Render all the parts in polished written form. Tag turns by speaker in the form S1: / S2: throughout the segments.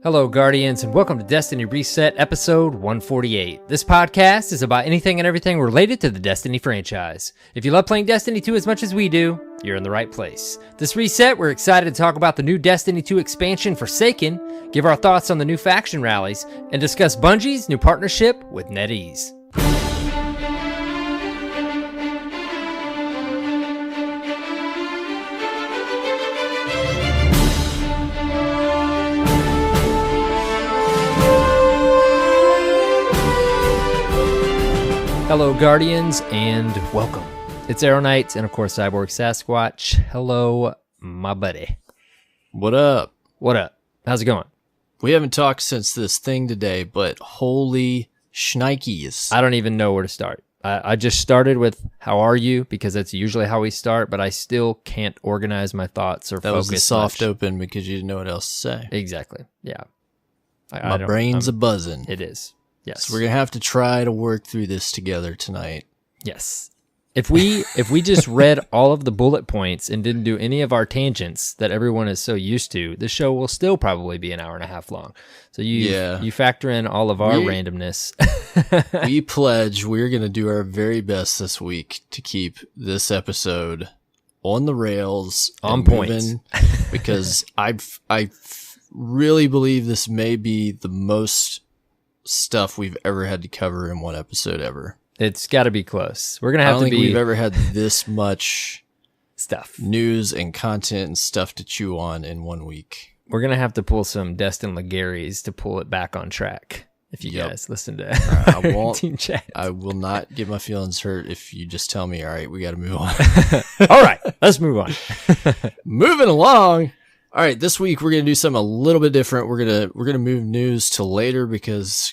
S1: Hello, Guardians, and welcome to Destiny Reset, episode 148. This podcast is about anything and everything related to the Destiny franchise. If you love playing Destiny 2 as much as we do, you're in the right place. This reset, we're excited to talk about the new Destiny 2 expansion, Forsaken, give our thoughts on the new faction rallies, and discuss Bungie's new partnership with NetEase. Hello, Guardians, and welcome. It's AER0KNIGHT and, of course, CyborgSasquatch. Hello, my buddy.
S2: What up?
S1: What up? How's it going?
S2: We haven't talked since this thing today, but holy shnikes.
S1: I don't even know where to start. I just started with, how are you? Because that's usually how we start, but I still can't organize my thoughts or focus.
S2: That was the soft open because you didn't know what else to say.
S1: Exactly, yeah.
S2: My brain's a-buzzing.
S1: It is. Yes.
S2: So we're going to have to try to work through this together tonight.
S1: Yes. If we just read all of the bullet points and didn't do any of our tangents that everyone is so used to, the show will still probably be an hour and a half long. So you factor in all of our randomness.
S2: We pledge we're going to do our very best this week to keep this episode on the rails,
S1: on point,
S2: because I really believe this may be the most stuff we've ever had to cover in one episode ever.
S1: It's got to be close. We're gonna have to be.
S2: We've ever had this much
S1: stuff,
S2: news and content and stuff to chew on in 1 week.
S1: We're gonna have to pull some Destin Legary's to pull it back on track. If you guys listen to
S2: I won't. Chat. I will not get my feelings hurt if you just tell me, all right, we got to move on.
S1: All right, let's move on.
S2: Moving along. All right, this week we're going to do something a little bit different. We're going to move news to later because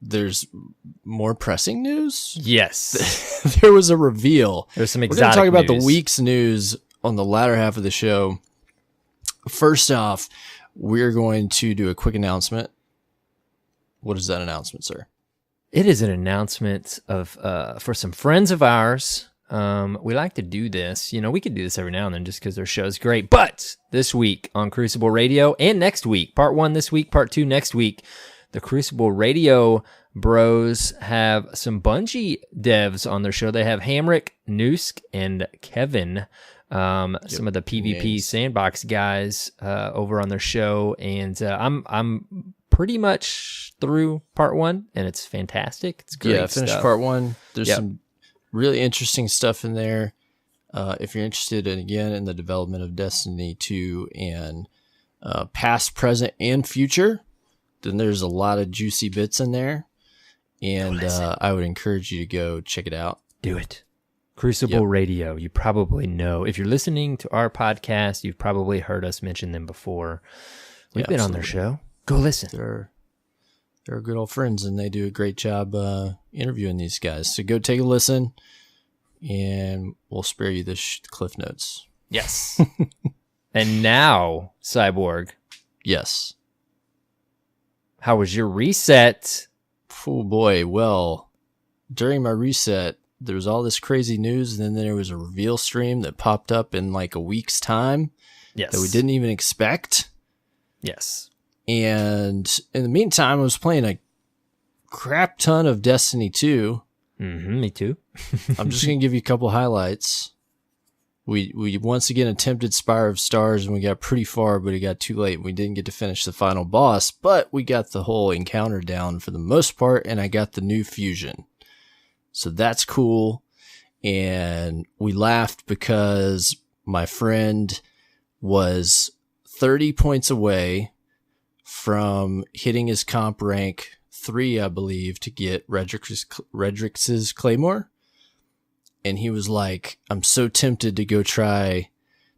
S2: there's more pressing news.
S1: Yes.
S2: There was a reveal.
S1: There's some exotic
S2: We're going to talk about
S1: news.
S2: The week's news on the latter half of the show. First off, we're going to do a quick announcement. What is that announcement, sir?
S1: It is an announcement of for some friends of ours. We like to do this. You know, we could do this every now and then just because their show's great. But this week on Crucible Radio and next week, part 1 this week, part 2 next week, the Crucible Radio bros have some Bungie devs on their show. They have Hamrick, Noosk, and Kevin, some of the PvP sandbox guys over on their show. And I'm pretty much through part 1, and it's fantastic. It's great.
S2: Yeah, I finished part 1. There's some really interesting stuff in there. If you're interested in the development of Destiny 2 and past, present, and future, then there's a lot of juicy bits in there. And I would encourage you to go check it out.
S1: Do it. Crucible Radio. You probably know. If you're listening to our podcast, you've probably heard us mention them before. We've been on their show. Go listen.
S2: They're good old friends, and they do a great job interviewing these guys. So go take a listen, and we'll spare you the cliff notes.
S1: Yes. And now, Cyborg.
S2: Yes.
S1: How was your reset?
S2: Oh, boy. Well, during my reset, there was all this crazy news, and then there was a reveal stream that popped up in like a week's time that we didn't even expect.
S1: Yes.
S2: And in the meantime, I was playing a crap ton of Destiny 2.
S1: Mm-hmm, me too.
S2: I'm just going to give you a couple highlights. We once again attempted Spire of Stars, and we got pretty far, but it got too late. We didn't get to finish the final boss, but we got the whole encounter down for the most part, and I got the new fusion. So that's cool. And we laughed because my friend was 30 points away from hitting his comp rank 3, I believe, to get Redrix's Claymore. And he was like, I'm so tempted to go try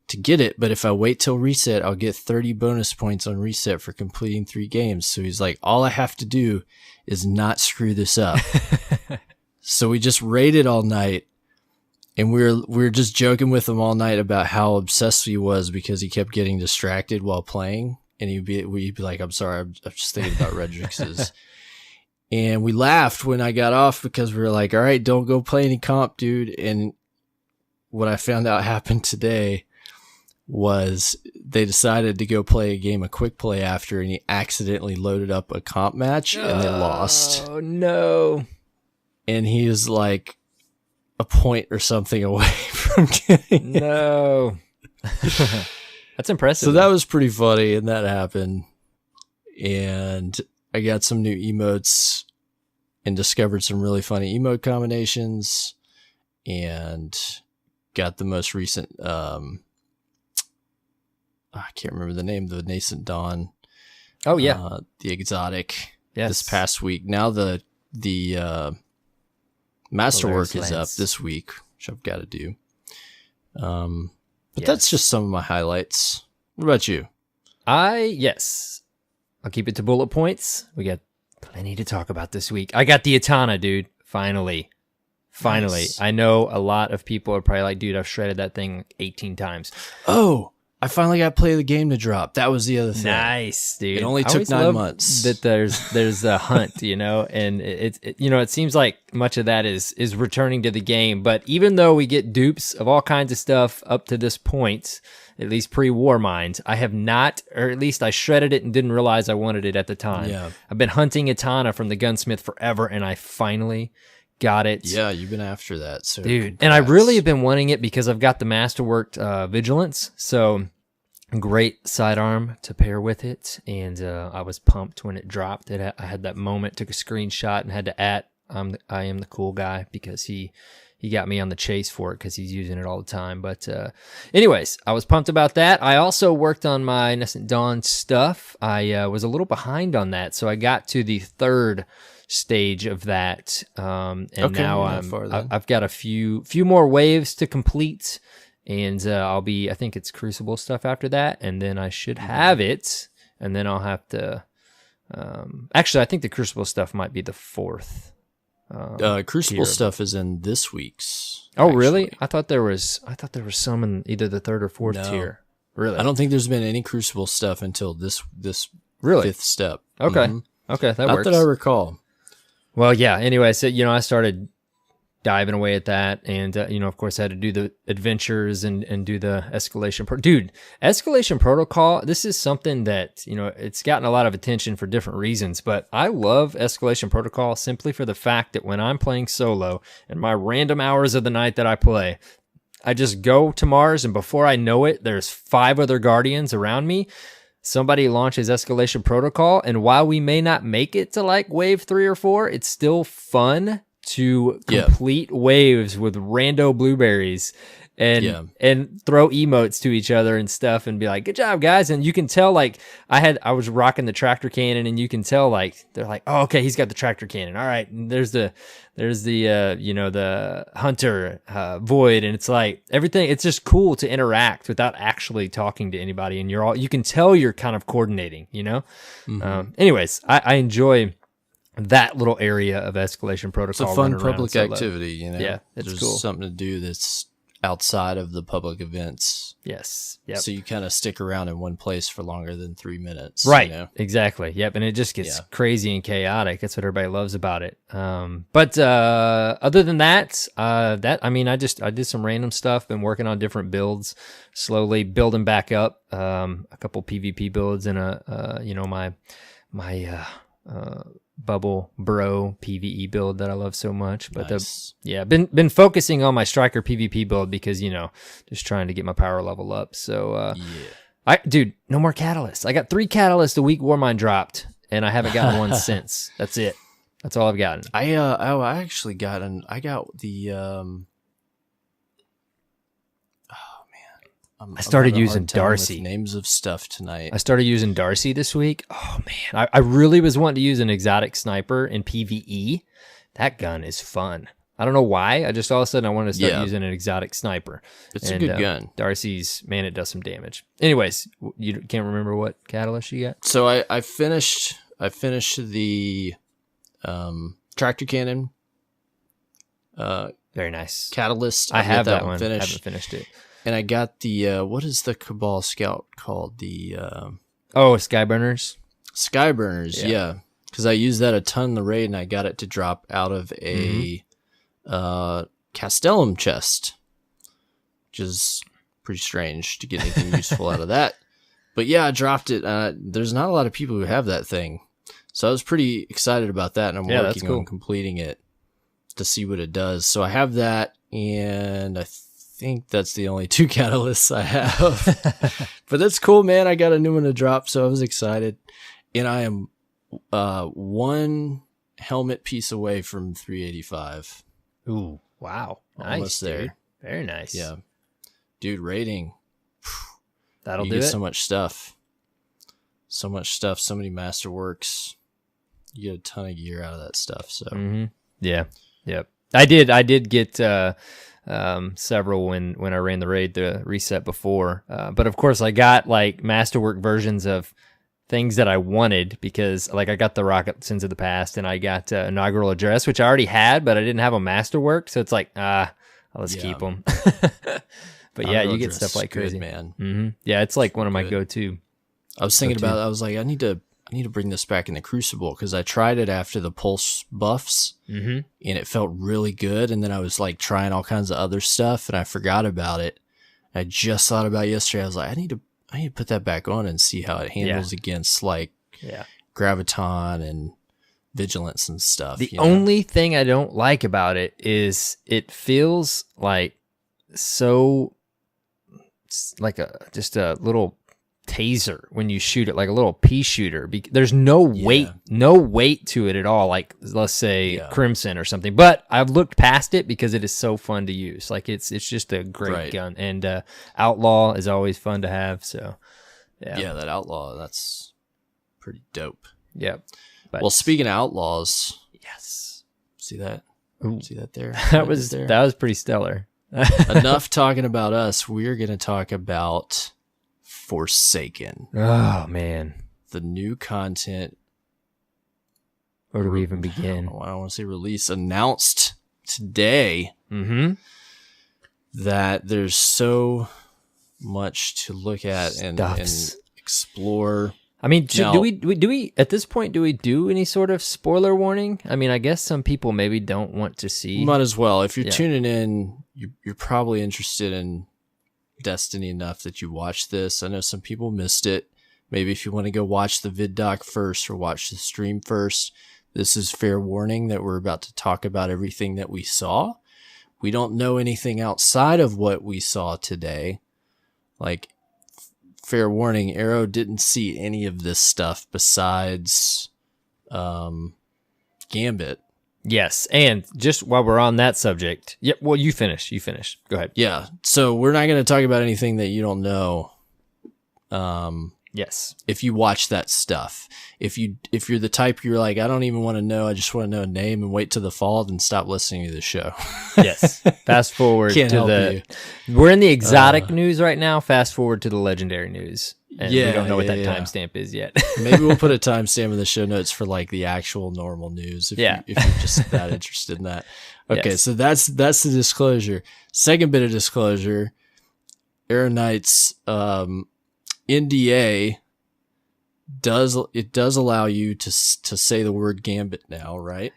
S2: to get it, but if I wait till reset, I'll get 30 bonus points on reset for completing 3 games. So he's like, all I have to do is not screw this up. So we just raided all night, and we were just joking with him all night about how obsessed he was because he kept getting distracted while playing. And we'd be like, I'm sorry, I'm just thinking about Redrix's. And we laughed when I got off because we were like, all right, don't go play any comp, dude. And what I found out happened today was they decided to go play a game of quick play after, and he accidentally loaded up a comp match and they lost.
S1: Oh no.
S2: And he was like a point or something away from getting it.
S1: No. That's impressive.
S2: So that was pretty funny, and that happened. And I got some new emotes and discovered some really funny emote combinations, and got the most recent I can't remember the name, the Nascent Dawn.
S1: Oh yeah.
S2: The exotic
S1: Yes.
S2: this past week. Now the masterwork
S1: Polaris
S2: is up
S1: Lance.
S2: this week, which I've got to do. But
S1: Yes.
S2: that's just some of my highlights. What about you?
S1: Yes. I'll keep it to bullet points. We got plenty to talk about this week. I got the Atana, dude. Finally.
S2: Nice.
S1: I know a lot of people are probably like, dude, I've shredded that thing 18 times.
S2: Oh, I finally got Play of the Game to drop. That was the other thing.
S1: Nice, dude.
S2: It only
S1: I
S2: took
S1: always
S2: 9
S1: love
S2: months.
S1: That there's a hunt, and it seems like much of that is returning to the game. But even though we get dupes of all kinds of stuff up to this point, at least pre-Warmind, I have not, or at least I shredded it and didn't realize I wanted it at the time.
S2: Yeah.
S1: I've been hunting Atana from the gunsmith forever, and I finally got it.
S2: Yeah, you've been after that. So
S1: Dude, and I really have been wanting it because I've got the Masterworked Vigilance, so great sidearm to pair with it, and I was pumped when it dropped. I had that moment, took a screenshot, and had to I am the cool guy because he got me on the chase for it because he's using it all the time. But anyways, I was pumped about that. I also worked on my Nascent Dawn stuff. I was a little behind on that, so I got to the third stage of that, and
S2: Okay,
S1: now
S2: not far then.
S1: I've got a few more waves to complete. And I think it's Crucible stuff after that, and then I should have it, and then I'll have to. Actually, I think the Crucible stuff might be the fourth.
S2: Crucible
S1: tier.
S2: stuff is in this week's.
S1: Oh, really?
S2: actually.
S1: I thought there was some in either the third or fourth
S2: No.
S1: tier. Really?
S2: I don't think there's been any Crucible stuff until this
S1: Really?
S2: fifth step.
S1: Okay.
S2: Mhm.
S1: Okay, that
S2: Not
S1: works.
S2: that I recall.
S1: Well, yeah. Anyway, so I started diving away at that, and of course I had to do the adventures and do the escalation dude, escalation protocol. This is something that it's gotten a lot of attention for different reasons, but I love escalation protocol simply for the fact that when I'm playing solo and my random hours of the night that I play, I just go to Mars, and before I know it, there's 5 other guardians around me. Somebody launches escalation protocol, and while we may not make it to like wave 3 or 4, it's still fun to complete waves with rando blueberries and throw emotes to each other and stuff and be like, good job, guys. And you can tell, like, I was rocking the tractor cannon, and you can tell, like, they're like, oh, okay, he's got the tractor cannon. All right. And there's the the hunter void, and it's like everything. It's just cool to interact without actually talking to anybody. And you can tell you're kind of coordinating, anyways, I enjoy that little area of escalation protocol.
S2: It's a fun
S1: running around
S2: public
S1: solo.
S2: activity,
S1: Yeah, it's
S2: There's
S1: cool.
S2: something to do that's outside of the public events.
S1: Yes. Yep.
S2: So you kind of stick around in one place for longer than 3 minutes.
S1: Right. Exactly. Yep. And it just gets crazy and chaotic. That's what everybody loves about it. But other than that, I did some random stuff, been working on different builds, slowly building back up, a couple PvP builds and my Bubble Bro PvE build that I love so much. But
S2: Nice.
S1: been focusing on my Striker PvP build because just trying to get my power level up. So dude, no more catalysts. I got 3 catalysts the week Warmind dropped, and I haven't gotten one since. That's it. That's all I've gotten.
S2: I actually got the
S1: I started
S2: I'm having a
S1: using
S2: hard time with
S1: Darcy.
S2: names of stuff tonight.
S1: I started using Darcy this week. Oh man, I really was wanting to use an exotic sniper in PvE. That gun is fun. I don't know why. I just all of a sudden I wanted to start using an exotic sniper.
S2: It's a good gun.
S1: Darcy's, man, it does some damage. Anyways, you can't remember what catalyst you got?
S2: So I finished the tractor cannon.
S1: Very nice.
S2: Catalyst.
S1: I have that one.
S2: finished.
S1: I haven't finished it.
S2: And I got the what is the Cabal Scout called? The
S1: Skyburners.
S2: Skyburners, yeah. Because I used that a ton in the raid, and I got it to drop out of a Castellum chest, which is pretty strange to get anything useful out of that. But yeah, I dropped it. There's not a lot of people who have that thing. So I was pretty excited about that, and I'm working on completing it to see what it does. So I have that, and I think that's the only 2 catalysts I have. But that's cool, man. I got a new one to drop, so I was excited. And I am 1 helmet piece away from 385.
S1: Ooh, wow. Nice,
S2: almost there.
S1: Dude. Very nice.
S2: Yeah. Dude, rating.
S1: That'll
S2: you
S1: do
S2: get
S1: it.
S2: so much stuff. So much stuff, so many masterworks. You get a ton of gear out of that stuff. So
S1: yeah. Yep. I did get several when I ran the reset before. But of course I got like masterwork versions of things that I wanted, because like I got the Rocket Sins of the Past, and I got Inaugural Address, which I already had, but I didn't have a masterwork. So it's like, let's keep them. But yeah, you get stuff like crazy,
S2: man.
S1: Yeah, it's like one of my go-to.
S2: I was thinking about it. I was like, I need to bring this back in the Crucible, because I tried it after the Pulse buffs, and it felt really good. And then I was like trying all kinds of other stuff, and I forgot about it. I just thought about it yesterday. I was like, I need to put that back on and see how it handles against like Graviton and Vigilance and stuff.
S1: The only thing I don't like about it is it feels like like just a little taser when you shoot it, like a little pea shooter. There's no weight to it at all, like let's say Crimson or something. But I've looked past it because it is so fun to use. Like it's just a great gun, and Outlaw is always fun to have. So yeah, that Outlaw, that's pretty dope. Yep. But, well, speaking of Outlaws, see that? Ooh. See that there? That was pretty stellar. Enough talking about us. We're going to talk about Forsaken. Oh, man. The new content. Where do we even begin? I don't want to say release. Announced today. That there's so much to look at and explore. I mean, do we at this point, do we do any sort of spoiler warning? I mean, I guess some people maybe don't want to see. Might as well. If you're tuning in, you're probably interested in Destiny enough that you watch this. I know some people missed it. Maybe if you want to go watch the vid doc first or watch the stream first, this is fair warning that we're about to talk about everything that we saw. We don't know anything outside of what we saw today. Like, fair warning, Arrow didn't see any of this stuff besides Gambit. Yes, and just while we're on that subject, well, you finish. Go ahead. Yeah, so we're not going to talk about anything that you don't know. Yes. If you watch that stuff. If you're the type you're like, I don't even want to know, I just want to know a name and wait till the fall, then stop listening to the show. Yes. Fast forward to we're in the exotic news right now. Fast forward to the legendary news. And we don't know what that timestamp is yet. Maybe we'll put a timestamp in the show notes for like the actual normal news if you're just that interested in that. Okay, so that's the disclosure. Second bit of disclosure, AER0KNIGHT's NDA does allow you to say the word Gambit now, right?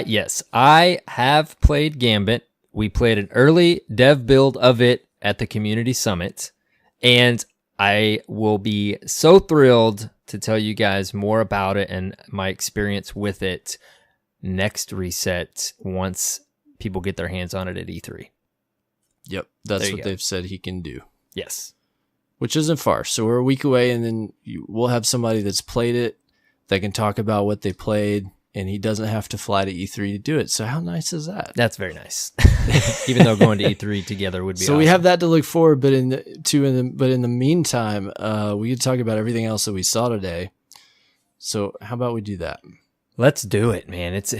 S1: Yes, I have played Gambit. We played an early dev build of it at the community summit, and I will be so thrilled to tell you guys more about it and my experience with it next reset once people get their hands on it at E3. Yep, that's what they've said he can do. Yes. Which isn't far. So we're a week away, and then we'll have somebody that's played it that can talk about what they played, and he doesn't have to fly to E3 to do it. So how nice is that? That's very nice. Even though going to E3 together would be awesome. We have that to look forward, but in the meantime, we could talk about everything else that we saw today. So how about we do that? Let's do it, man. It's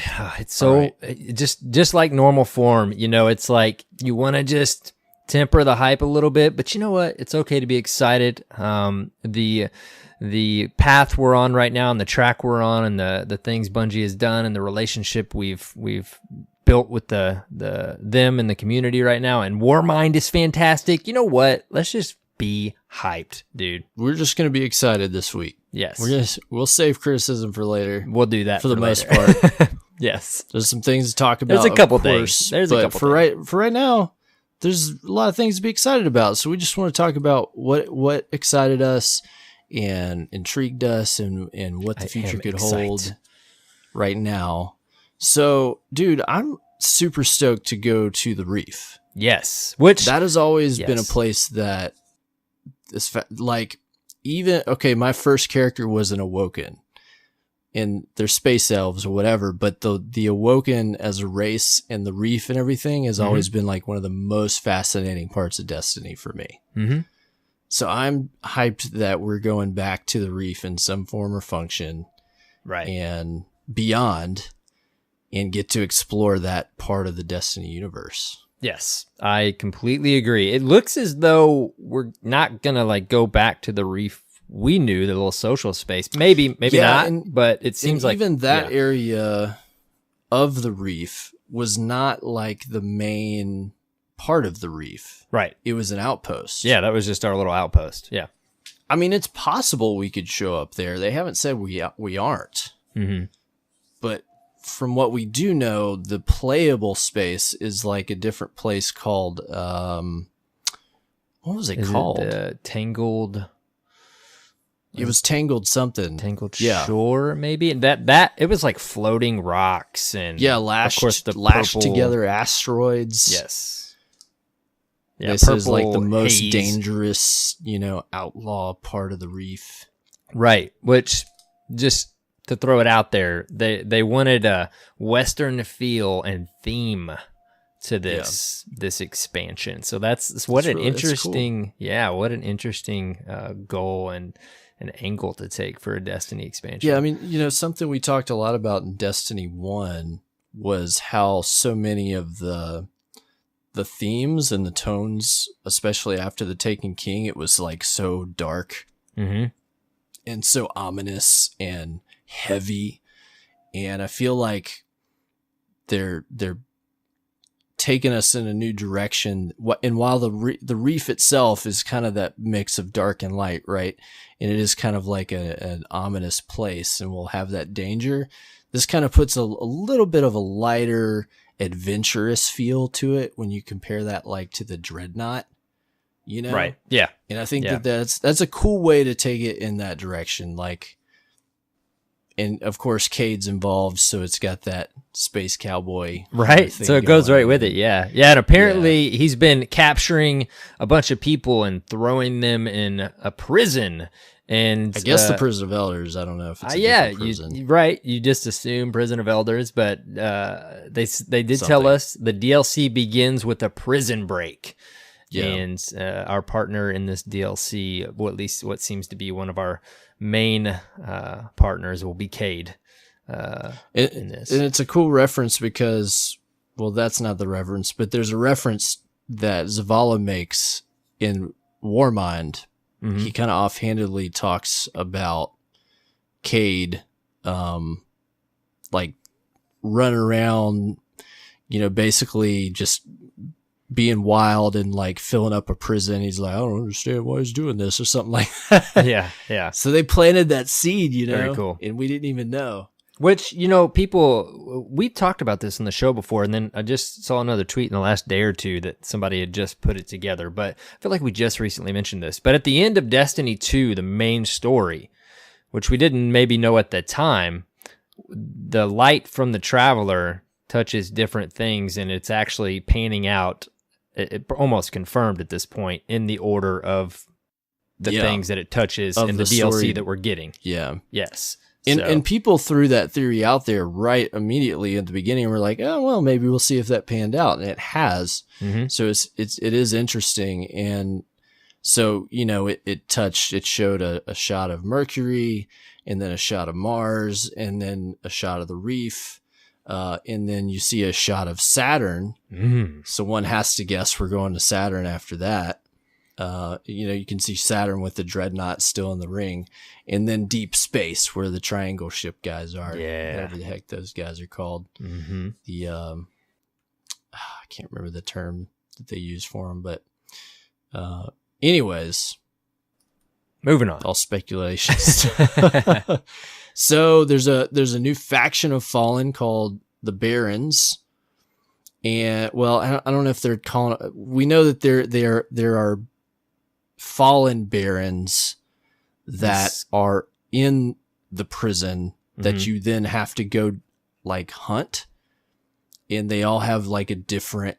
S1: so just like normal form, it's like you want to just temper the hype a little bit, but you know what? It's okay to be excited. The path we're on right now and the track we're on and the things Bungie has done and the relationship we've built with them and the community right now, and Warmind is fantastic. You know what? Let's just be hyped, dude. We're just going to be excited this week. Yes. We'll save criticism for later. We'll do that for the most part. Yes. There's some things to talk about. There's a couple things. For right now,
S2: there's a lot of things to be excited about. So we just want to talk about what excited us and intrigued us and what the future could hold right now. So, dude, I'm super stoked to go to the Reef.
S1: Yes. Which
S2: that has always been a place that is my first character was an Awoken. And they're space elves or whatever, but the Awoken as a race and the Reef and everything has always been like one of the most fascinating parts of Destiny for me.
S1: Mm-hmm.
S2: So I'm hyped that we're going back to the Reef in some form or function,
S1: right,
S2: and beyond, and get to explore that part of the Destiny universe.
S1: Yes, I completely agree. It looks as though we're not gonna like go back to the Reef we knew, the little social space. Maybe not, but it seems like
S2: even that area of the Reef was not like the main part of the Reef.
S1: Right.
S2: It was an outpost.
S1: Yeah, that was just our little outpost. Yeah.
S2: I mean, it's possible we could show up there. They haven't said we aren't.
S1: Mm-hmm.
S2: But from what we do know, the playable space is like a different place called, what was it called?
S1: Tangled...
S2: It was Tangled something.
S1: Tangled Shore, maybe? That it was like floating rocks and
S2: lashed,
S1: of course, the
S2: lashed
S1: purple...
S2: together asteroids.
S1: Yes. Yeah,
S2: this is like the most dangerous, outlaw part of the Reef.
S1: Right. Which, just to throw it out there, they wanted a Western feel and theme to this expansion. So that's what an interesting, cool. What an interesting goal and an angle to take for a Destiny expansion.
S2: Yeah, I mean, something we talked a lot about in Destiny 1 was how so many of the themes and the tones, especially after the Taken King, it was like so dark and so ominous and heavy. And I feel like they're taken us in a new direction. And while the Reef itself is kind of that mix of dark and light, right? And it is kind of like an ominous place, and we'll have that danger. This kind of puts a little bit of a lighter, adventurous feel to it when you compare that like to the Dreadnought,
S1: Right. Yeah.
S2: And I think that's a cool way to take it in that direction. Like, and of course, Cade's involved, so it's got that space cowboy.
S1: Right. So it goes right with it. Yeah. Yeah. And apparently he's been capturing a bunch of people and throwing them in a prison. And
S2: I guess the Prison of Elders. I don't know if it's a prison.
S1: Right. You just assume Prison of Elders, but they did tell us the DLC begins with a prison break. Yeah. And our partner in this DLC, well, at least what seems to be one of our main partners, will be Cade in this.
S2: And it's a cool reference because, well, that's not the reference, but there's a reference that Zavala makes in Warmind. Mm-hmm. He kind of offhandedly talks about Cade, like running around, basically just being wild and like filling up a prison. He's like, I don't understand why he's doing this or something like that.
S1: Yeah.
S2: So they planted that seed,
S1: Very cool.
S2: And we didn't even know.
S1: Which, we've talked about this in the show before, and then I just saw another tweet in the last day or two that somebody had just put it together, but I feel like we just recently mentioned this. But at the end of Destiny 2, the main story, which we didn't maybe know at the time, the light from the Traveler touches different things, and it's actually panning out, it almost confirmed at this point, in the order of the things that it touches in the DLC story that we're getting.
S2: Yeah.
S1: Yes.
S2: And people threw that theory out there right immediately at the beginning. And we're like, oh, well, maybe we'll see if that panned out. And it has. Mm-hmm. So it is interesting. And so, it showed a shot of Mercury, and then a shot of Mars, and then a shot of the Reef. And then you see a shot of Saturn. Mm. So one has to guess we're going to Saturn after that. You can see Saturn with the Dreadnought still in the ring, and then deep space where the triangle ship guys are.
S1: Yeah.
S2: Whatever the heck those guys are called. Mm-hmm. I can't remember the term that they use for them, but, anyways,
S1: moving on.
S2: All speculations. So there's a new faction of Fallen called the Barons. And well, I don't know if they're calling. We know that there are fallen barons that are in the prison that you then have to go like hunt, and they all have like a different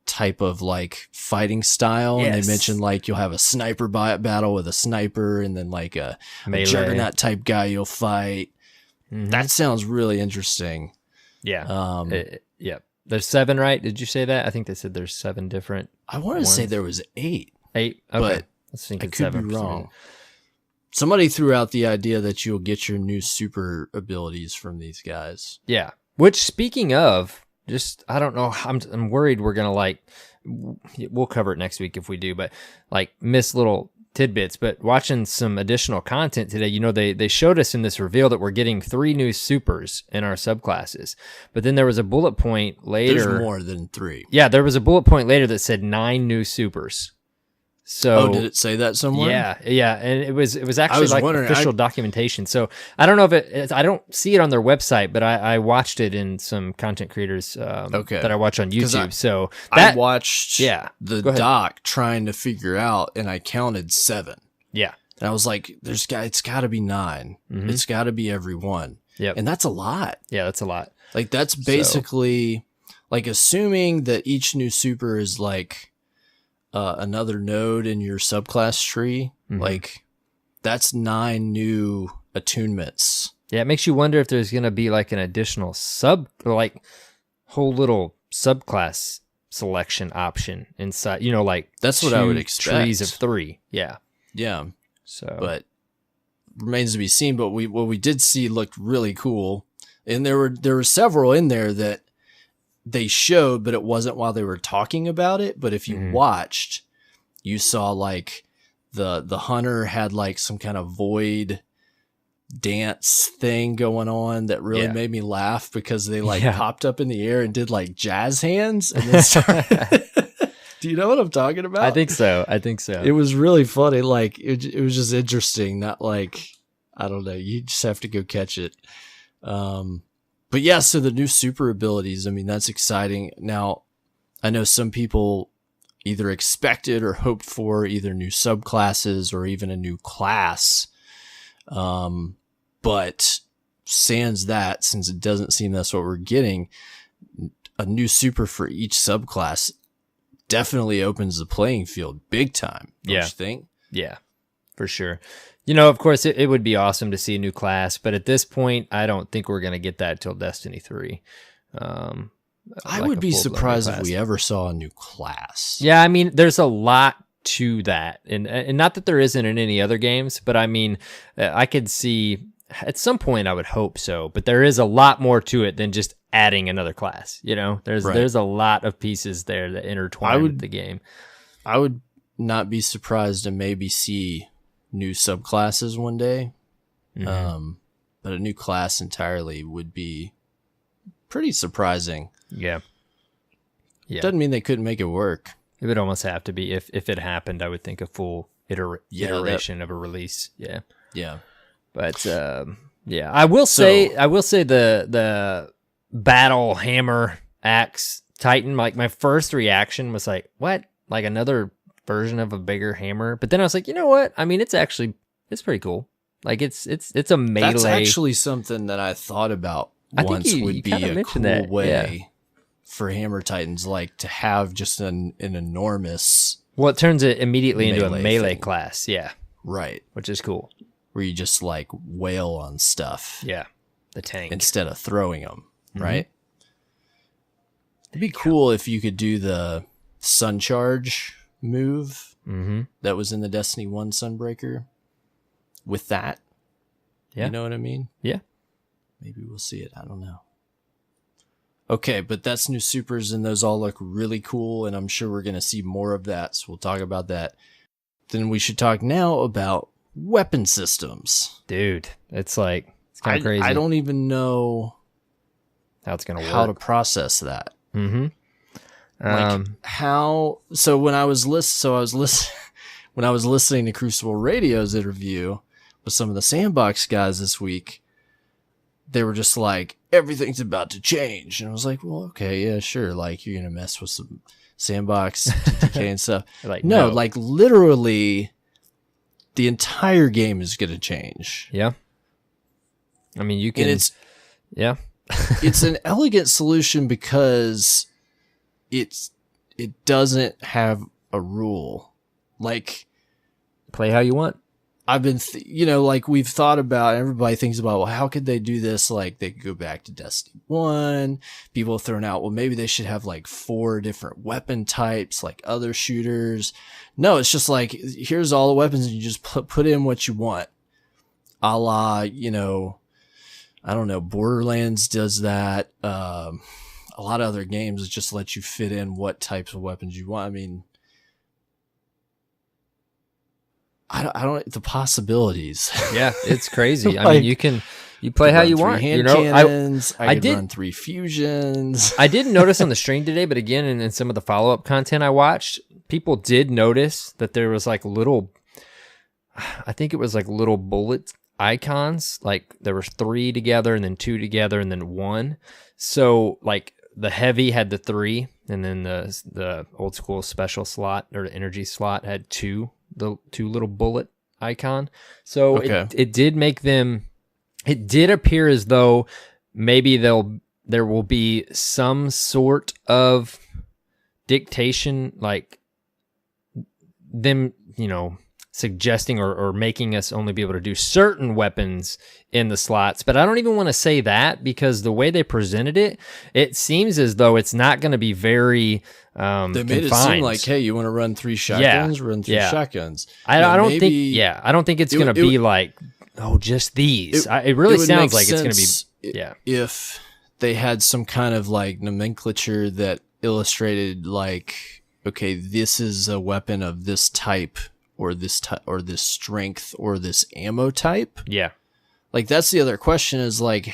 S2: type of like fighting style.
S1: Yes.
S2: And they mentioned like you'll have a sniper battle with a sniper, and then like a juggernaut type guy you'll fight. That sounds really interesting.
S1: Yeah. Yeah. There's 7, right? Did you say that? I think they said there's 7 different.
S2: I want to say there was 8.
S1: 8? Okay.
S2: But
S1: Let's think
S2: I
S1: it's
S2: could
S1: 7.
S2: be wrong. Somebody threw out the idea that you'll get your new super abilities from these guys.
S1: Yeah. Which, speaking of, just, I don't know, I'm worried we're going to like, we'll cover it next week if we do, but like miss little tidbits. But watching some additional content today, you know, they showed us in this reveal that we're getting 3 new supers in our subclasses. But then there was a bullet point later.
S2: There's more than 3.
S1: Yeah, there was a bullet point later that said 9 new supers. So,
S2: did it say that somewhere?
S1: Yeah, and it was actually like official documentation. So I don't know if I don't see it on their website, but I watched it in some content creators that I watch on YouTube. So
S2: I watched the
S1: Go ahead.
S2: doc trying to figure out, and I counted 7.
S1: Yeah,
S2: and I was like, it's got to be 9. It's got to be every one.
S1: Yeah,
S2: and that's a lot.
S1: Yeah, that's a lot.
S2: Like that's basically like assuming that each new super is like another node in your subclass tree. Like that's 9 new attunements.
S1: Yeah, it makes you wonder if there's going to be like an additional whole little subclass selection option inside, you know, like
S2: that's what I would expect.
S1: Trees of 3. Yeah.
S2: Yeah.
S1: So,
S2: but remains to be seen. But what we did see looked really cool. And there were several in there that they showed, but it wasn't while they were talking about it. But if you watched, you saw like the hunter had like some kind of void dance thing going on that really made me laugh because they like popped up in the air and did like jazz hands and then started. Do you know what I'm talking about?
S1: I think so.
S2: It was really funny. Like it was just interesting. Not like, I don't know. You just have to go catch it. But yeah, so the new super abilities, I mean, that's exciting. Now, I know some people either expected or hoped for either new subclasses or even a new class. But sans that, since it doesn't seem that's what we're getting, a new super for each subclass definitely opens the playing field big time. Don't you think?
S1: Yeah, for sure. You know, of course, it would be awesome to see a new class, but at this point, I don't think we're going to get that till Destiny 3.
S2: I would be surprised if we ever saw a new class.
S1: Yeah, I mean, there's a lot to that, and not that there isn't in any other games, but I mean, I could see at some point, I would hope so, but there is a lot more to it than just adding another class. You know, there's a lot of pieces there that intertwine with the game.
S2: I would not be surprised to maybe see new subclasses one day. But a new class entirely would be pretty surprising.
S1: Yeah.
S2: Doesn't mean they couldn't make it work.
S1: It would almost have to be if it happened. I would think a full iteration of a release. Yeah. But I will say the battle hammer axe titan. Like my first reaction was like, what? Like another version of a bigger hammer. But then I was like, you know what? I mean, it's pretty cool. Like it's a melee.
S2: That's actually something that I thought about once would be a cool way for hammer titans, like to have just an enormous.
S1: Well, it turns it immediately into a melee class. Yeah.
S2: Right.
S1: Which is cool.
S2: Where you just like wail on stuff.
S1: Yeah. The tank.
S2: Instead of throwing them. Right. It'd be cool if you could do the sun charge move that was in the Destiny 1 Sunbreaker with that.
S1: Yeah.
S2: You know what I mean?
S1: Yeah.
S2: Maybe we'll see it. I don't know. Okay, but that's new supers and those all look really cool, and I'm sure we're going to see more of that, so we'll talk about that. Then we should talk now about weapon systems.
S1: Dude, it's kind of crazy.
S2: I don't even know
S1: how it's going to work.
S2: How to process that.
S1: Mm-hmm.
S2: Like how? So when I was when I was listening to Crucible Radio's interview with some of the Sandbox guys this week, they were just like, everything's about to change. And I was like, well, okay, yeah, sure. Like, you're going to mess with some sandbox, TTK and stuff.
S1: Like,
S2: no, like literally the entire game is going to change.
S1: Yeah. I mean, you can,
S2: and it's
S1: it's
S2: an elegant solution because it doesn't have a rule. Like,
S1: play how you want.
S2: I've been, like we've thought about, everybody thinks about, well, how could they do this? Like, they could go back to Destiny 1. People have thrown out, well, maybe they should have like 4 different weapon types, like other shooters. No, it's just like, here's all the weapons, and you just put in what you want. A la, I don't know, Borderlands does that. A lot of other games just let you fit in what types of weapons you want. I mean, I don't the possibilities.
S1: Yeah, it's crazy.
S2: Like,
S1: I mean, you play how you want.
S2: Hand cannons, I did run 3 fusions.
S1: I didn't notice on the stream today, but again, in some of the follow-up content I watched, people did notice that there was like little, I think it was like little bullet icons. Like there was 3 together and then 2 together and then 1. So like the heavy had the 3, and then the old school special slot or the energy slot had 2. The 2 little bullet icon. So
S2: okay.
S1: it did make them, it did appear as though maybe there will be some sort of dictation, like them, suggesting or making us only be able to do certain weapons in the slots. But I don't even want to say that, because the way they presented it, it seems as though it's not going to be very
S2: they made
S1: confined.
S2: it seem like, hey, you want to run 3 shotguns? Run 3 shotguns.
S1: I don't think it's going to be like, oh, just these. It really sounds like it's going to be,
S2: if they had some kind of like nomenclature that illustrated like, okay, this is a weapon of this type, or this strength, or this ammo type.
S1: Yeah.
S2: Like, that's the other question, is like,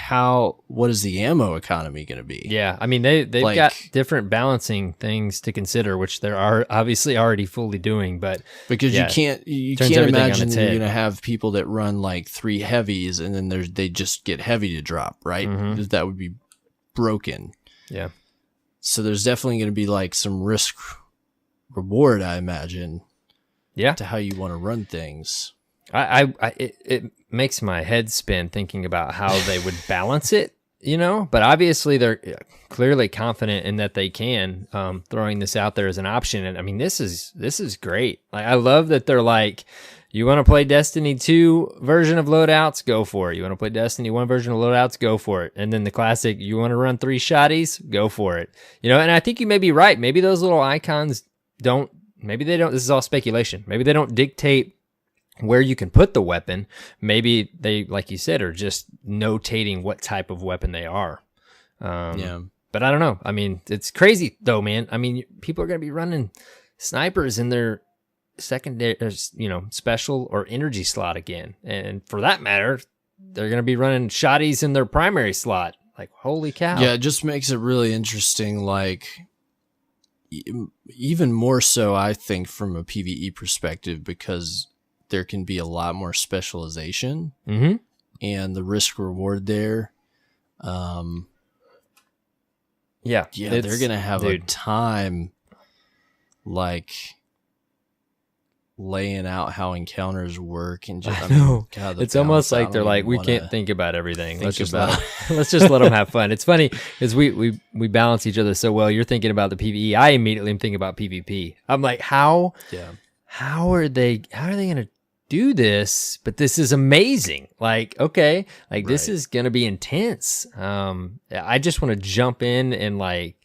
S2: what is the ammo economy going to be?
S1: Yeah. I mean, they've
S2: like,
S1: got different balancing things to consider, which they're obviously already fully doing, but
S2: because you can't imagine that you're going to have people that run like 3 heavies and then they just get heavy to drop, right?
S1: Mm-hmm.
S2: That would be broken.
S1: Yeah.
S2: So there's definitely going to be like some risk reward, I imagine.
S1: Yeah.
S2: To how you want to run things.
S1: It makes my head spin thinking about how they would balance it, but obviously they're clearly confident in that they can, throwing this out there as an option. And I mean, this is great. Like, I love that they're like, you want to play Destiny 2 version of loadouts? Go for it. You want to play Destiny 1 version of loadouts? Go for it. And then the classic, you want to run 3 shotties? Go for it. And I think you may be right. Maybe those little icons maybe they don't, this is all speculation. Maybe they don't dictate where you can put the weapon. Maybe they, like you said, are just notating what type of weapon they are. But I don't know. I mean, it's crazy though, man. I mean, people are going to be running snipers in their secondary, special or energy slot again. And for that matter, they're going to be running shotties in their primary slot. Like, holy cow.
S2: Yeah, it just makes it really interesting. Like, even more so, I think, from a PvE perspective, because there can be a lot more specialization and the risk reward there. They're going to have a time like laying out how encounters work, and just, God,
S1: it's almost like they're like, we can't think about everything. Let's just let them have fun. It's funny because we balance each other so well. You're thinking about the PvE. I immediately am thinking about PvP. I'm like, how are they going to do this? But this is amazing. Like, okay, like this is going to be intense. I just want to jump in and like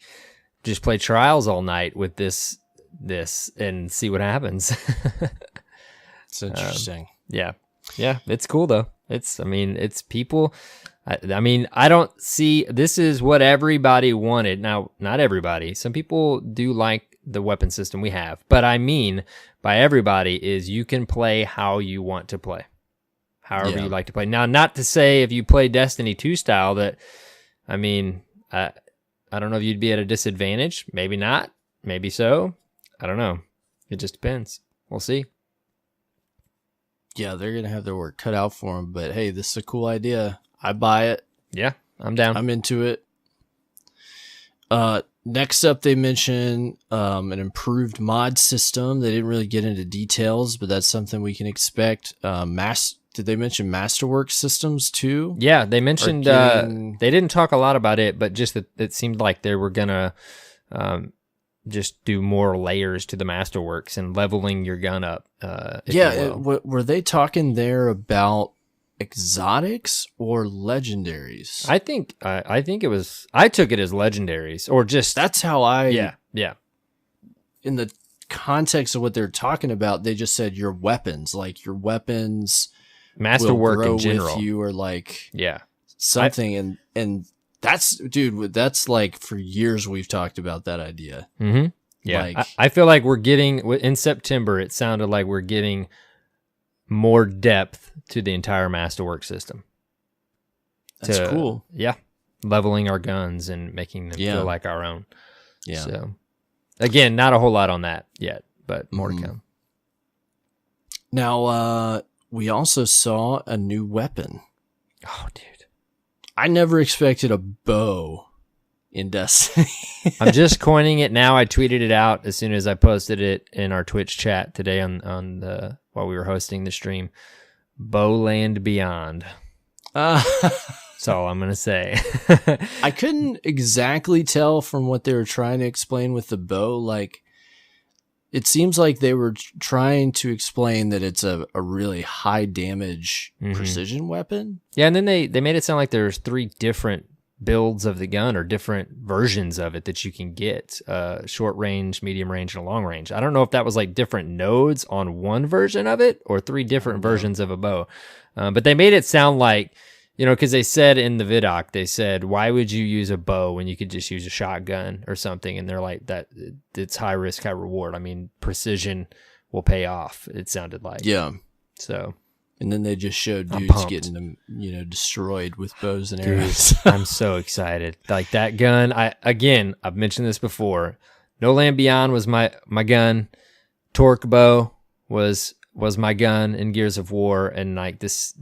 S1: just play trials all night with this and see what happens.
S2: It's interesting.
S1: Yeah, it's cool though. It's people. I don't see, this is what everybody wanted. Now, not everybody. Some people do like the weapon system we have, but I mean by everybody is you can play how you want to play, however you like to play. Now, not to say if you play Destiny 2 style that, I don't know if you'd be at a disadvantage. Maybe not. Maybe so. I don't know. It just depends. We'll see.
S2: Yeah, they're going to have their work cut out for them, but hey, this is a cool idea. I buy it.
S1: Yeah, I'm down.
S2: I'm into it. Next up, they mention an improved mod system. They didn't really get into details, but that's something we can expect. Did they mention Masterworks systems too?
S1: Yeah, they mentioned they didn't talk a lot about it, but just that it seemed like they were gonna just do more layers to the Masterworks and leveling your gun up.
S2: Were they talking there about exotics or legendaries?
S1: I think it was. I took it as legendaries, or just
S2: that's how I.
S1: Yeah.
S2: In the context of what they're talking about, they just said your weapons, like your weapons,
S1: Masterwork in general,
S2: with you, or like
S1: yeah,
S2: something, and that's dude. That's like for years we've talked about that idea.
S1: Mm-hmm. Yeah, like, I feel like we're getting in September. It sounded like we're getting more depth to the entire Masterwork system.
S2: That's cool.
S1: Yeah. Leveling our guns and making them feel like our own.
S2: Yeah.
S1: So, again, not a whole lot on that yet, but more to come.
S2: Now, we also saw a new weapon.
S1: Oh, dude.
S2: I never expected a bow in Destiny.
S1: I'm just coining it now. I tweeted it out as soon as I posted it in our Twitch chat today while we were hosting the stream. Bowland Beyond. That's all I'm going to say.
S2: I couldn't exactly tell from what they were trying to explain with the bow. Like, it seems like they were trying to explain that it's a really high damage precision weapon.
S1: Yeah, and then they made it sound like there's 3 different builds of the gun or different versions of it that you can get, short range, medium range, and long range. I don't know if that was like different nodes on one version of it or 3 different versions of a bow. But they made it sound like, because they said in the vidoc, they said, why would you use a bow when you could just use a shotgun or something? And they're like, that it's high risk, high reward. I mean, precision will pay off, it sounded like.
S2: Yeah.
S1: So...
S2: And then they just showed dudes getting them, destroyed with bows and arrows.
S1: I'm so excited. Like that gun, I've mentioned this before. No Land Beyond was my gun. Torque bow was my gun in Gears of War, and like this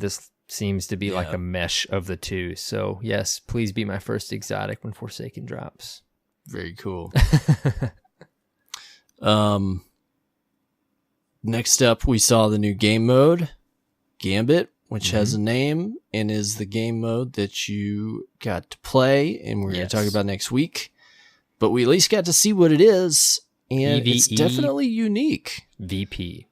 S1: seems to be like a mesh of the two. So yes, please be my first exotic when Forsaken drops.
S2: Very cool. Next up, we saw the new game mode. Gambit, which has a name and is the game mode that you got to play, and we're going to talk about next week. But we at least got to see what it is, and it's definitely unique.
S1: VP.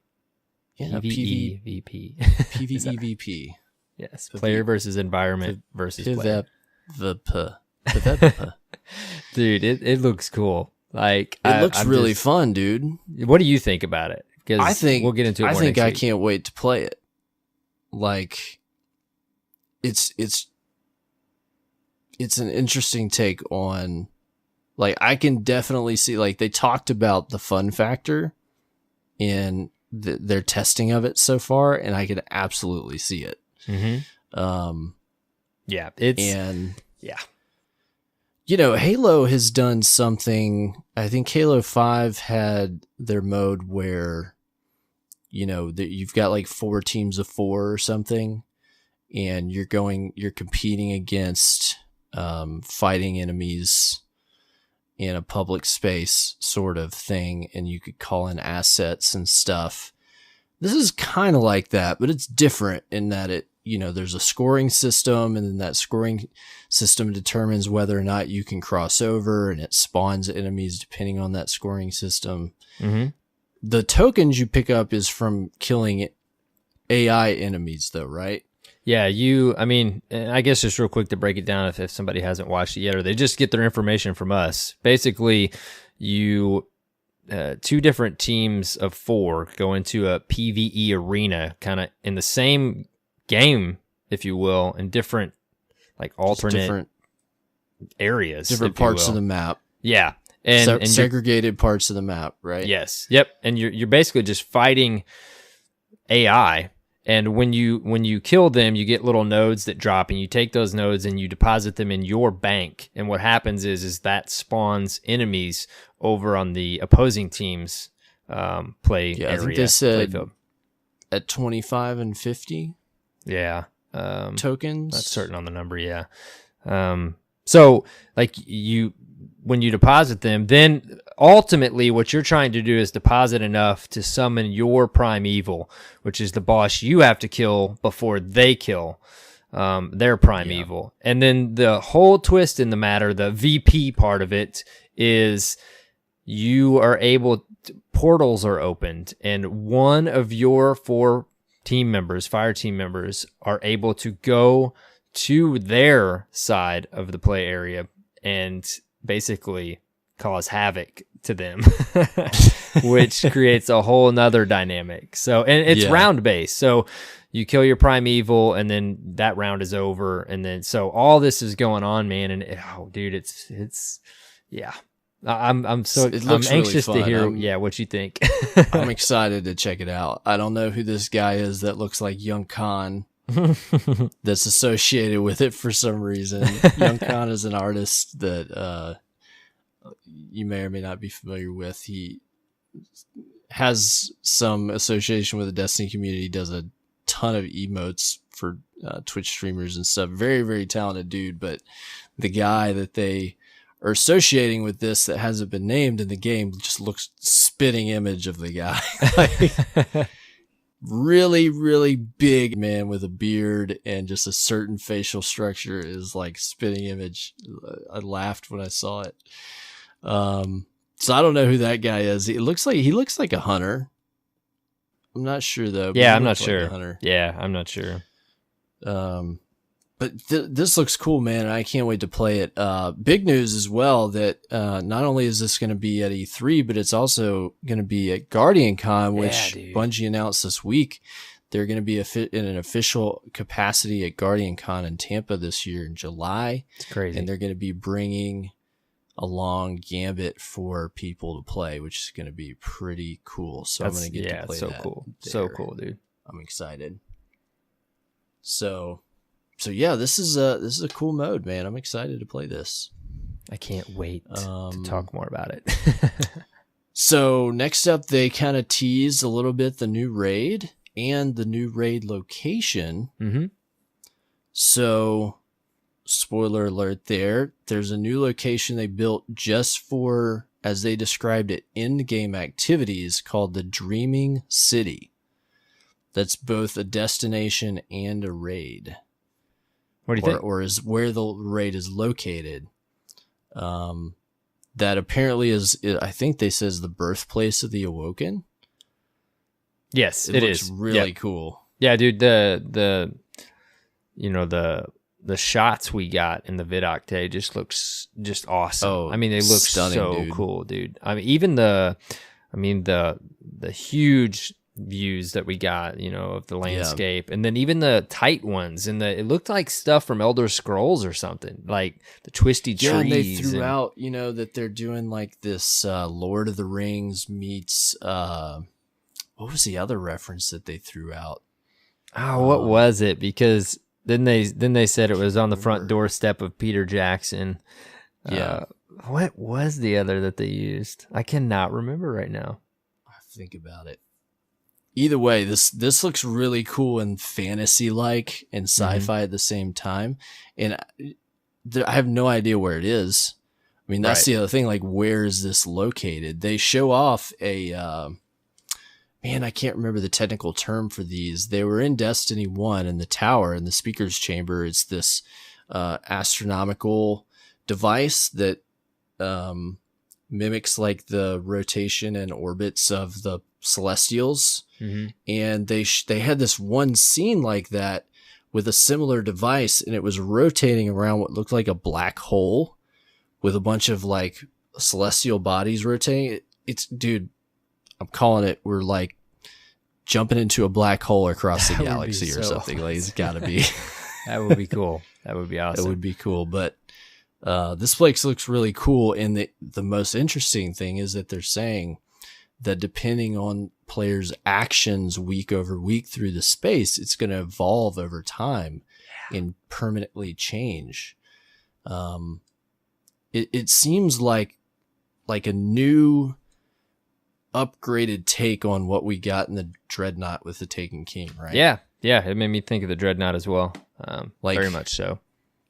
S2: Yeah,
S1: PvE VP.
S2: PvE VP.
S1: Yes, player versus environment versus player. Dude, it looks cool. Like
S2: it looks really fun, dude.
S1: What do you think about it? Because
S2: I think
S1: we'll get into it more next
S2: I
S1: week.
S2: can't wait to play it. Like, it's an interesting take on, like, I can definitely see, like, they talked about the fun factor in their testing of it so far, and I can absolutely see it.
S1: Yeah,
S2: Halo has done something. I think Halo 5 had their mode where, that you've got like 4 teams of 4 or something, and you're competing against fighting enemies in a public space sort of thing, and you could call in assets and stuff. This is kind of like that, but it's different in that there's a scoring system, and then that scoring system determines whether or not you can cross over, and it spawns enemies depending on that scoring system. The tokens you pick up is from killing AI enemies, though, right?
S1: Yeah, I guess just real quick to break it down if somebody hasn't watched it yet, or they just get their information from us. Basically, you 2 different teams of 4 go into a PvE arena, kind of in the same game, if you will, in different, like, alternate areas.
S2: Different parts of the map.
S1: Yeah. And
S2: segregated parts of the map, right?
S1: Yes. Yep. And you're basically just fighting AI. And when you kill them, you get little nodes that drop, and you take those nodes and you deposit them in your bank. And what happens is that spawns enemies over on the opposing team's play area.
S2: I think they said at 25 and 50.
S1: Yeah.
S2: Tokens.
S1: Not certain on the number. Yeah. So like when you deposit them, then ultimately what you're trying to do is deposit enough to summon your prime evil, which is the boss you have to kill before they kill their prime evil. And then the whole twist in the matter, the VP part of it, is you are able portals are opened, and one of your 4 team members, fire team members, are able to go to their side of the play area and basically cause havoc to them, which creates a whole nother dynamic. So, and it's round based. So you kill your prime evil, and then that round is over. And then, so all this is going on, man. And dude, it's yeah. I'm anxious really to hear what you think.
S2: I'm excited to check it out. I don't know who this guy is that looks like Young Khan that's associated with it for some reason. Young Khan is an artist that you may or may not be familiar with. He has some association with the Destiny community, does a ton of emotes for Twitch streamers and stuff. Very, very talented dude, but the guy that they are associating with this that hasn't been named in the game just looks spitting image of the guy. Like, really, really big man with a beard and just a certain facial structure is like spitting image. I laughed when I saw it. So I don't know who that guy is. He looks like a hunter. I'm not sure though.
S1: Yeah, I'm not sure. Yeah, I'm not sure.
S2: But this looks cool, man, and I can't wait to play it. Big news as well that not only is this going to be at E3, but it's also going to be at Guardian Con, which Bungie announced this week. They're going to be in an official capacity at Guardian Con in Tampa this year in July.
S1: It's crazy.
S2: And they're going to be bringing along Gambit for people to play, which is going to be pretty cool. So I'm going to get to play that.
S1: Cool. So cool, dude.
S2: I'm excited. So yeah, this is a cool mode, man. I'm excited to play this.
S1: I can't wait to talk more about it.
S2: So next up, they kind of teased a little bit the new raid and the new raid location.
S1: Mm-hmm.
S2: So, spoiler alert there's a new location they built just for, as they described it, in-game activities called the Dreaming City. That's both a destination and a raid.
S1: What do you think?
S2: Or is where the raid is located. That apparently is, I think they says the birthplace of the Awoken.
S1: Yes,
S2: it looks really cool.
S1: Yeah, dude, the shots we got in the Vidoctay just looks just awesome.
S2: Oh,
S1: I mean, they look
S2: stunning,
S1: so
S2: dude.
S1: Cool, dude. I mean, even the huge views that we got, of the landscape, and then even the tight ones, and it looked like stuff from Elder Scrolls or something, like the twisty trees.
S2: And they threw out, that they're doing like this Lord of the Rings meets what was the other reference that they threw out?
S1: Oh, what was it? Because then they said it was on the front doorstep of Peter Jackson.
S2: Yeah.
S1: What was the other that they used? I cannot remember right now.
S2: Think about it. Either way, this looks really cool and fantasy-like and sci-fi at the same time. And I have no idea where it is. I mean, that's the other thing. Like, where is this located? They show off a... man, I can't remember the technical term for these. They were in Destiny 1 in the tower, in the speaker's chamber. It's this astronomical device that mimics like the rotation and orbits of the Celestials.
S1: Mm-hmm.
S2: And they had this one scene like that with a similar device, and it was rotating around what looked like a black hole with a bunch of like celestial bodies rotating. It's, dude, I'm calling it. We're like jumping into a black hole across the galaxy or something. Like, it's gotta be.
S1: That would be cool. That would be awesome.
S2: That would be cool. But this place looks really cool. And the most interesting thing is that they're saying that depending on players' actions week over week through the space, it's going to evolve over time and permanently change. It seems like a new upgraded take on what we got in the Dreadnought with the Taken King, right?
S1: Yeah. It made me think of the Dreadnought as well. Very much so.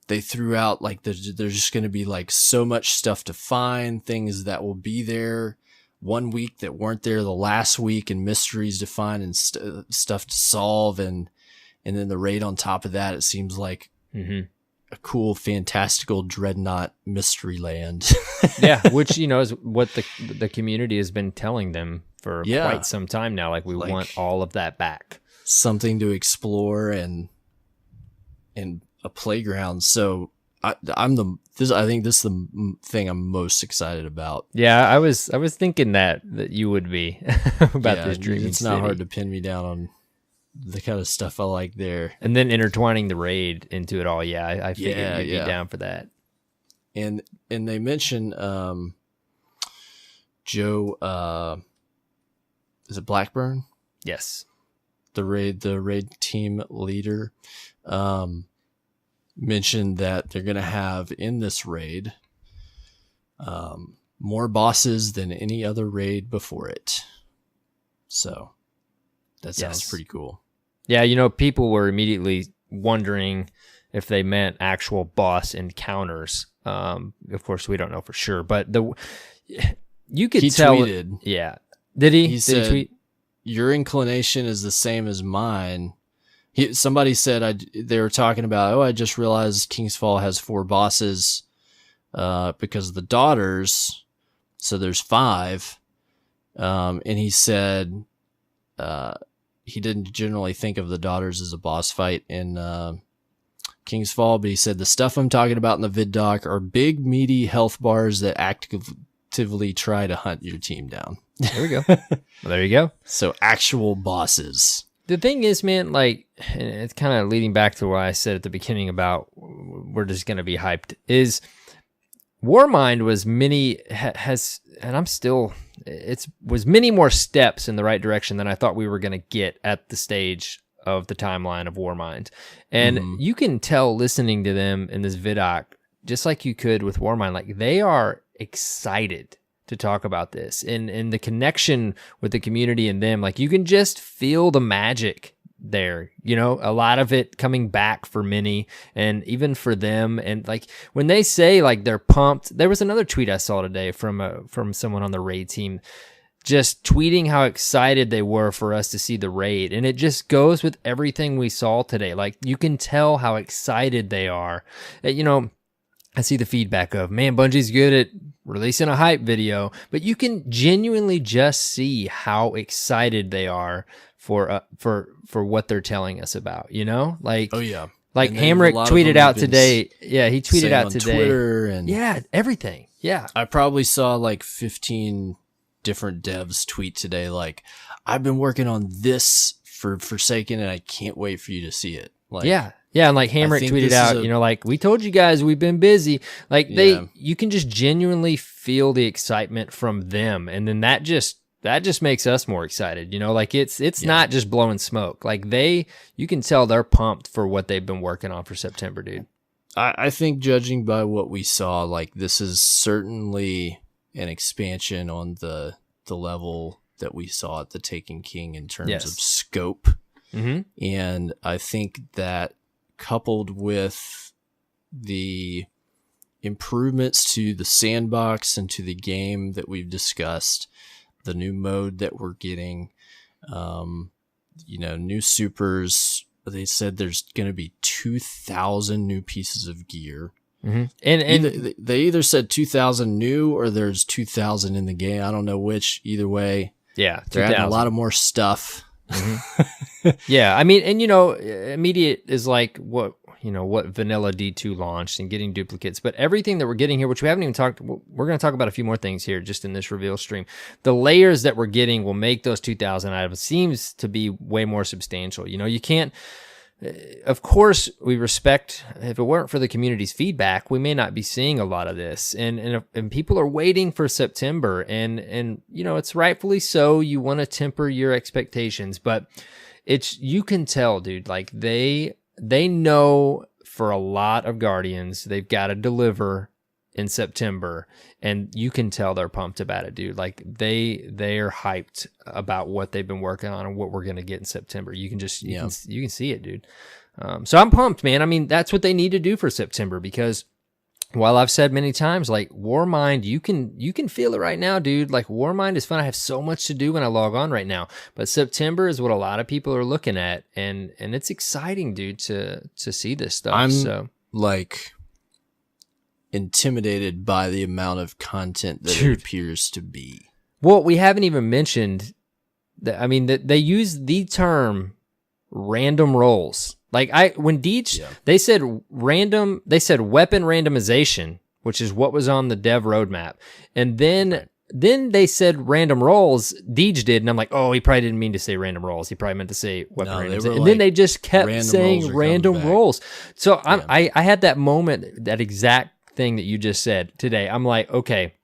S2: they threw out like there's just going to be like so much stuff to find, things that will be there one week that weren't there the last week, and mysteries to find and stuff to solve, and then the raid on top of that. It seems like a cool, fantastical dreadnought mystery land.
S1: Yeah, which is what the community has been telling them for quite some time now. Like we want all of that back,
S2: something to explore and a playground. So I think this is the thing I'm most excited about.
S1: Yeah, I was thinking that you would be about this dreaming
S2: It's not hard to pin me down on the kind of stuff I like there.
S1: And then intertwining the raid into it all. Yeah, I figured you'd be down for that.
S2: And they mention Joe, is it Blackburn?
S1: Yes.
S2: The raid team leader mentioned that they're going to have in this raid more bosses than any other raid before it. So that sounds pretty cool.
S1: Yeah, people were immediately wondering if they meant actual boss encounters. Of course, we don't know for sure, but you could tell.
S2: Tweeted.
S1: Yeah, did he?
S2: He said,
S1: he tweet?
S2: "Your inclination is the same as mine." Somebody said they were talking about. I just realized King's Fall has 4 bosses because of the daughters, so there's 5. And he said he didn't generally think of the daughters as a boss fight in King's Fall, but he said the stuff I'm talking about in the vid doc are big, meaty health bars that actively try to hunt your team down.
S1: There we go. Well, there you go.
S2: So actual bosses.
S1: The thing is, man, like, and it's kind of leading back to what I said at the beginning about we're just going to be hyped, is Warmind was was many more steps in the right direction than I thought we were going to get at the stage of the timeline of Warmind. And you can tell listening to them in this vidoc, just like you could with Warmind, like they are excited to talk about this, and the connection with the community and them, like you can just feel the magic there, a lot of it coming back for many and even for them. And like when they say like they're pumped, there was another tweet I saw today from someone on the raid team just tweeting how excited they were for us to see the raid. And it just goes with everything we saw today. Like you can tell how excited they are. I see the feedback of, man, Bungie's good at releasing a hype video, but you can genuinely just see how excited they are for what they're telling us about, Like, oh yeah. Like Hamrick tweeted out today. Yeah, he tweeted out today.
S2: Twitter and
S1: everything. Yeah.
S2: I probably saw like 15 different devs tweet today like, I've been working on this for Forsaken and I can't wait for you to see it. Like,
S1: yeah, and like Hamrick tweeted out, like, we told you guys we've been busy. Like you can just genuinely feel the excitement from them, and then that just makes us more excited. Like it's not just blowing smoke. Like you can tell they're pumped for what they've been working on for September, dude.
S2: I think judging by what we saw, like this is certainly an expansion on the level that we saw at the Taken King in terms of scope. And I think that coupled with the improvements to the sandbox and to the game that we've discussed, the new mode that we're getting, new supers. They said there's going to be 2,000 new pieces of gear. And they either said 2,000 new or there's 2,000 in the game. I don't know which. Either way, they're adding a lot of more stuff.
S1: Yeah, I mean, and immediate is like what Vanilla D2 launched and getting duplicates, but everything that we're getting here, which we haven't even talked, we're going to talk about a few more things here just in this reveal stream. The layers that we're getting will make those 2,000 items seems to be way more substantial. You can't. Of course, we respect, if it weren't for the community's feedback, we may not be seeing a lot of this. And people are waiting for September, and it's rightfully so. You want to temper your expectations, but you can tell, dude, like they know for a lot of Guardians, they've got to deliver in September, and you can tell they're pumped about it, dude. Like they're hyped about what they've been working on and what we're going to get in September. You can just you can see it, dude. So I'm pumped, man. I mean, that's what they need to do for September, because while I've said many times, like Warmind, you can feel it right now, dude. Like Warmind is fun. I have so much to do when I log on right now. But September is what a lot of people are looking at, and it's exciting, dude, to see this stuff.
S2: I'm like intimidated by the amount of content that it appears to be.
S1: Well, we haven't even mentioned that. I mean, that they use the term random rolls. Like when Deej, they said weapon randomization, which is what was on the dev roadmap. And then they said random rolls, Deej did, and I'm like, oh, he probably didn't mean to say random rolls. He probably meant to say weapon randomization. And then they just kept saying random rolls. So I had that moment, that exact thing that you just said today. I'm like, okay,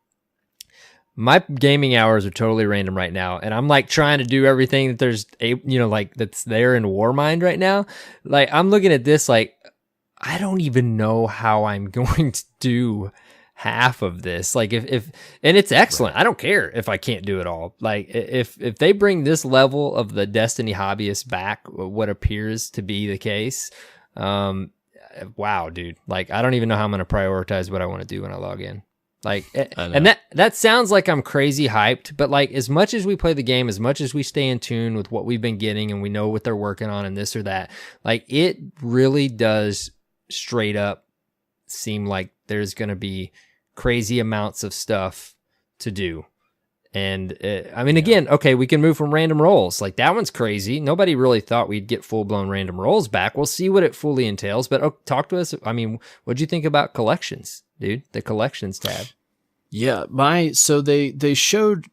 S1: my gaming hours are totally random right now, and I'm like trying to do everything that there's like that's there in Warmind right now. Like I'm looking at this like I don't even know how I'm going to do half of this. Like if and it's excellent. I don't care if I can't do it all. Like if they bring this level of the Destiny hobbyist back, what appears to be the case, wow, dude. Like I don't even know how I'm going to prioritize what I want to do when I log in. Like, and that sounds like I'm crazy hyped, but like as much as we play the game, as much as we stay in tune with what we've been getting and we know what they're working on and this or that, like it really does straight up seem like there's going to be crazy amounts of stuff to do. And I mean, again, okay, we can move from random rolls. Like that one's crazy. Nobody really thought we'd get full blown random rolls back. We'll see what it fully entails, but talk to us. I mean, what'd you think about collections? Dude, the collections tab.
S2: Yeah, so they showed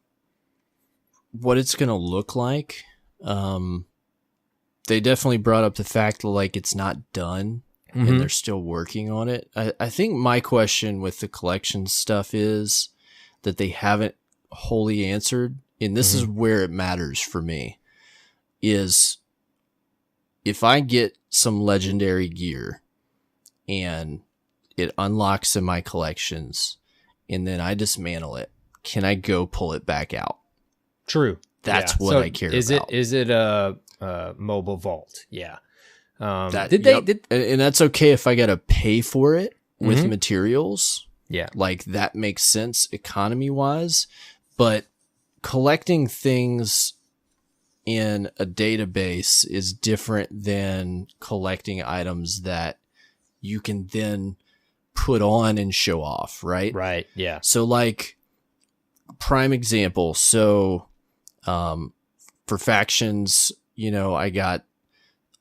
S2: what it's gonna look like. They definitely brought up the fact that like it's not done and they're still working on it. I think my question with the collection stuff is that they haven't wholly answered, and this is where it matters for me, is if I get some legendary gear and it unlocks in my collections, and then I dismantle it, can I go pull it back out?
S1: True.
S2: That's what I care about.
S1: Is it a mobile vault? Yeah.
S2: And that's okay if I got to pay for it with materials.
S1: Yeah.
S2: Like that makes sense economy wise, but collecting things in a database is different than collecting items that you can then put on and show off, right?
S1: Right, yeah.
S2: So like prime example, so for factions, I got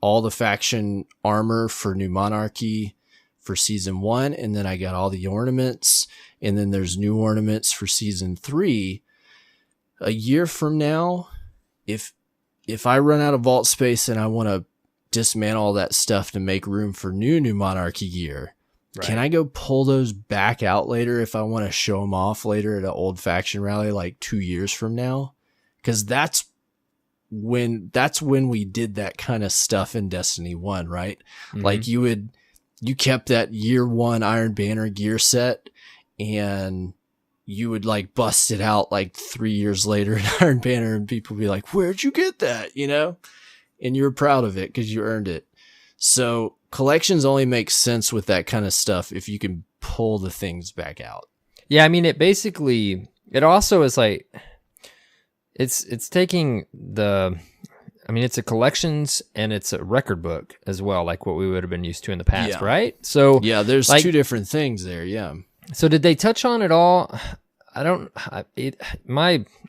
S2: all the faction armor for New Monarchy for season 1, and then I got all the ornaments, and then there's new ornaments for season 3. A year from now, if I run out of vault space and I want to dismantle all that stuff to make room for New Monarchy gear, can I go pull those back out later if I want to show them off later at an old faction rally like 2 years from now? Because that's when we did that kind of stuff in Destiny 1, right? Like you kept that year 1 Iron Banner gear set, and you would like bust it out like 3 years later in Iron Banner, and people would be like, where'd you get that? And you're proud of it because you earned it. So collections only make sense with that kind of stuff if you can pull the things back out.
S1: Yeah, I mean, it also is like, it's taking it's a collections and it's a record book as well, like what we would have been used to in the past, right? So
S2: yeah, there's like, 2 different things there. Yeah.
S1: So did they touch on it all? I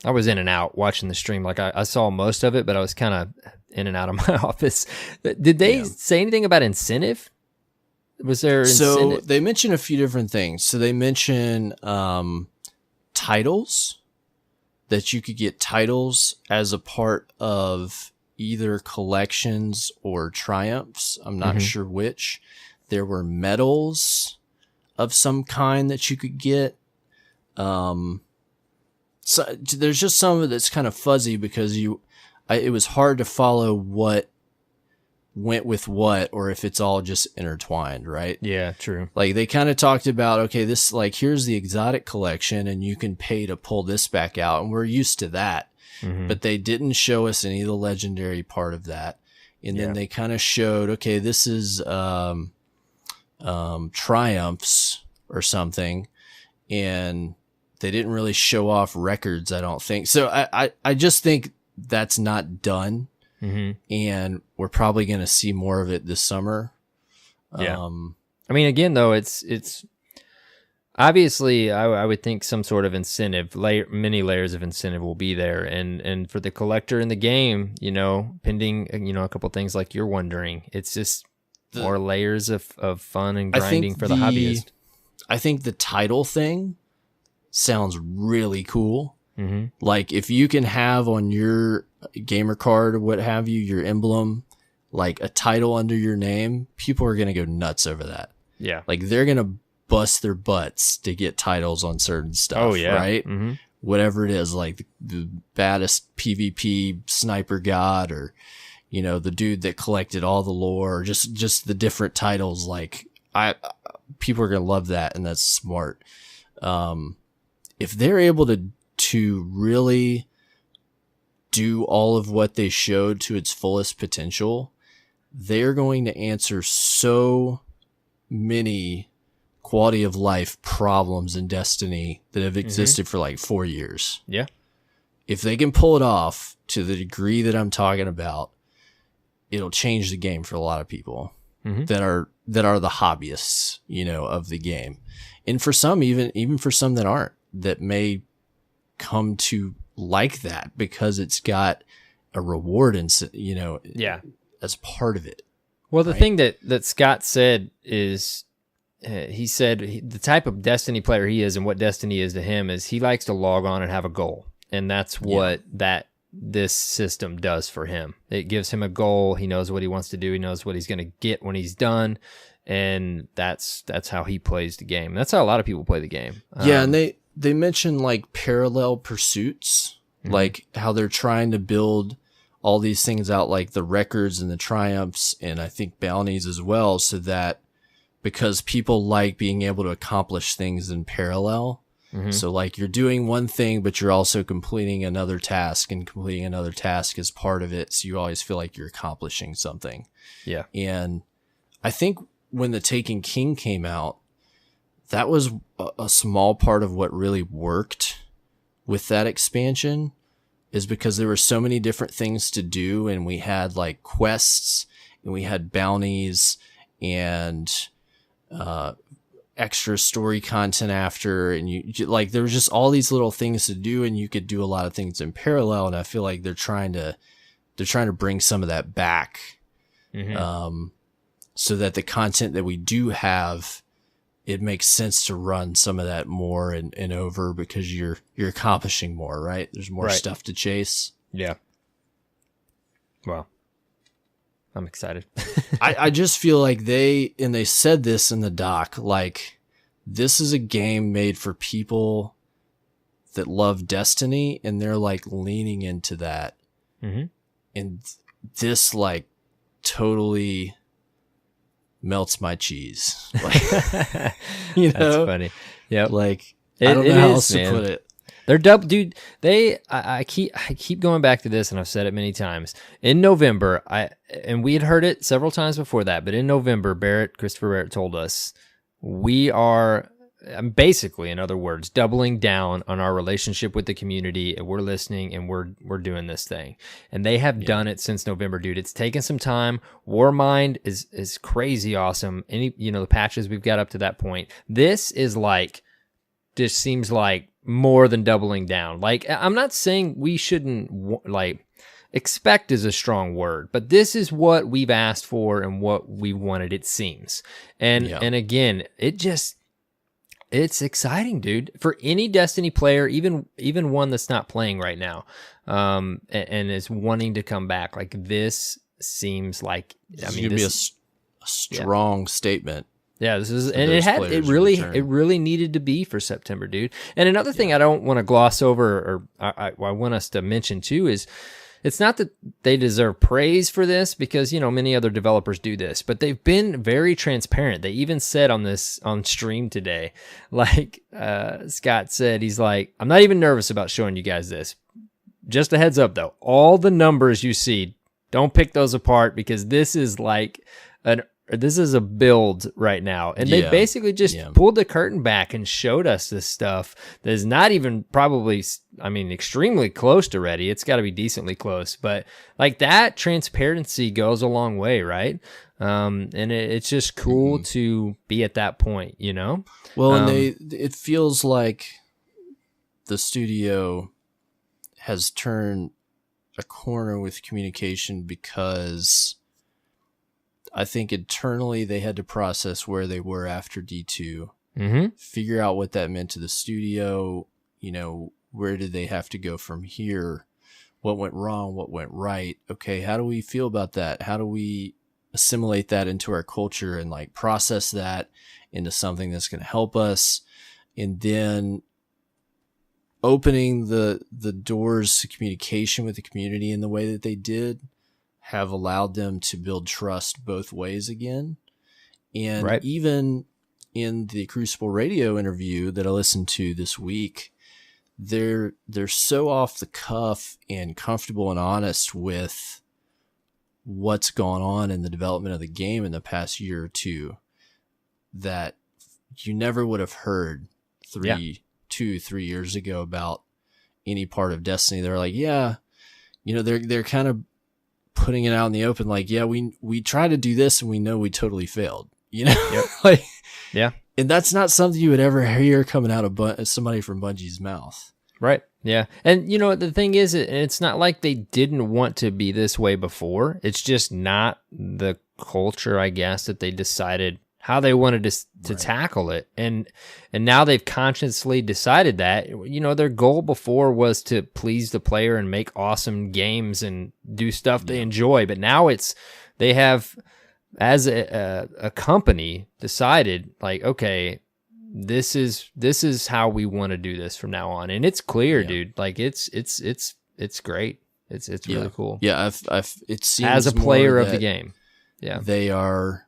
S1: was in and out watching the stream. Like I saw most of it, but I was kind of in and out of my office. Did they say anything about incentive? Was there incentive?
S2: So they mentioned a few different things. So they mentioned titles, that you could get titles as a part of either collections or triumphs. I'm not sure which. There were medals of some kind that you could get. So there's just some of it that's kind of fuzzy because it was hard to follow what went with what, or if it's all just intertwined, right?
S1: Yeah, true.
S2: Like they kind of talked about, okay, this, like, here's the exotic collection and you can pay to pull this back out. And we're used to that, but they didn't show us any of the legendary part of that. And then they kind of showed, okay, this is triumphs or something, and they didn't really show off records, I don't think. So I just think that's not done, and we're probably going to see more of it this summer.
S1: Yeah. I mean, again, though, it's obviously I would think some sort of incentive, many layers of incentive will be there, and for the collector in the game, you know, pending, you know, a couple things like you're wondering, it's just more layers of fun and grinding for the hobbyist.
S2: I think the title thing sounds really cool. Like if you can have on your gamer card or what have you, your emblem, like a title under your name, people are going to go nuts over that.
S1: Yeah.
S2: Like they're going to bust their butts to get titles on certain stuff.
S1: Oh, yeah.
S2: Right? Whatever it is, like the baddest PvP sniper god, or, you know, the dude that collected all the lore, or just the different titles. Like people are going to love that. And that's smart. If they're able to really do all of what they showed to its fullest potential, they're going to answer so many quality of life problems in Destiny that have existed for like 4 years.
S1: Yeah.
S2: If they can pull it off to the degree that I'm talking about, it'll change the game for a lot of people that are the hobbyists, you know, of the game. And for some, even for some that aren't, that may come to like that because it's got a reward and, you know, as part of it.
S1: Well, the thing that Scott said is, he said the type of Destiny player he is and what Destiny is to him is he likes to log on and have a goal. And that's what this system does for him. It gives him a goal. He knows what he wants to do. He knows what he's going to get when he's done. And that's how he plays the game. That's how a lot of people play the game.
S2: Yeah. And they mentioned like parallel pursuits, like how they're trying to build all these things out, like the records and the triumphs, and I think bounties as well, so that because people like being able to accomplish things in parallel. So like you're doing one thing, but you're also completing another task, and completing another task is part of it. So you always feel like you're accomplishing something. Yeah. And I think when the Taken King came out, that was a small part of what really worked with that expansion, is because there were so many different things to do, and we had like quests, and we had bounties, and extra story content after, and you like there was just all these little things to do, and you could do a lot of things in parallel. And I feel like they're trying to bring some of that back, so that the content that we do have, it makes sense to run some of that more and over, because you're accomplishing more, right? There's more stuff to chase.
S1: Yeah. Well, I'm excited.
S2: I just feel like they said this in the doc, like this is a game made for people that love Destiny, and they're like leaning into that. And this like totally melts my cheese. Like, you know,
S1: that's funny. Yeah,
S2: like I don't know how else to put it.
S1: They're dude. I keep going back to this, and I've said it many times. In November, and we had heard it several times before that, but in November, Christopher Barrett told us we are basically, in other words, doubling down on our relationship with the community, and we're listening, and we're doing this thing. And they have done it since November, dude. It's taken some time. Warmind is crazy awesome. The patches we've got up to that point. This is like, just seems like more than doubling down. Like, I'm not saying we shouldn't, like, expect is a strong word, but this is what we've asked for and what we wanted, it seems. And again, it's exciting, dude, for any Destiny player, even one that's not playing right now, and is wanting to come back. Like, this seems like,
S2: I mean, this be a strong statement.
S1: Yeah, this is, and it really needed to be for September, dude. And another thing I don't want to gloss over, or I want us to mention too, is it's not that they deserve praise for this, because many other developers do this, but they've been very transparent. They even said on stream today, like Scott said, he's like, I'm not even nervous about showing you guys this. Just a heads up though, all the numbers you see Don't pick those apart, because this is like this is a build right now. And they basically just pulled the curtain back and showed us this stuff that is not even probably, I mean, extremely close to ready. It's got to be decently close, but like that transparency goes a long way, right? And it's just cool to be at that point, you know?
S2: Well, and it feels like the studio has turned a corner with communication, because I think internally they had to process where they were after D2, figure out what that meant to the studio. You know, where did they have to go from here? What went wrong? What went right? Okay, how do we feel about that? How do we assimilate that into our culture and like process that into something that's going to help us? And then opening the doors to communication with the community in the way that they did have allowed them to build trust both ways again. And even in the Crucible Radio interview that I listened to this week, they're so off the cuff and comfortable and honest with what's gone on in the development of the game in the past year or two that you never would have heard 2-3 years ago about any part of Destiny. They're like, yeah, you know, they're kind of putting it out in the open, like, yeah, we tried to do this and we know we totally failed, you know? Like, yeah. And that's not something you would ever hear coming out of somebody from Bungie's mouth.
S1: Right. Yeah. And you know, the thing is, it's not like they didn't want to be this way before. It's just not the culture, I guess, that they decided how they wanted to tackle it. And now they've consciously decided that, you know, their goal before was to please the player and make awesome games and do stuff they enjoy. But now they have, as a company, decided like, okay, this is how we want to do this from now on. And it's clear, dude. Like it's great. It's really cool.
S2: Yeah. it seems
S1: as a player of the game. Yeah.
S2: They are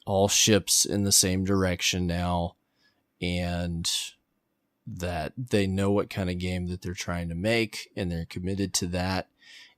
S2: all ships in the same direction now, and that they know what kind of game that they're trying to make, and they're committed to that,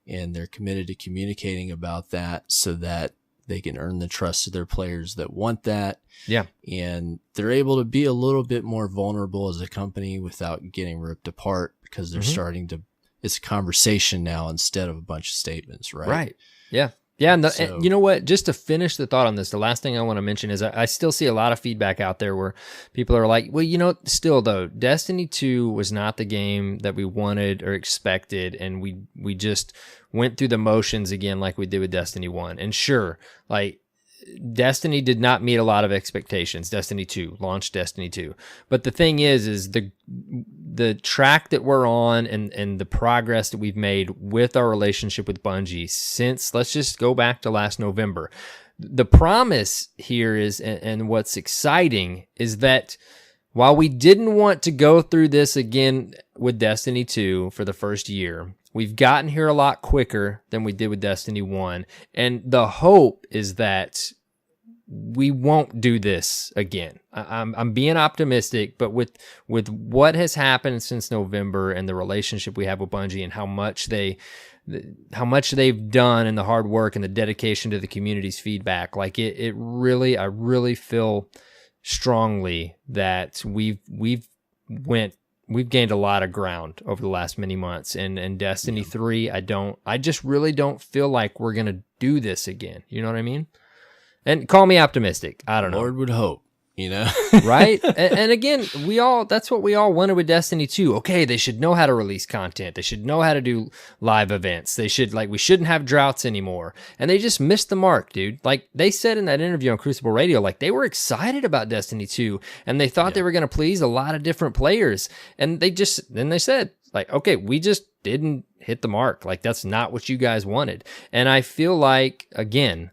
S2: and they're committed to communicating about that so that they can earn the trust of their players that want that.
S1: Yeah.
S2: And they're able to be a little bit more vulnerable as a company without getting ripped apart, because they're starting to, it's a conversation now instead of a bunch of statements, right?
S1: Right. Yeah. Yeah, and you know what? Just to finish the thought on this, the last thing I want to mention is I still see a lot of feedback out there where people are like, well, you know, still though, Destiny 2 was not the game that we wanted or expected, and we just went through the motions again like we did with Destiny 1. And sure, like, Destiny did not meet a lot of expectations. Destiny 2 launched Destiny 2. But the thing is the track that we're on and the progress that we've made with our relationship with Bungie since, let's just go back to last November. The promise here is, and what's exciting is that while we didn't want to go through this again with Destiny 2 for the first year, we've gotten here a lot quicker than we did with Destiny 1. And the hope is that we won't do this again. I'm being optimistic, but with what has happened since November and the relationship we have with Bungie and how much they've done and the hard work and the dedication to the community's feedback, like I really feel strongly that we've gained a lot of ground over the last many months. And Destiny 3, I just really don't feel like we're going to do this again. You know what I mean? And call me optimistic. I don't know.
S2: Lord would hope, you know?
S1: Right? And again, that's what we all wanted with Destiny 2. Okay, they should know how to release content. They should know how to do live events. We shouldn't have droughts anymore. And they just missed the mark, dude. Like they said in that interview on Crucible Radio, like they were excited about Destiny 2 and they thought they were going to please a lot of different players. And then they said, like, okay, we just didn't hit the mark. Like that's not what you guys wanted. And I feel like, again,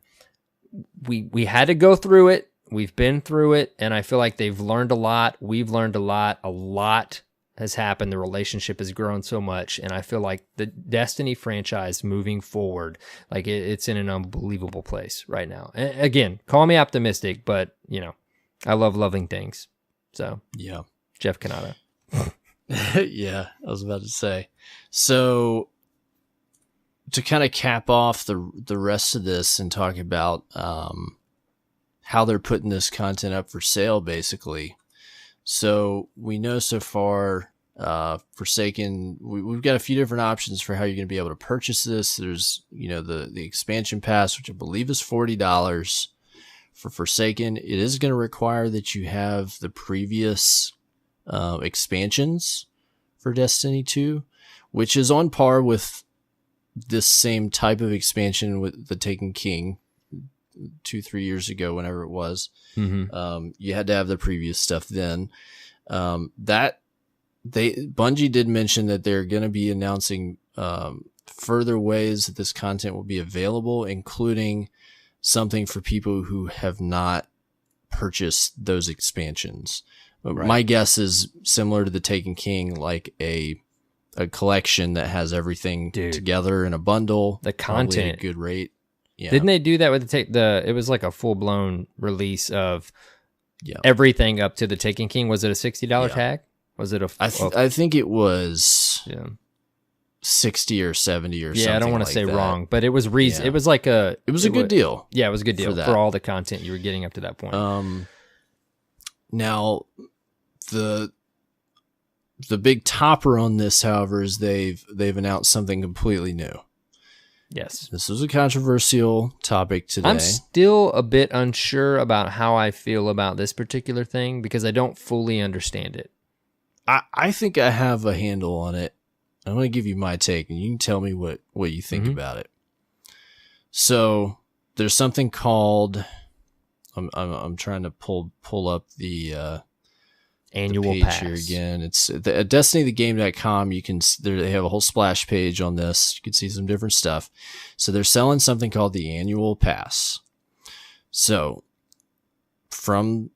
S1: we had to go through it. We've been through it, and I feel like they've learned a lot. We've learned a lot. A lot has happened. The relationship has grown so much, and I feel like the Destiny franchise moving forward, like it's in an unbelievable place right now. And again, call me optimistic, but you know, I love loving things. So
S2: yeah,
S1: Jeff Kanata.
S2: Yeah, I was about to say. So to kind of cap off the rest of this and talk about how they're putting this content up for sale, basically. So we know so far, Forsaken, we've got a few different options for how you're going to be able to purchase this. There's, the expansion pass, which I believe is $40 for Forsaken. It is going to require that you have the previous expansions for Destiny 2, which is on par with this same type of expansion with the Taken King 2-3 years ago, whenever it was. You had to have the previous stuff then. Bungie did mention that they're going to be announcing further ways that this content will be available, including something for people who have not purchased those expansions. Right. My guess is similar to the Taken King, like a collection that has everything together in a bundle.
S1: The content
S2: at a good rate. Yeah.
S1: Didn't they do that with it was like a full-blown release of everything up to the Taken King? Was it a $60 tag? Was it
S2: I think it was 60 or 70 or something.
S1: Yeah, I don't want to say
S2: that.
S1: wrong, but it was It was like it was
S2: a good deal.
S1: Yeah, it was a good deal for all the content you were getting up to that point.
S2: Now the big topper on this, however, is they've announced something completely new.
S1: Yes.
S2: This was a controversial topic today.
S1: I'm still a bit unsure about how I feel about this particular thing because I don't fully understand it.
S2: I think I have a handle on it. I'm going to give you my take, and you can tell me what you think about it. So there's something called I'm trying to pull up the
S1: annual
S2: page
S1: pass
S2: here again. It's at DestinyTheGame.com. They have a whole splash page on this. You can see some different stuff. So they're selling something called the annual pass. So from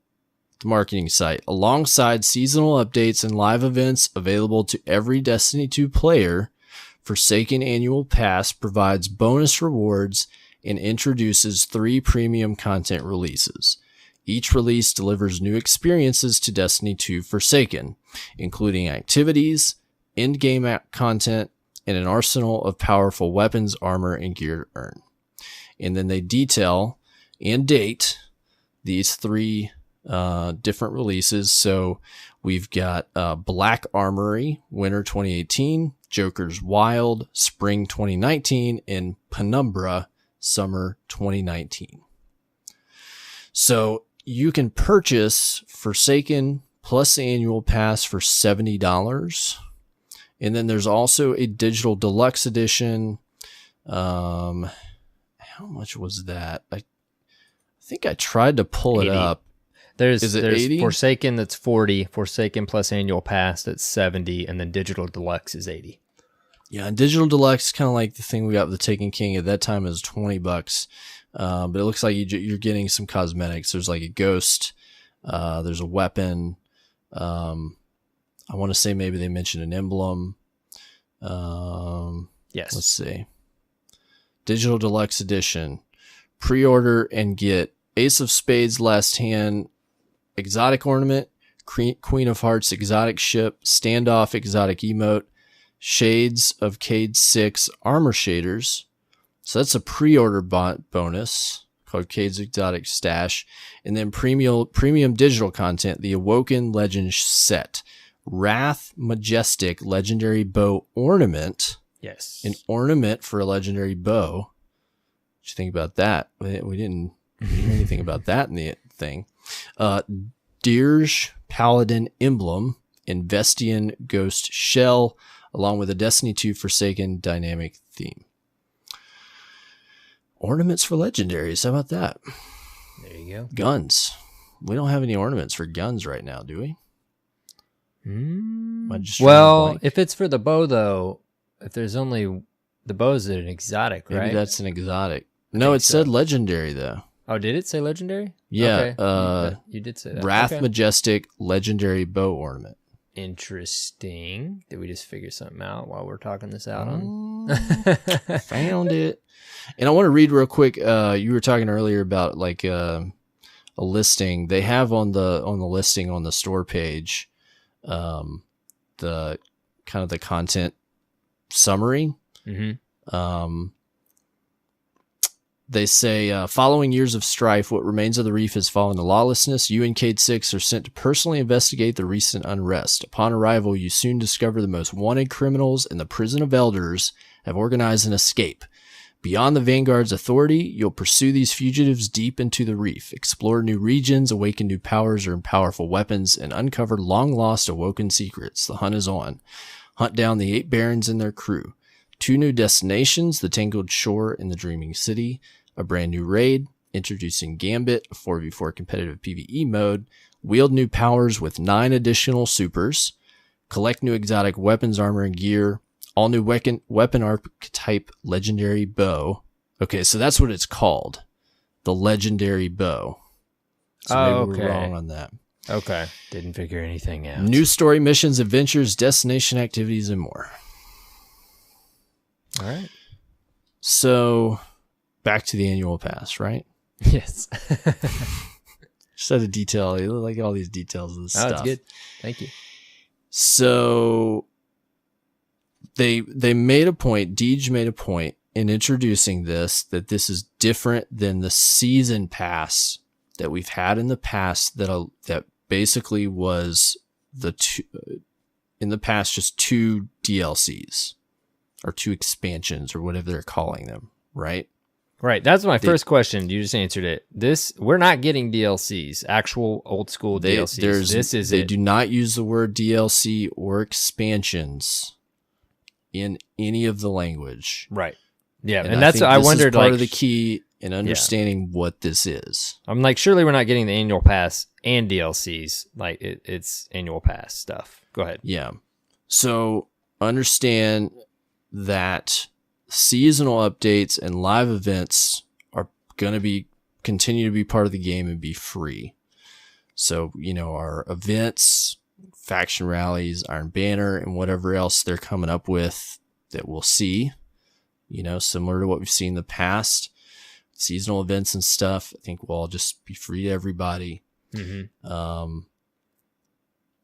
S2: the marketing site, alongside seasonal updates and live events available to every Destiny 2 player, Forsaken Annual Pass provides bonus rewards and introduces 3 premium content releases. Each release delivers new experiences to Destiny 2 Forsaken, including activities, in-game content, and an arsenal of powerful weapons, armor, and gear to earn. And then they detail and date these 3 different releases. So we've got Black Armory, Winter 2018, Joker's Wild, Spring 2019, and Penumbra, Summer 2019. So you can purchase Forsaken plus annual pass for $70. And then there's also a digital deluxe edition. How much was that? I think I tried to pull
S1: 80.
S2: it up.
S1: There's
S2: 80?
S1: Forsaken that's 40, Forsaken plus annual pass that's 70, and then digital deluxe is 80.
S2: Yeah, and digital deluxe is kind of like the thing we got with the Taken King. At that time it was $20. But it looks like you're getting some cosmetics. There's like a ghost. There's a weapon. I want to say maybe they mentioned an emblem.
S1: Yes.
S2: Let's see. Digital Deluxe Edition. Pre-order and get Ace of Spades Last Hand exotic ornament, Queen of Hearts exotic ship, Standoff exotic emote, Shades of Cade 6 armor shaders. So that's a pre-order bonus called Cade's Exotic Stash. And then premium digital content, the Awoken Legends set. Wrath Majestic Legendary Bow Ornament.
S1: Yes.
S2: An ornament for a legendary bow. What you think about that? We didn't hear anything about that in the thing. Dirge Paladin Emblem, Investian Ghost Shell, along with a Destiny 2 Forsaken dynamic theme. Ornaments for legendaries. How about that?
S1: There you go.
S2: Guns. We don't have any ornaments for guns right now, do we?
S1: Well, if it's for the bow, though, if there's only the bow's an exotic, right?
S2: Maybe that's an exotic. No, it said legendary, though.
S1: Oh, did it say legendary?
S2: Yeah.
S1: Okay. You did say that.
S2: Wrath Majestic Legendary Bow Ornament.
S1: Interesting. Did we just figure something out while we're talking this out on?
S2: Found it. And I want to read real quick. You were talking earlier about like a listing. They have on the listing on the store page, the kind of the content summary. They say, following years of strife, what remains of the reef has fallen to lawlessness. You and Cade 6 are sent to personally investigate the recent unrest. Upon arrival, you soon discover the most wanted criminals in the prison of elders have organized an escape. Beyond the Vanguard's authority, you'll pursue these fugitives deep into the reef, explore new regions, awaken new powers or powerful weapons, and uncover long-lost awoken secrets. The hunt is on. Hunt down the 8 barons and their crew. 2 new destinations, the Tangled Shore and the Dreaming City. A brand new raid, introducing Gambit, a 4v4 competitive PvE mode. Wield new powers with 9 additional supers. Collect new exotic weapons, armor, and gear. All new weapon archetype legendary bow. Okay, so that's what it's called. The legendary bow. So maybe we're wrong on that.
S1: Okay. Didn't figure anything out.
S2: New story missions, adventures, destination activities, and more.
S1: All right.
S2: So, back to the annual pass, right?
S1: Yes.
S2: Just had a detail. I like all these details of this stuff.
S1: That's good. Thank you.
S2: So, they made a point, Deej made a point in introducing this, that this is different than the season pass that we've had in the past that basically was in the past just 2 DLCs or 2 expansions or whatever they're calling them, right?
S1: Right. That's my first question. You just answered it. We're not getting DLCs, actual old school DLCs.
S2: They do not use the word DLC or expansions in any of the language.
S1: Right. Yeah.
S2: And
S1: that's, I wondered,
S2: part of the key in understanding what this is.
S1: I'm like, surely we're not getting the annual pass and DLCs. Like it's annual pass stuff. Go ahead.
S2: Yeah. So understand that seasonal updates and live events are going to continue to be part of the game and be free. So, our events, faction rallies, Iron Banner, and whatever else they're coming up with that we'll see, similar to what we've seen in the past, seasonal events and stuff, I think will all just be free to everybody. Mm-hmm.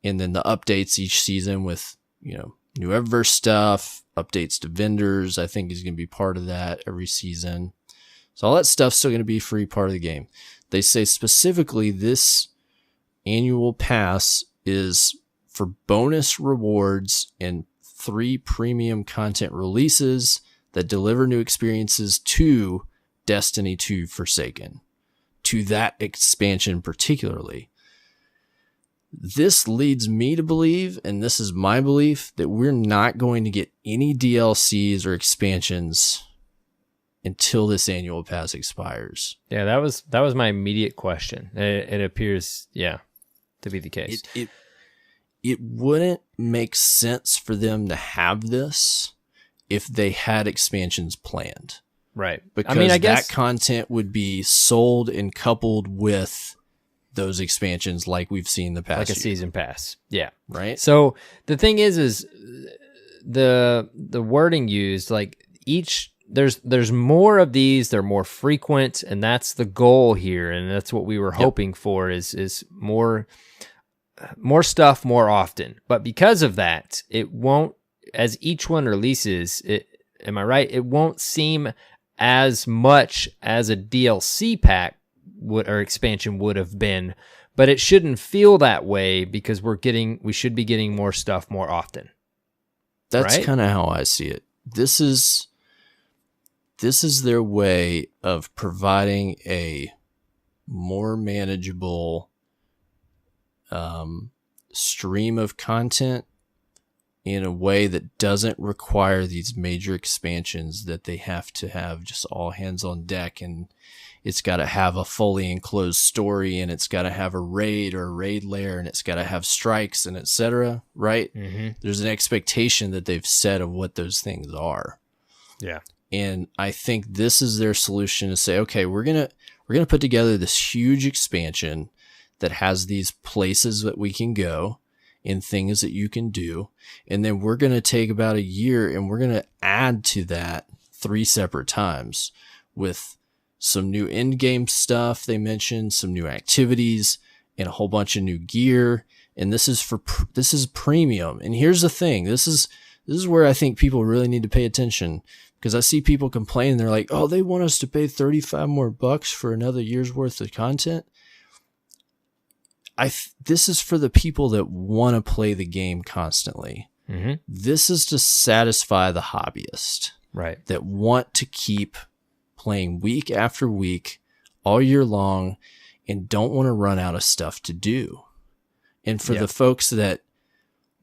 S2: And then the updates each season with, new Eververse stuff, updates to vendors, I think is going to be part of that every season. So all that stuff's still going to be free part of the game. They say specifically this annual pass is for bonus rewards and 3 premium content releases that deliver new experiences to Destiny 2 Forsaken, to that expansion particularly. This leads me to believe, and this is my belief, that we're not going to get any DLCs or expansions until this annual pass expires.
S1: Yeah, that was my immediate question. It appears, to be the case.
S2: It wouldn't make sense for them to have this if they had expansions planned.
S1: Right.
S2: Because I guess that content would be sold and coupled with those expansions like we've seen the past
S1: like a
S2: year.
S1: Season pass. Yeah.
S2: Right.
S1: So the thing is the wording used, like there's more of these, they're more frequent, and that's the goal here, and that's what we were hoping for is more stuff more often. But because of that, it won't, as each one releases, am I right? It won't seem as much as a DLC pack or expansion would have been, but it shouldn't feel that way because we should be getting more stuff more often.
S2: That's
S1: right?
S2: kind of how I see it. This is their way of providing a more manageable stream of content in a way that doesn't require these major expansions that they have to have just all hands on deck, and it's got to have a fully enclosed story, and it's got to have a raid or a raid lair, and it's got to have strikes and etc. Right? Mm-hmm. There's an expectation that they've set of what those things are.
S1: Yeah.
S2: And I think this is their solution to say, okay, we're gonna put together this huge expansion that has these places that we can go and things that you can do, and then we're gonna take about a year and we're gonna add to that 3 separate times with some new in-game stuff. They mentioned some new activities and a whole bunch of new gear, and this is premium. And here's the thing: this is where I think people really need to pay attention. Because I see people complaining. They're like, oh, they want us to pay $35 more for another year's worth of content. This is for the people that want to play the game constantly.
S1: Mm-hmm.
S2: This is to satisfy the hobbyist.
S1: Right.
S2: That want to keep playing week after week all year long and don't want to run out of stuff to do. And for the folks that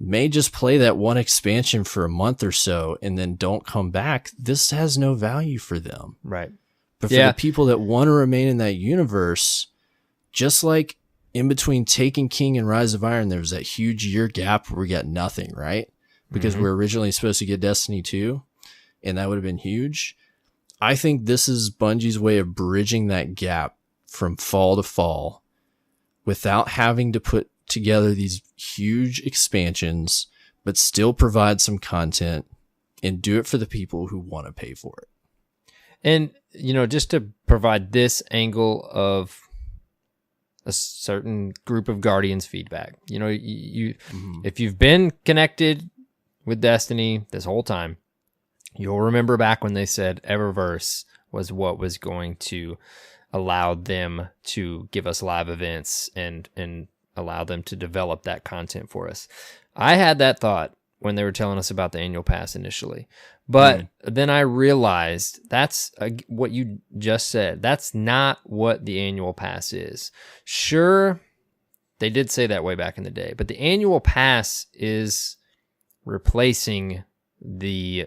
S2: may just play that one expansion for a month or so and then don't come back, this has no value for them.
S1: Right.
S2: But for the people that want to remain in that universe, just like in between Taken King and Rise of Iron, there was that huge year gap where we got nothing, right? Because we were originally supposed to get Destiny 2, and that would have been huge. I think this is Bungie's way of bridging that gap from fall to fall without having to put together these huge expansions, but still provide some content and do it for the people who want to pay for it.
S1: And, just to provide this angle of a certain group of Guardians feedback, if you've been connected with Destiny this whole time, you'll remember back when they said Eververse was what was going to allow them to give us live events and allow them to develop that content for us. I had that thought when they were telling us about the annual pass initially, but then I realized that's what you just said. That's not what the annual pass is. Sure, they did say that way back in the day, but the annual pass is replacing the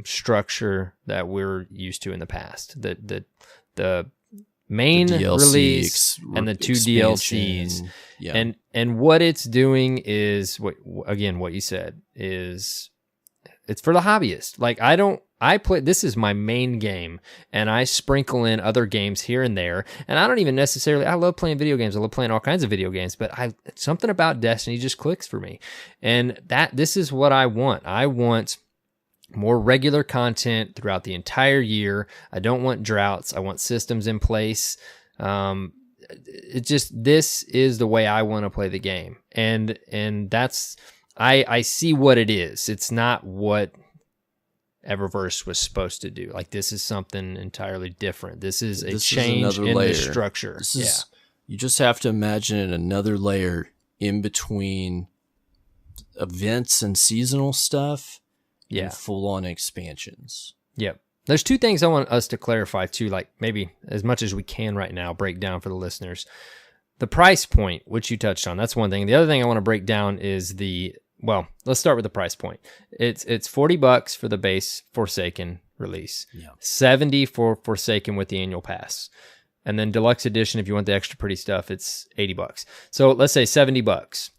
S1: structure that we're used to in the past. The main release and the 2 DLCs. Yeah. And what it's doing is what you said is it's for the hobbyist. Like this is my main game and I sprinkle in other games here and there. And I love playing video games. I love playing all kinds of video games, but something about Destiny just clicks for me. And this is what I want. I want more regular content throughout the entire year. I don't want droughts. I want systems in place. This is the way I want to play the game. And that's, I see what it is. It's not what Eververse was supposed to do. Like, this is something entirely different. This is a change in the structure.
S2: You just have to imagine another layer in between events and seasonal stuff. Yeah, full-on expansions.
S1: Yep. There's 2 things I want us to clarify too, like maybe as much as we can right now, break down for the listeners. The price point, which you touched on, that's one thing. The other thing I want to break down is let's start with the price point. It's $40 for the base Forsaken release. Yeah. $70 for Forsaken with the annual pass. And then deluxe edition, if you want the extra pretty stuff, it's $80. So let's say $70.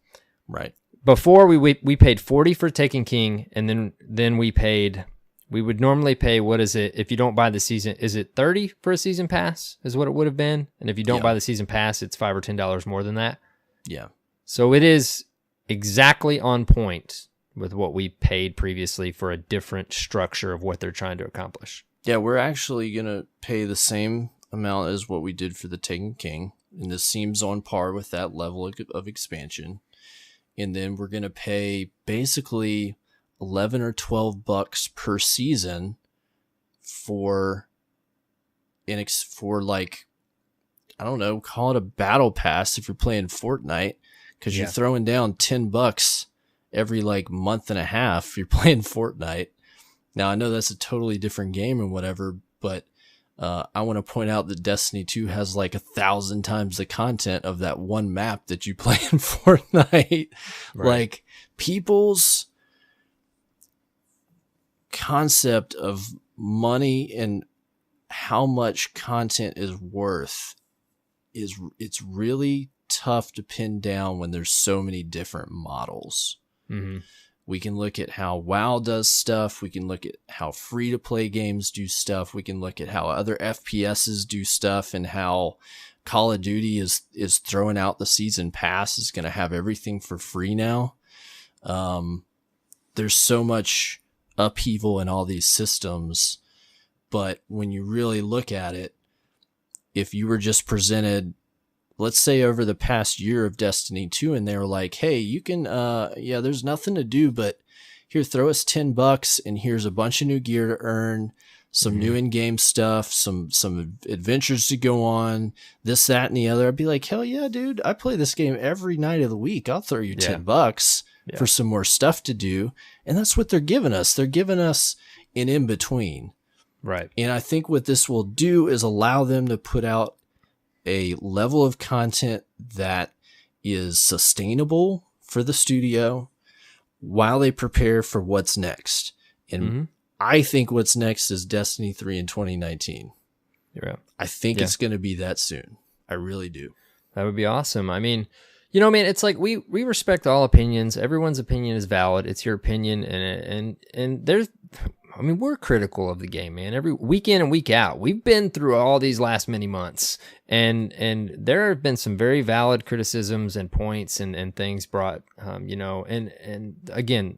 S2: Right.
S1: Before we paid $40 for Taken King, and then we would normally pay, what is it, if you don't buy the season, is it $30 for a season pass is what it would have been? And if you don't buy the season pass, it's $5 or $10 more than that?
S2: Yeah.
S1: So it is exactly on point with what we paid previously for a different structure of what they're trying to accomplish.
S2: Yeah, we're actually going to pay the same amount as what we did for the Taken King, and this seems on par with that level of expansion. And then we're going to pay basically $11 or $12 per season for like, I don't know, call it a battle pass if you're playing Fortnite, because you're throwing down $10 every like month and a half if you're playing Fortnite. Now, I know that's a totally different game and whatever, but I want to point out that Destiny 2 has like 1,000 times the content of that one map that you play in Fortnite. Right. Like, people's concept of money and how much content is worth it's really tough to pin down when there's so many different models. Mm-hmm. We can look at how WoW does stuff. We can look at how free-to-play games do stuff. We can look at how other FPSs do stuff, and how Call of Duty is throwing out the season pass, is going to have everything for free now. There's so much upheaval in all these systems, but when you really look at it, if you were just presented, let's say over the past year of Destiny 2, and they were like, hey, you can, there's nothing to do, but here, throw us $10 and here's a bunch of new gear to earn, some new in-game stuff, some adventures to go on, this, that, and the other. I'd be like, hell yeah, dude, I play this game every night of the week. I'll throw you $10 for some more stuff to do. And that's what they're giving us. They're giving us an in-between.
S1: Right.
S2: And I think what this will do is allow them to put out a level of content that is sustainable for the studio while they prepare for what's next. And I think what's next is Destiny 3 in 2019.
S1: Yeah.
S2: I think it's going to be that soon. I really do.
S1: That would be awesome. I mean, you know, man, it's like we respect all opinions. Everyone's opinion is valid. It's your opinion, and there's, I mean, we're critical of the game, man. Every week in and week out, we've been through all these last many months, and there have been some very valid criticisms and points and things brought, you know, and again,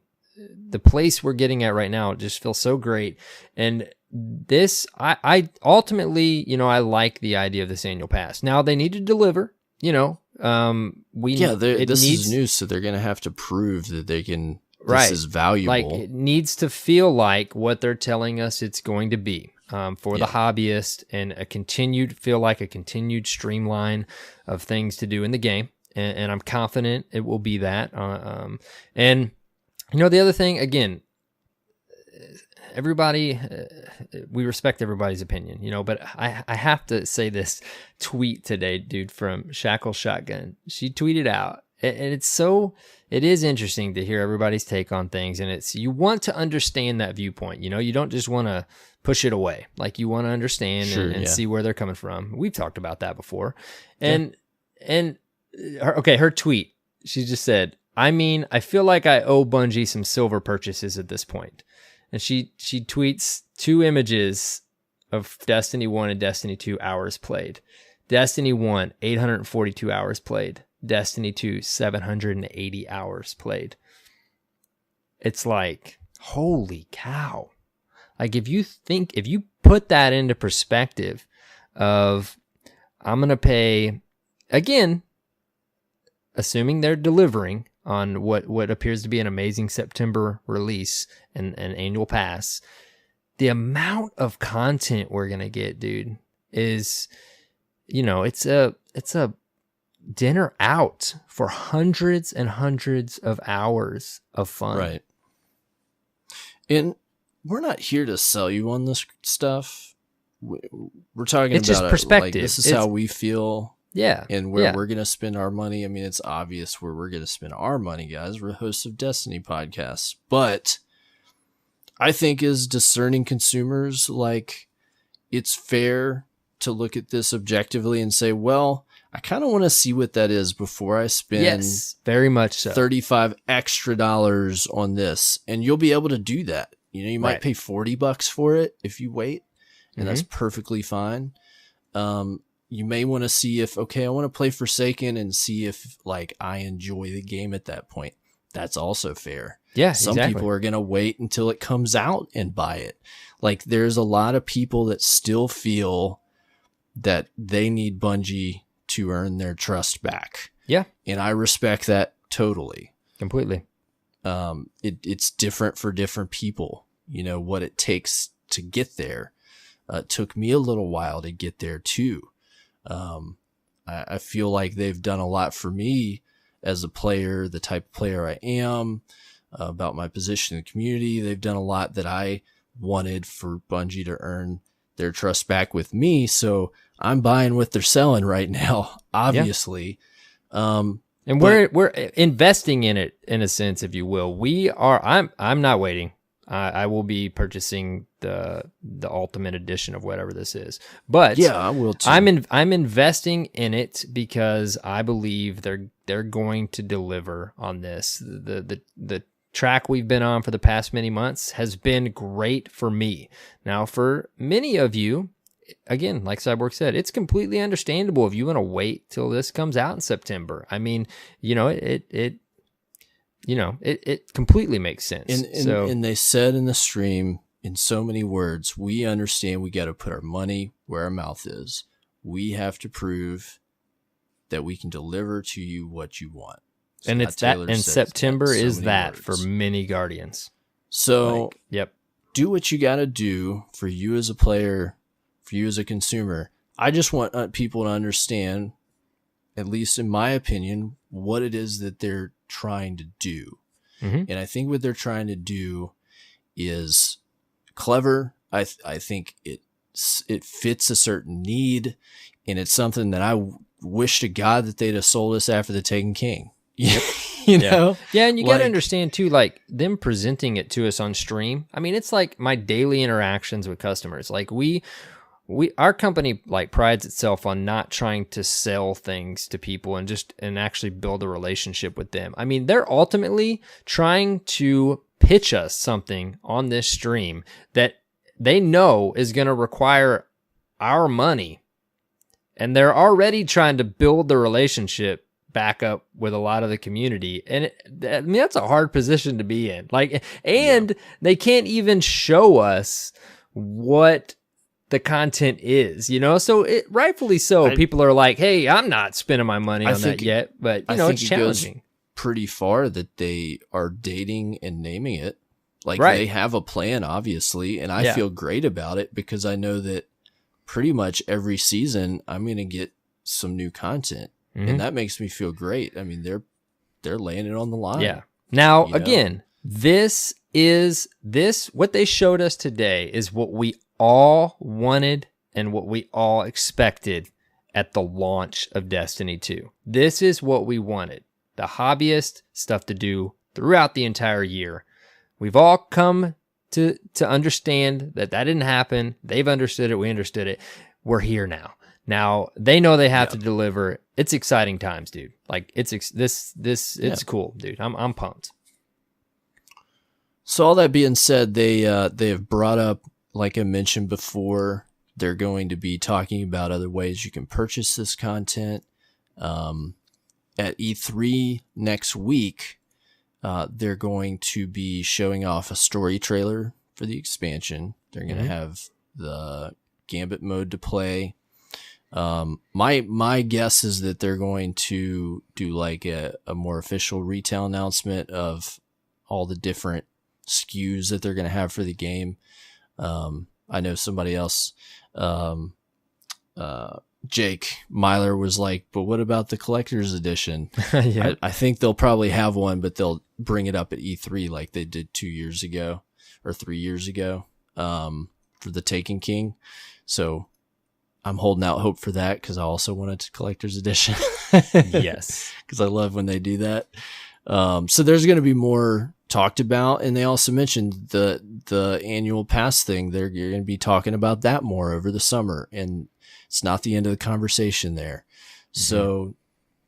S1: the place we're getting at right now just feels so great. And this, I ultimately, you know, I like the idea of this annual pass. Now they need to deliver, you know.
S2: This is new, so they're going to have to prove that they can. This is valuable.
S1: Like, it needs to feel like what they're telling us it's going to be for the hobbyist, and a continued streamline of things to do in the game. And I'm confident it will be that. And, you know, the other thing, again, everybody, we respect everybody's opinion, you know, but I have to say this tweet today, dude, from Shackle Shotgun. She tweeted out, and it is interesting to hear everybody's take on things, and you want to understand that viewpoint, you know, you don't just want to push it away. Like, you want to understand and see where they're coming from. We've talked about that before. And her tweet, she just said, I mean, I feel like I owe Bungie some silver purchases at this point. And she tweets 2 images of Destiny 1 and Destiny 2 hours played. Destiny 1, 842 hours played. Destiny 2, 780 hours played. It's like, holy cow. Like, if you put that into perspective of, I'm going to pay, again, assuming they're delivering on what appears to be an amazing September release and an annual pass, the amount of content we're going to get, dude, is, you know, it's a dinner out for hundreds and hundreds of hours of fun.
S2: Right. And we're not here to sell you on this stuff. We're talking
S1: it's
S2: about
S1: just perspective.
S2: Like, this is how we feel.
S1: Yeah.
S2: And where we're going to spend our money. I mean, it's obvious where we're going to spend our money, guys. We're hosts of Destiny podcasts. But I think as discerning consumers, like, it's fair to look at this objectively and say, well, I kind of want to see what that is before I spend
S1: very much so.
S2: $35 extra on this. And you'll be able to do that. You know, you might pay $40 for it if you wait, and that's perfectly fine. You may want to see if, I want to play Forsaken and see if, like, I enjoy the game at that point. That's also fair.
S1: Yeah,
S2: Some people are going to wait until it comes out and buy it. Like, there's a lot of people that still feel that they need Bungie to earn their trust back.
S1: Yeah.
S2: And I respect that totally.
S1: Completely.
S2: It's different for different people, you know, what it takes to get there. It took me a little while to get there too. I feel like they've done a lot for me as a player, the type of player I am, about my position in the community. They've done a lot that I wanted for Bungie to earn their trust back with me. So I'm buying what they're selling right now, obviously.
S1: And we're investing in it, in a sense, if you will. I'm not waiting. I will be purchasing the ultimate edition of whatever this is. But
S2: yeah, I will too.
S1: I'm investing in it because I believe they're going to deliver on this. The track we've been on for the past many months has been great for me. Now, for many of you, again, like Cyborg said, it's completely understandable if you want to wait till this comes out in September. I mean, you know, it completely makes sense.
S2: And they said in the stream, in so many words, we understand we got to put our money where our mouth is. We have to prove that we can deliver to you what you want.
S1: And it's that, and September is that for many Guardians.
S2: So
S1: Yep.
S2: do what you got to do for you as a player, for you as a consumer. I just want people to understand, at least in my opinion, what it is that they're trying to do.
S1: Mm-hmm.
S2: And I think what they're trying to do is clever. I think it fits a certain need, and it's something that I wish to God that they'd have sold us after the Taken King. You know?
S1: Yeah, and you got to understand too, like them presenting it to us on stream. I mean, it's like my daily interactions with customers. Like our company like prides itself on not trying to sell things to people and actually build a relationship with them. I mean, they're ultimately trying to pitch us something on this stream that they know is going to require our money. And they're already trying to build the relationship back up with a lot of the community. And I mean, that's a hard position to be in. Like, and they can't even show us what the content is, you know? So rightfully so, people are like, hey, I'm not spending my money on that yet, but you know, it's challenging.
S2: Goes pretty far that they are dating and naming it. Like they have a plan, obviously, and I feel great about it because I know that pretty much every season I'm going to get some new content, and that makes me feel great. I mean, they're laying it on the line.
S1: Yeah. Now, again, this what they showed us today is what we all wanted and what we all expected at the launch of Destiny 2. This is what we wanted. The hobbyist stuff to do throughout the entire year. We've all come to understand that didn't happen. They've understood it. We understood it. We're here now. Now they know they have to deliver. It's exciting times, dude. Like it's cool, dude. I'm pumped.
S2: So all that being said, they have brought up, like I mentioned before, they're going to be talking about other ways you can purchase this content. At E3 next week, they're going to be showing off a story trailer for the expansion. They're going to have the Gambit mode to play. My guess is that they're going to do like a more official retail announcement of all the different SKUs that they're going to have for the game. I know somebody else, Jake Myler was like, but what about the collector's edition? I think they'll probably have one, but they'll bring it up at E3 like they did 2 years ago or 3 years ago, for the Taken King. So I'm holding out hope for that because I also want a collector's edition.
S1: Yes.
S2: Because I love when they do that. So there's going to be more talked about, and they also mentioned the annual pass thing. You're going to be talking about that more over the summer, and it's not the end of the conversation there. So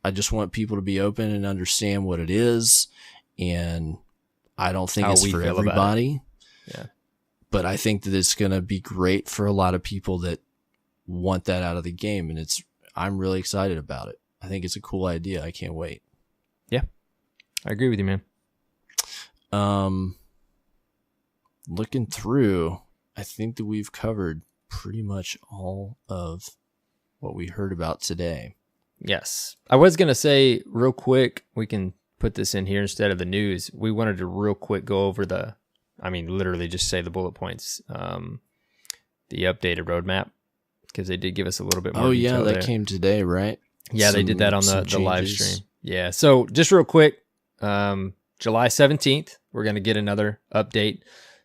S2: I just want people to be open and understand what it is, and I don't think it's for everybody.
S1: Yeah,
S2: but I think that it's going to be great for a lot of people that want that out of the game, and I'm really excited about it. I think it's a cool idea. I can't wait.
S1: Yeah, I agree with you, man.
S2: Looking through, I think that we've covered pretty much all of what we heard about today.
S1: Yes. I was going to say real quick, we can put this in here instead of the news. We wanted to real quick go over literally just say the bullet points, the updated roadmap, because they did give us a little bit more detail
S2: that came today, right?
S1: Yeah, they did that on the live stream. Yeah, so just real quick, July 17th, we're going to get another update.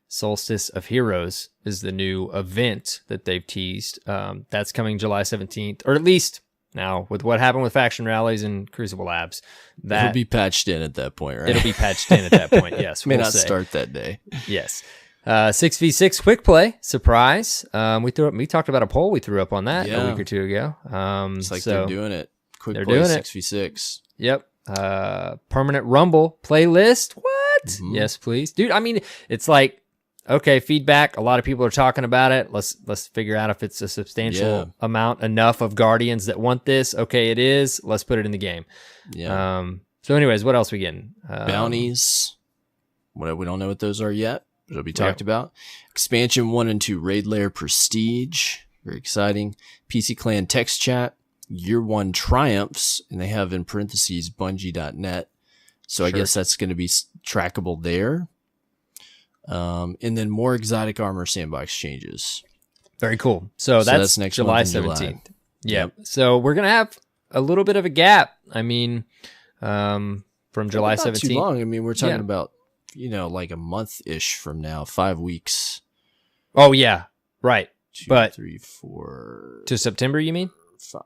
S1: Solstice of Heroes is the new event that they've teased. That's coming July 17th, or at least now with what happened with Faction Rallies and Crucible Labs. It'll
S2: be patched in at that point, right?
S1: It'll be patched in at that point, yes.
S2: May not start that day.
S1: Yes. 6v6 quick play, surprise. We talked about a poll we threw up on that a week or two ago.
S2: It's like they're doing it. Quick play 6v6.
S1: Yep. Permanent Rumble playlist. What? Mm-hmm. Yes, please. Dude, I mean, it's like, okay, feedback. A lot of people are talking about it. Let's figure out if it's a substantial amount, enough of Guardians that want this. Okay, it is. Let's put it in the game.
S2: Yeah.
S1: So anyways, what else we getting?
S2: Bounties. We don't know what those are yet. It'll be talked about. Expansion 1 and 2 Raid Lair Prestige. Very exciting. PC Clan text chat. Year 1 triumphs. And they have in parentheses Bungie.net. So I guess that's going to be trackable there. And then more exotic armor sandbox changes.
S1: Very cool. So that's
S2: next
S1: July
S2: month in
S1: 17th.
S2: July.
S1: Yep. So we're going to have a little bit of a gap. I mean, from July 17th.
S2: Not too long. I mean, we're talking about, like a month-ish from now, 5 weeks.
S1: Oh, yeah. Right.
S2: 2, 3, 4.
S1: To September, you mean?
S2: 5.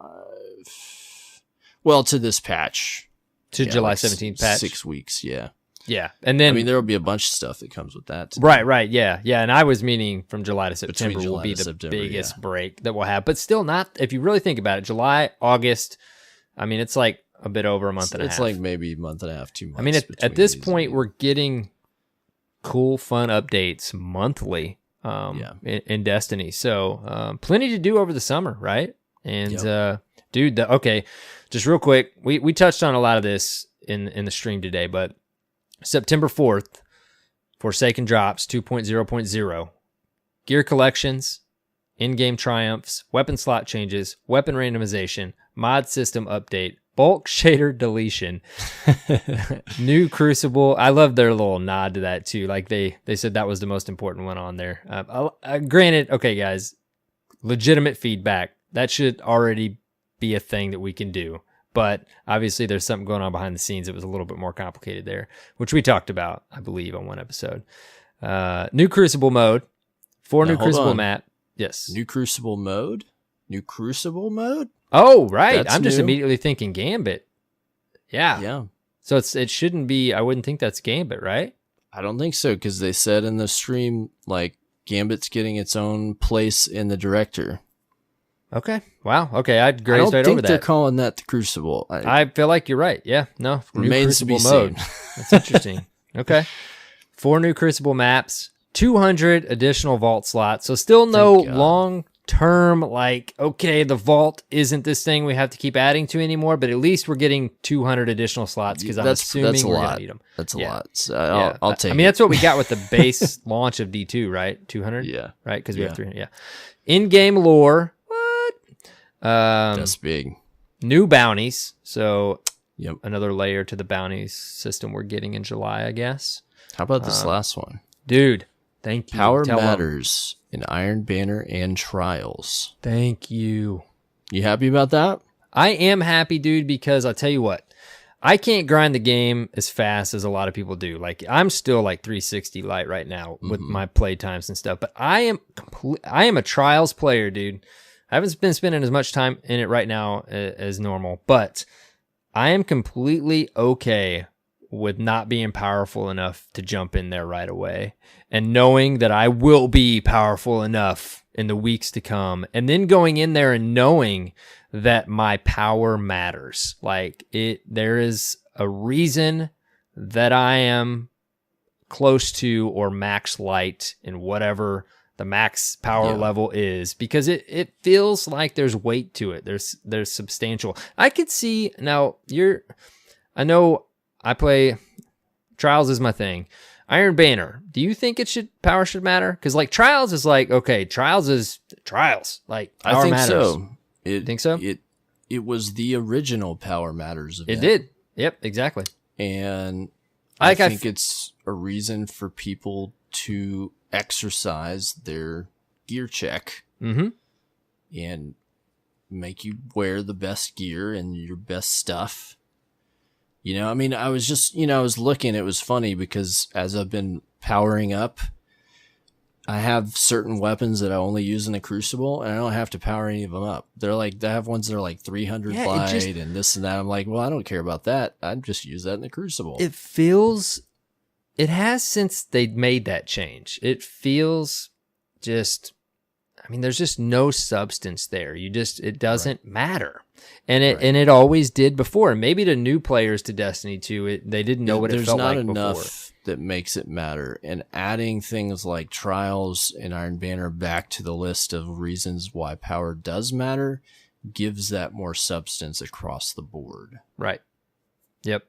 S2: Well, to this patch.
S1: To July 17th patch?
S2: 6 weeks, yeah.
S1: Yeah. And then,
S2: I mean, there will be a bunch of stuff that comes with that.
S1: Right. Yeah. And I was meaning from July to September
S2: July
S1: will be
S2: to
S1: the
S2: September,
S1: biggest break that we'll have. But still not, if you really think about it, July, August, I mean, it's like a bit over a month and a half.
S2: It's like maybe a month and a half, 2 months.
S1: I mean, at this point, we're getting cool, fun updates monthly in Destiny. So plenty to do over the summer, right? And dude, okay, just real quick, we touched on a lot of this in the stream today, but September 4th, Forsaken drops 2.0.0, gear collections, in-game triumphs, weapon slot changes, weapon randomization, mod system update, bulk shader deletion, new Crucible. I love their little nod to that too. Like they said that was the most important one on there. Granted, okay, guys, legitimate feedback. That should already be a thing that we can do. But obviously there's something going on behind the scenes. It was a little bit more complicated there, which we talked about, I believe, on one episode. New Crucible mode, 4 new Crucible map. Yes.
S2: New Crucible mode? New Crucible mode?
S1: Oh, right.
S2: That's
S1: I'm just
S2: new.
S1: immediately thinking Gambit. Yeah.
S2: Yeah.
S1: So it shouldn't be, I wouldn't think that's Gambit, right?
S2: I don't think so, because they said in the stream, like, Gambit's getting its own place in the director.
S1: Okay. Wow. Okay. I'd graze right over that.
S2: I don't think they're calling that the Crucible.
S1: I feel like you're right. Yeah. No.
S2: Remains to be
S1: mode.
S2: seen.
S1: That's interesting. Okay. 4 new Crucible maps, 200 additional vault slots. So still no long-term, like, okay, the vault isn't this thing we have to keep adding to anymore, but at least we're getting 200 additional slots because I'm assuming we're going to need them.
S2: That's a lot. So I'll take it.
S1: I mean, that's what we got with the base launch of D2, right? 200?
S2: Yeah.
S1: Right? Because we have 300. Yeah. In-game lore.
S2: That's big.
S1: New bounties. So
S2: Yep.
S1: another layer to the bounties system we're getting in July, I guess.
S2: How about this last one?
S1: Dude, thank you.
S2: Power matters in Iron Banner and Trials.
S1: Thank you.
S2: You happy about that?
S1: I am happy, dude, because I'll tell you what. I can't grind the game as fast as a lot of people do. Like, I'm still like 360 light right now with my play times and stuff, but I am a Trials player, dude. I haven't been spending as much time in it right now as normal, but I am completely okay with not being powerful enough to jump in there right away and knowing that I will be powerful enough in the weeks to come, and then going in there and knowing that my power matters. Like, there is a reason that I am close to or max light in whatever the max power level is, because it feels like there's weight to it. There's substantial. I could see now I know I play Trials is my thing. Iron Banner. Do you think power should matter? Because like Trials is like, okay, Trials is Trials. Like power
S2: I think
S1: matters.
S2: so.
S1: Think so?
S2: It was the original Power Matters event.
S1: It did. Yep, exactly.
S2: And I think it's a reason for people to exercise their gear check and make you wear the best gear and your best stuff. You know, I mean, I was just, I was looking, it was funny because as I've been powering up, I have certain weapons that I only use in the Crucible, and I don't have to power any of them up. They have ones that are like 300 light and this and that. I'm like, well, I don't care about that. I just use that in the Crucible.
S1: It has since they made that change. It feels just, I mean, there's just no substance there. It doesn't matter. And it always did before. And maybe to new players to Destiny 2, they didn't know what it felt like before. There's not enough
S2: that makes it matter. And adding things like Trials and Iron Banner back to the list of reasons why power does matter gives that more substance across the board.
S1: Right. Yep.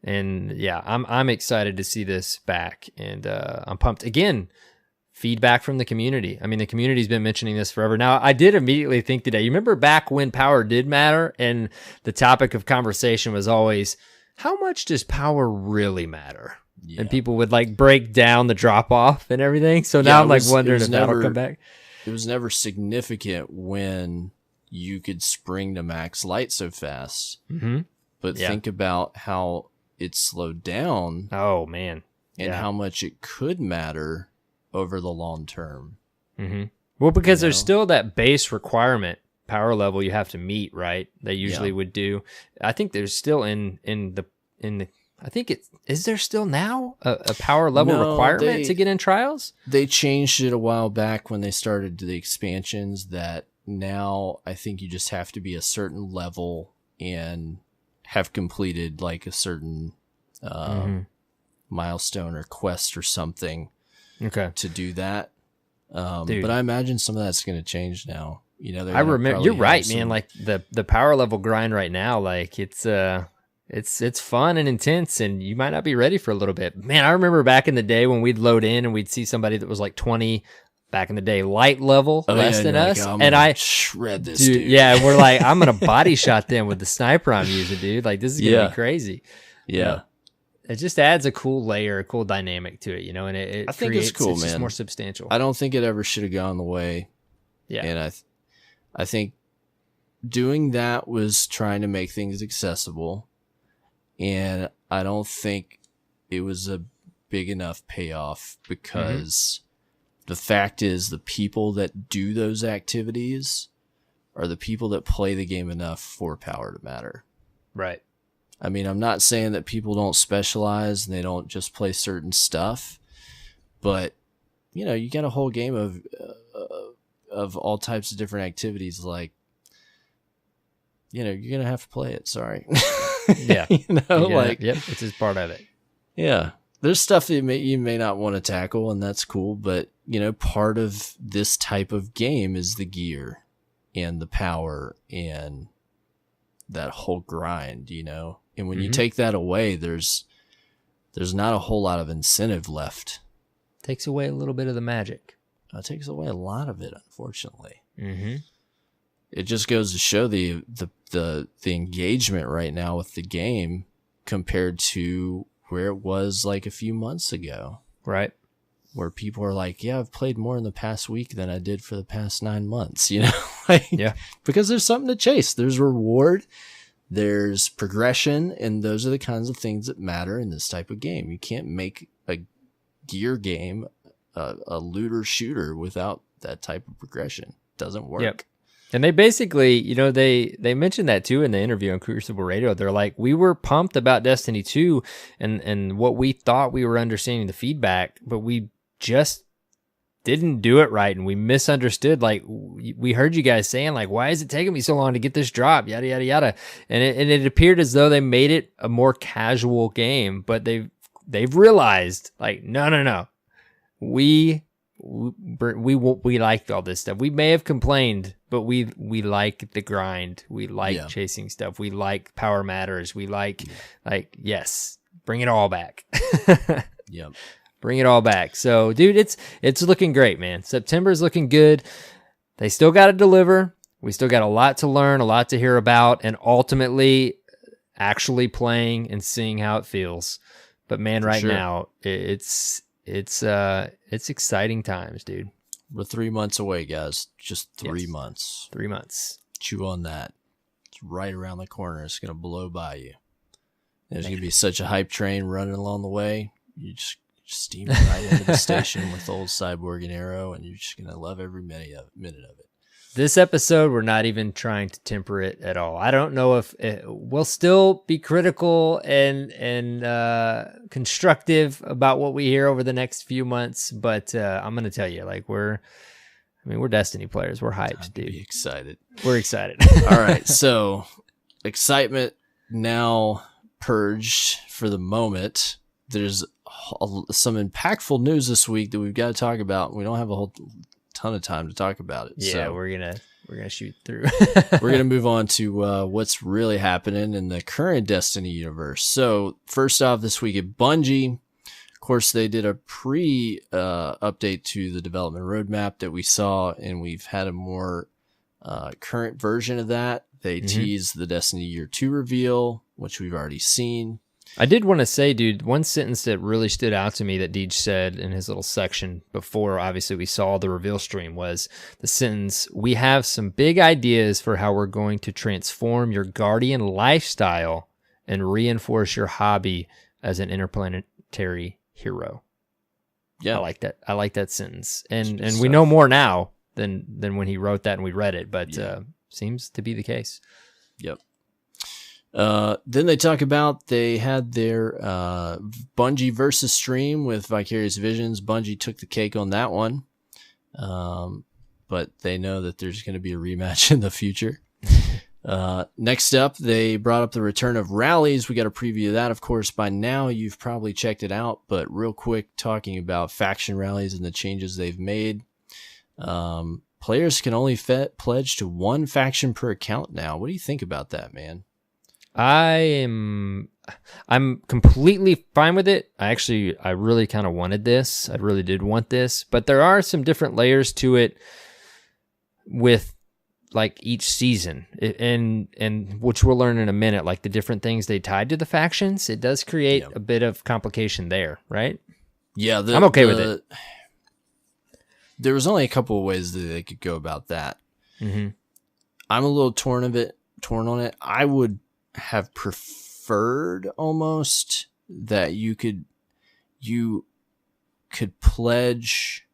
S1: And yeah, I'm excited to see this back, and I'm pumped. Again, feedback from the community. I mean, the community's been mentioning this forever. Now, I did immediately think today, you remember back when power did matter, and the topic of conversation was always, how much does power really matter?
S2: Yeah.
S1: and people would like break down the drop off and everything. So now I'm like wondering if that'll come back.
S2: It was never significant when you could spring to max light so fast.
S1: Mm-hmm.
S2: But think about how it slowed down.
S1: Oh man.
S2: And how much it could matter over the long term.
S1: Mm-hmm. Well, because there's still that base requirement power level you have to meet, right? They usually would do. I think there's still in the I think is there still now a power level requirement to get in trials?
S2: They changed it a while back when they started the expansions that now I think you just have to be a certain level and have completed like a certain milestone or quest or something to do that. But I imagine some of that's going to change now. You know,
S1: I remember. You're right, man. Like the power level grind right now, like it's fun and intense, and you might not be ready for a little bit. Man, I remember back in the day when we'd load in and we'd see somebody that was like 20 back in the day, light level, less than us, and I
S2: shred this dude.
S1: Yeah, and we're like, I'm gonna body shot them with the sniper I'm using, dude. Like this is gonna be crazy.
S2: Yeah.
S1: It just adds a cool layer, a cool dynamic to it, you know, and I
S2: think it's cool, man.
S1: Just more substantial.
S2: I don't think it ever should have gone the way.
S1: Yeah.
S2: And I think doing that was trying to make things accessible, and I don't think it was a big enough payoff because the fact is the people that do those activities are the people that play the game enough for power to matter.
S1: Right.
S2: I mean, I'm not saying that people don't specialize and they don't just play certain stuff, but you know, you got a whole game of all types of different activities. Like, you know, you're gonna have to play it. Sorry.
S1: Yeah. It's just part of it.
S2: Yeah. There's stuff that you may not want to tackle, and that's cool. But you know, part of this type of game is the gear and the power and that whole grind, you know. And when you take that away, there's not a whole lot of incentive left.
S1: Takes away a little bit of the magic.
S2: It takes away a lot of it, unfortunately.
S1: Mm-hmm.
S2: It just goes to show the engagement right now with the game compared to where it was like a few months ago.
S1: Right.
S2: Where people are like, yeah, I've played more in the past week than I did for the past 9 months, you know? Because there's something to chase. There's reward, there's progression, and those are the kinds of things that matter in this type of game. You can't make a gear game a looter shooter without that type of progression. It doesn't work.
S1: Yep. And they basically, you know, they mentioned that too in the interview on Crucible Radio. They're like, we were pumped about Destiny 2 and what we thought we were understanding the feedback, but we just didn't do it right, and we misunderstood. Like, we heard you guys saying, like, why is it taking me so long to get this drop, yada yada yada, and it appeared as though they made it a more casual game, but they've realized, like, no, we liked all this stuff. We may have complained, but we like the grind. We like chasing stuff. We like Power Matters. We like yes, bring it all back.
S2: Yep.
S1: Bring it all back. So, dude, it's looking great, man. September's looking good. They still got to deliver. We still got a lot to learn, a lot to hear about, and ultimately actually playing and seeing how it feels. But man, now it's exciting times, dude.
S2: We're 3 months away, guys. Just 3 months.
S1: 3 months.
S2: Chew on that. It's right around the corner. It's gonna blow by you. There's gonna be such a hype train running along the way. You just steam right into the station with old Cyborg and Arrow, and you're just gonna love every minute of it.
S1: This episode, we're not even trying to temper it at all. I don't know if we'll still be critical and constructive about what we hear over the next few months, but I'm gonna tell you, like, we're Destiny players. We're hyped, dude.
S2: Be excited.
S1: We're excited.
S2: All right, so excitement now purged for the moment. There's some impactful news this week that we've got to talk about. We don't have a whole ton of time to talk about it.
S1: Yeah, so we're gonna shoot through.
S2: We're gonna move on to what's really happening in the current Destiny universe. So first off, this week at Bungie, of course, they did a update to the development roadmap that we saw, and we've had a more current version of that. They teased the Destiny Year 2 reveal, which we've already seen.
S1: I did want to say, dude, one sentence that really stood out to me that Deej said in his little section before, obviously, we saw the reveal stream was the sentence, "We have some big ideas for how we're going to transform your Guardian lifestyle and reinforce your hobby as an interplanetary hero."
S2: Yeah.
S1: I like that. I like that sentence. And we know more now than when he wrote that and we read it, but seems to be the case.
S2: Yep. Then they talk about they had their Bungie versus stream with Vicarious Visions. Bungie took the cake on that one, but they know that there's going to be a rematch in the future. Next up, they brought up the return of rallies. We got a preview of that, of course. By now, you've probably checked it out, but real quick, talking about faction rallies and the changes they've made. Players can only pledge to one faction per account now. What do you think about that, man?
S1: I'm completely fine with it. I really kind of wanted this. I really did want this, but there are some different layers to it with like each season, and which we'll learn in a minute, like the different things they tied to the factions. It does create a bit of complication there, right?
S2: Yeah,
S1: I'm okay with it.
S2: There was only a couple of ways that they could go about that.
S1: Mm-hmm.
S2: I'm a little torn on it. I would have preferred almost that you could pledge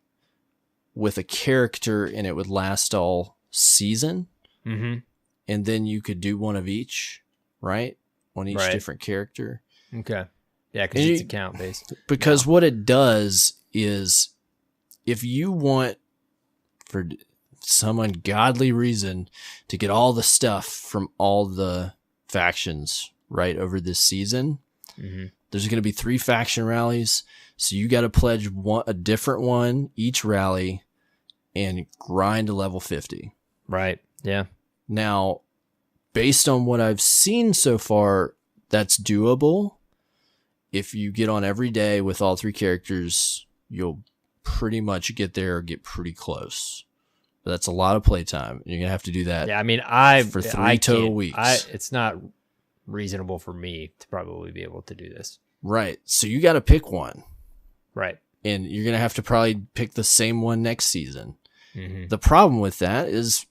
S2: with a character and it would last all season,
S1: and
S2: then you could do one of each, right? On each different character.
S1: Okay. Yeah, because it's account based.
S2: Because what it does is, if you want, for some ungodly reason, to get all the stuff from all the factions right over this season, there's going to be 3 faction rallies, so you got to pledge a different one each rally and grind to level 50.
S1: Right. Yeah.
S2: Now, based on what I've seen so far, that's doable. If you get on every day with all 3 characters, you'll pretty much get there or get pretty close. But that's a lot of playtime. You're going to have to do that.
S1: Yeah, I mean, for
S2: 3 total weeks.
S1: It's not reasonable for me to probably be able to do this.
S2: Right. So you got to pick one.
S1: Right.
S2: And you're going to have to probably pick the same one next season.
S1: Mm-hmm.
S2: The problem with that is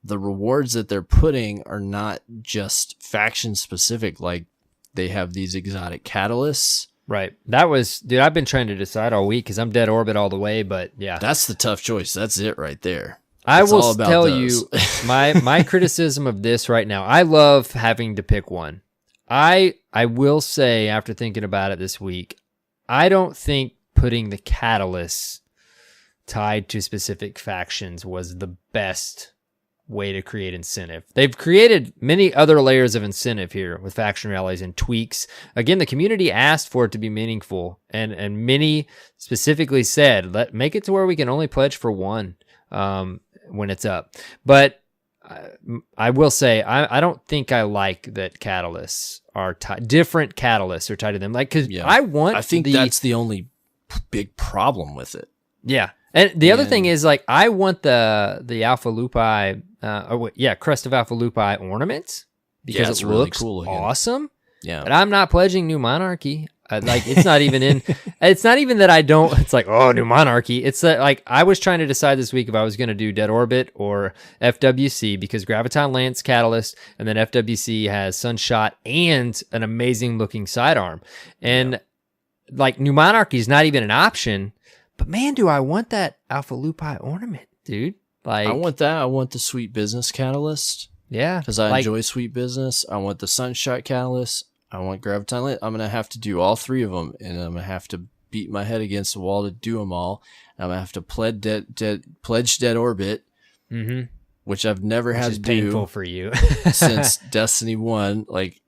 S2: the rewards that they're putting are not just faction specific. Like, they have these exotic catalysts.
S1: Right. That was, dude, I've been trying to decide all week because I'm dead orbit all the way, but yeah.
S2: That's the tough choice. That's it right there.
S1: I will tell you my criticism of this right now. I love having to pick one. I will say, after thinking about it this week, I don't think putting the catalysts tied to specific factions was the best way to create incentive. They've created many other layers of incentive here with faction rallies and tweaks. Again, the community asked for it to be meaningful, and many specifically said, make it to where we can only pledge for one when it's up. But I will say, I don't think I like that catalysts are different catalysts are tied to them. Like, because I think
S2: that's the only big problem with it.
S1: Yeah. And the other thing is, like, I want the Alpha Lupi, Crest of Alpha Lupi ornaments because it looks really cool awesome.
S2: Yeah.
S1: But I'm not pledging New Monarchy. It's not even in. It's not even that I don't. It's like, oh, New Monarchy. It's that, like, I was trying to decide this week if I was going to do Dead Orbit or FWC, because Graviton Lance Catalyst, and then FWC has Sunshot and an amazing looking sidearm, and like New Monarchy is not even an option. But man, do I want that Alpha Lupi ornament, dude. Like,
S2: I want that. I want the Sweet Business Catalyst.
S1: Yeah.
S2: Because I enjoy Sweet Business. I want the Sunshot Catalyst. I want Graviton Lit. I'm going to have to do all 3 of them, and I'm going to have to beat my head against the wall to do them all. And I'm going to have to pledge Dead Orbit, which I've never had to do.
S1: Painful for you.
S2: Since Destiny 1. Like,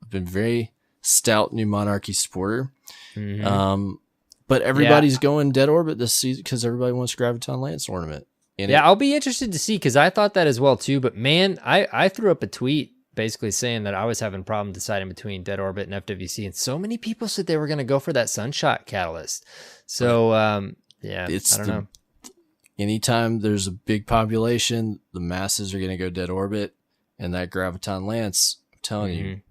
S2: I've been very stout New Monarchy supporter. But everybody's going Dead Orbit this season because everybody wants Graviton Lance ornament. And
S1: I'll be interested to see, because I thought that as well too. But man, I threw up a tweet basically saying that I was having a problem deciding between Dead Orbit and FWC, and so many people said they were going to go for that Sunshot Catalyst. So I don't know.
S2: Anytime there's a big population, the masses are going to go Dead Orbit, and that Graviton Lance, I'm telling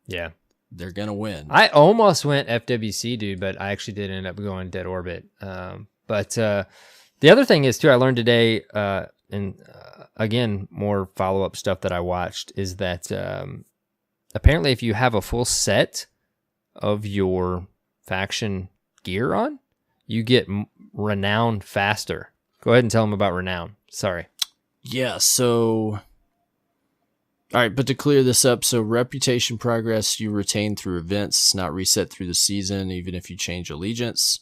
S2: you, they're gonna win.
S1: I almost went FWC, dude, but I actually did end up going Dead Orbit. But the other thing is too, I learned today, and again, more follow-up stuff that I watched, is that apparently if you have a full set of your faction gear on, you get renown faster. Go ahead and tell them about renown. Sorry.
S2: Yeah, so... All right, but to clear this up, so reputation progress you retain through events. It's not reset through the season, even if you change allegiance.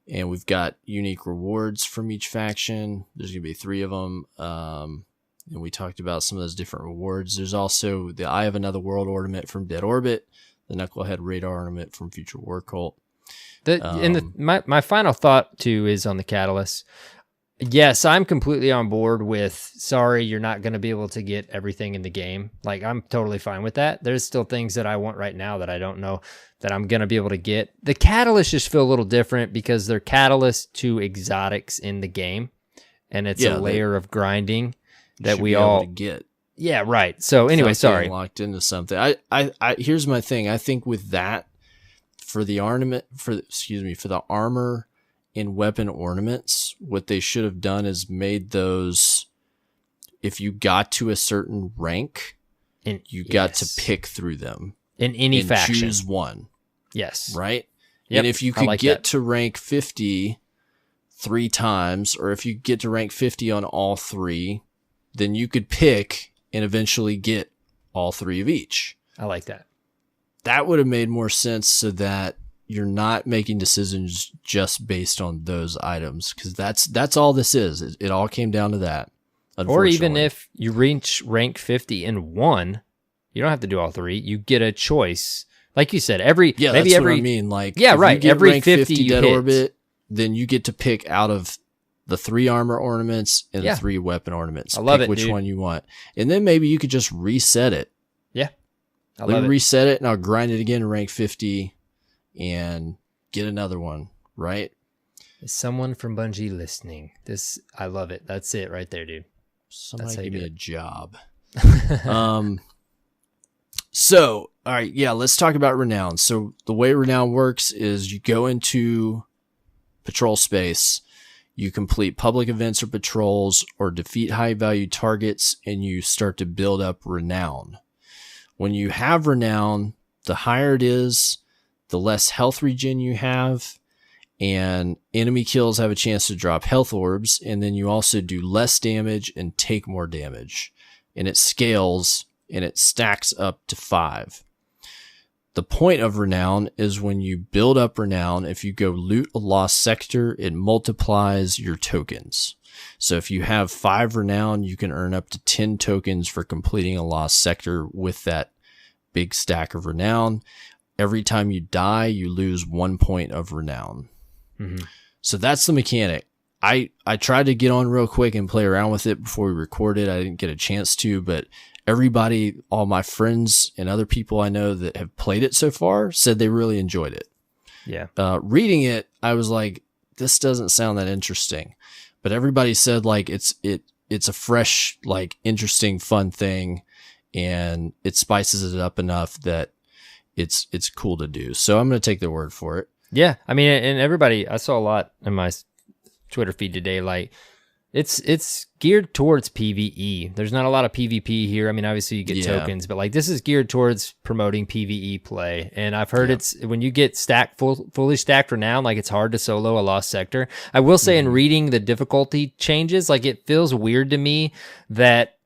S2: And we've got unique rewards from each faction. There's going to be 3 of them. And we talked about some of those different rewards. There's also the Eye of Another World ornament from Dead Orbit, the Knucklehead Radar ornament from Future War Cult.
S1: My final thought, too, is on the Catalyst. Yes, I'm completely on board with, sorry, you're not going to be able to get everything in the game. Like, I'm totally fine with that. There's still things that I want right now that I don't know that I'm going to be able to get. The Catalysts just feel a little different because they're catalyst to exotics in the game. And it's a layer of grinding that we all
S2: get.
S1: Yeah, right. So anyway, sorry.
S2: Locked into something. I here's my thing. I think with that, for the ornament, for the armor and weapon ornaments, what they should have done is made those, if you got to a certain rank, you got to pick through them
S1: in any faction,
S2: choose one.
S1: Yes,
S2: right.
S1: Yep.
S2: And if you could get to rank 50 3 times, or if you get to rank 50 on all 3, then you could pick and eventually get all 3 of each.
S1: I like that.
S2: That would have made more sense, so that you're not making decisions just based on those items, because that's all this is. It all came down to that.
S1: Or even if you reach rank 50 in 1, you don't have to do all 3. You get a choice. Like you said,
S2: what I mean. Like,
S1: yeah, right. Every rank 50
S2: Dead
S1: you hit.
S2: Orbit, then you get to pick out of the 3 armor ornaments and the 3 weapon ornaments.
S1: I love
S2: pick which one you want. And then maybe you could just reset it.
S1: Yeah. I love it.
S2: Reset it, and I'll grind it again to rank 50 and get another one, right?
S1: Is someone from Bungie listening? I love it. That's it right there, dude.
S2: Somebody give me a job. So, all right, yeah, let's talk about Renown. So the way Renown works is you go into patrol space, you complete public events or patrols, or defeat high-value targets, and you start to build up Renown. When you have Renown, the higher it is, the less health regen you have, and enemy kills have a chance to drop health orbs, and then you also do less damage and take more damage. And it scales, and it stacks up to 5. The point of Renown is when you build up Renown, if you go loot a lost sector, it multiplies your tokens. So if you have 5 Renown, you can earn up to 10 tokens for completing a lost sector with that big stack of Renown. Every time you die, you lose 1 point of Renown. Mm-hmm. So that's the mechanic. I tried to get on real quick and play around with it before we recorded. I didn't get a chance to, but everybody, all my friends and other people I know that have played it so far said they really enjoyed it.
S1: Yeah.
S2: Reading it, I was like, this doesn't sound that interesting. But everybody said like it's a fresh, like interesting, fun thing, and it spices it up enough that it's cool to do. So I'm going to take their word for it.
S1: Yeah. I mean, and everybody, I saw a lot in my Twitter feed today, like it's geared towards PvE. There's not a lot of PvP here. I mean, obviously you get tokens, but like this is geared towards promoting PvE play. And I've heard it's when you get fully stacked Renown, like it's hard to solo a lost sector. I will say in reading the difficulty changes, like it feels weird to me that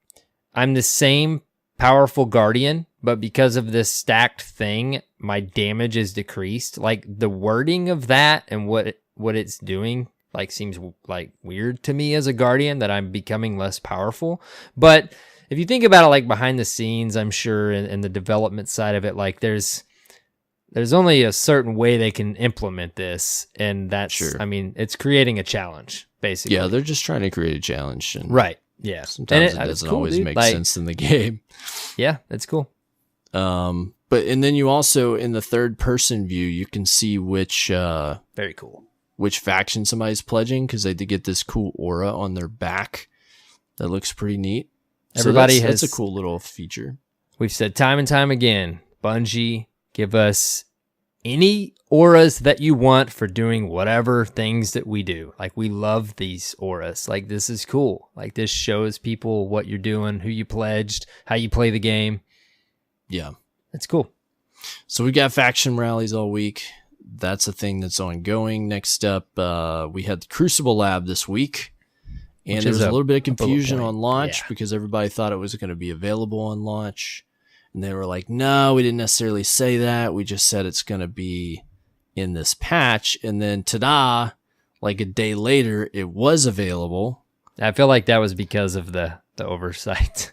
S1: I'm the same powerful guardian, but because of this stacked thing, my damage is decreased. Like the wording of that and what it's doing like seems like weird to me as a guardian, that I'm becoming less powerful. But if you think about it, like behind the scenes, I'm sure in the development side of it, like there's only a certain way they can implement this, and that's I mean, it's creating a challenge basically.
S2: Yeah, they're just trying to create a challenge,
S1: right? Yeah,
S2: sometimes it doesn't always make sense in the game.
S1: Yeah, that's cool.
S2: But and then you also in the third person view, you can see which
S1: very cool.
S2: Which faction somebody's pledging, because they did get this cool aura on their back that looks pretty neat.
S1: Everybody
S2: that's a cool little feature.
S1: We've said time and time again, Bungie Give us any auras that you want for doing whatever things that we do. Like, we love these auras. Like, this is cool. Like, this shows people what you're doing, who you pledged, how you play the game.
S2: Yeah.
S1: It's cool.
S2: So we got faction rallies all week. That's a thing that's ongoing. Next up, we had the Crucible Lab this week. And there was a little bit of confusion on launch because everybody thought it was going to be available on launch. And they were like, no, we didn't necessarily say that. We just said it's going to be in this patch. And then, ta-da, like a day later, it was available.
S1: I feel like that was because of the oversight.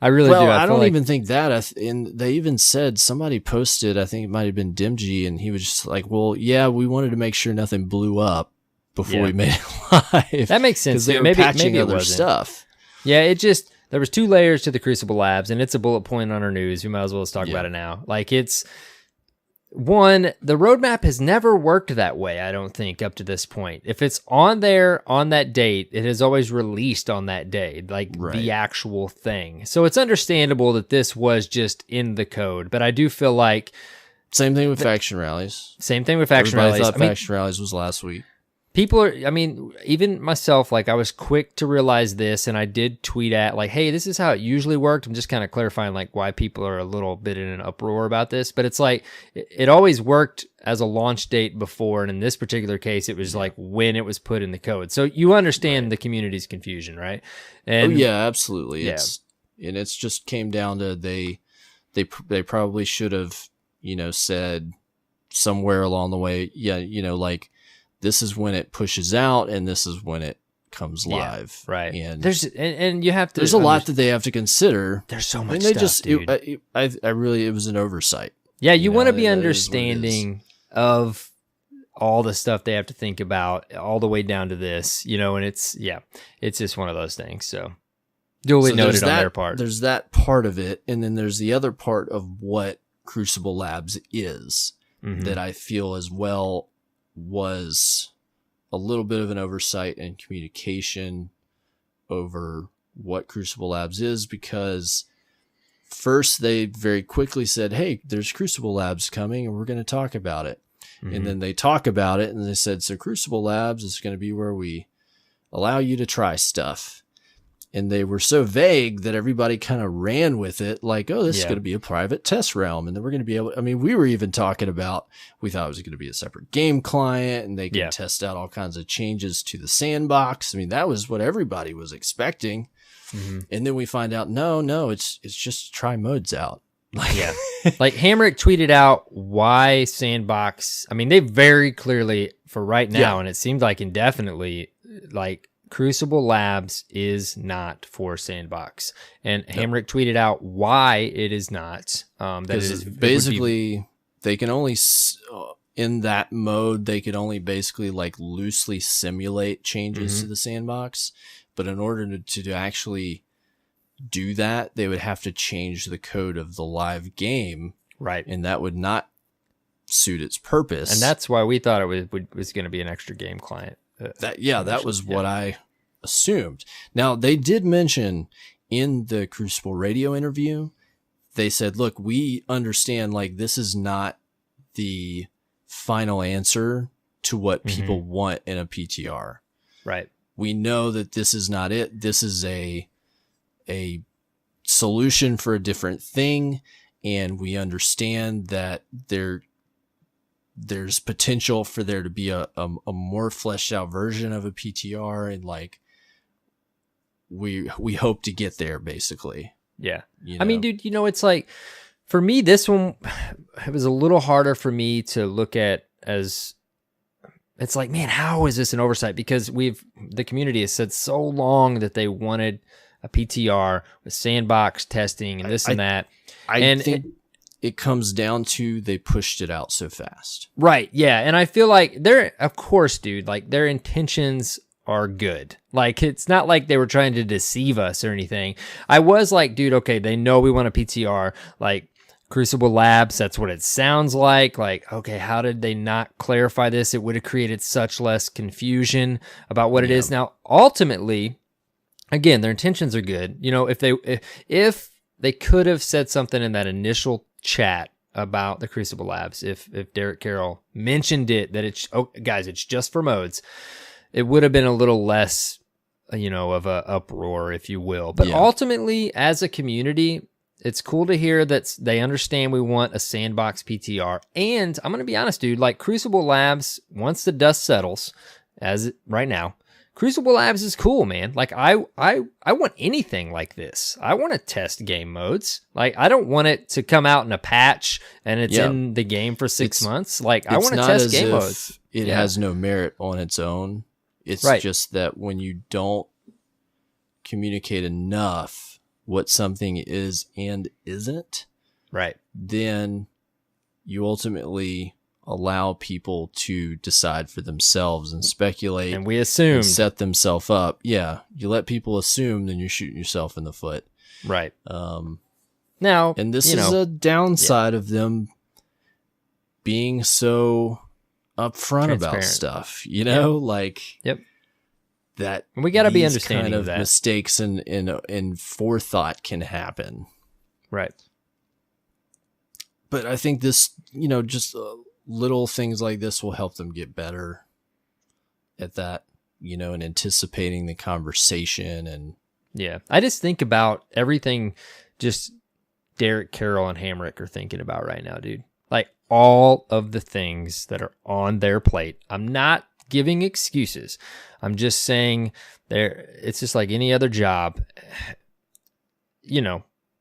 S1: I really do.
S2: I don't even think that. And they even said, somebody posted, I think it might have been Dimgy, and he was just like, well, yeah, we wanted to make sure nothing blew up before we made it live.
S1: That makes sense.
S2: Because they were patching other stuff.
S1: Yeah, there was 2 layers to the Crucible Labs, and it's a bullet point on our news. We might as well just talk about it now. Like, it's one, the roadmap has never worked that way, I don't think, up to this point. If it's on there on that date, it has always released on that day, like the actual thing. So it's understandable that this was just in the code, but I do feel like
S2: same thing with faction rallies.
S1: Everybody
S2: thought faction rallies was last week.
S1: People are, even myself, like, I was quick to realize this, and I did tweet at, like, hey, this is how it usually worked. I'm just kind of clarifying, like, why people are a little bit in an uproar about this. But it's like, it always worked as a launch date before, and in this particular case, it was like when it was put in the code. So you understand the community's confusion, right? And
S2: absolutely. Yeah. It's just came down to they probably should have, said somewhere along the way, like, this is when it pushes out, and this is when it comes live.
S1: Yeah, right.
S2: And
S1: and you have to.
S2: There's a lot that they have to consider.
S1: There's so much stuff, dude.
S2: It was an oversight.
S1: Yeah, you want to be understanding of all the stuff they have to think about, all the way down to this, and it's just one of those things. So duly noted on their part.
S2: There's that part of it, and then there's the other part of what Crucible Labs is that I feel as well was a little bit of an oversight and communication over what Crucible Labs is, because first they very quickly said, hey, there's Crucible Labs coming and we're going to talk about it. And then they talk about it and they said, so Crucible Labs is going to be where we allow you to try stuff. And they were so vague that everybody kind of ran with it, like, oh, this is going to be a private test realm. And then we're going to be able, we were even talking about, we thought it was going to be a separate game client, and they could test out all kinds of changes to the sandbox. That was what everybody was expecting. And then we find out, no, it's just try modes out.
S1: Like Hamrick tweeted out why sandbox. They very clearly, for right now, and it seemed like indefinitely, like, Crucible Labs is not for sandbox, and Hamrick tweeted out why it is not. That is
S2: basically they can only in that mode they could only basically like loosely simulate changes to the sandbox, but in order to actually do that, they would have to change the code of the live game,
S1: right?
S2: And that would not suit its purpose.
S1: And that's why we thought it was going to be an extra game client.
S2: That was what I assumed. Now, they did mention in the Crucible radio interview, they said, look, we understand, like, this is not the final answer to what people want in a PTR.
S1: Right.
S2: We know that this is not it. This is a solution for a different thing, and we understand that there's potential for there to be a more fleshed out version of a PTR, and like we hope to get there, basically.
S1: Yeah. Dude, it's like, for me, this one, it was a little harder for me to look at as, it's like, man, how is this an oversight? Because the community has said so long that they wanted a PTR with sandbox testing and this and that.
S2: I think it comes down to they pushed it out so fast.
S1: Right, yeah. And I feel like of course, dude, like, their intentions are good. Like, it's not like they were trying to deceive us or anything. I was like, dude, okay, they know we want a PTR. Like, Crucible Labs, that's what it sounds like. Like, okay, how did they not clarify this? It would have created such less confusion about what it is. Now, ultimately, again, their intentions are good. If they could have said something in that initial chat about the Crucible Labs, if Derek Carroll mentioned it, that it's, oh, guys, it's just for modes, it would have been a little less, of a uproar, if you will. But ultimately, as a community, it's cool to hear that they understand we want a sandbox PTR. And I'm going to be honest, dude, like Crucible Labs, once the dust settles, right now, Crucible Labs is cool, man. Like I want anything like this. I want to test game modes. Like I don't want it to come out in a patch and it's in the game for 6 months. Like I want to test game modes.
S2: It has no merit on its own. It's just that when you don't communicate enough what something is and isn't,
S1: right,
S2: then you ultimately allow people to decide for themselves and speculate,
S1: and we assume
S2: and set themselves up. Yeah, you let people assume, then you're shooting yourself in the foot.
S1: Right. Now,
S2: and this is a downside of them being so upfront about stuff. Like that.
S1: And we got to be understanding
S2: kind of
S1: that
S2: mistakes and forethought can happen.
S1: Right.
S2: But I think this, just little things like this will help them get better at that, and anticipating the conversation. And
S1: I just think about everything just Derek Carroll and Hamrick are thinking about right now, dude. Like all of the things that are on their plate. I'm not giving excuses. I'm just saying it's just like any other job.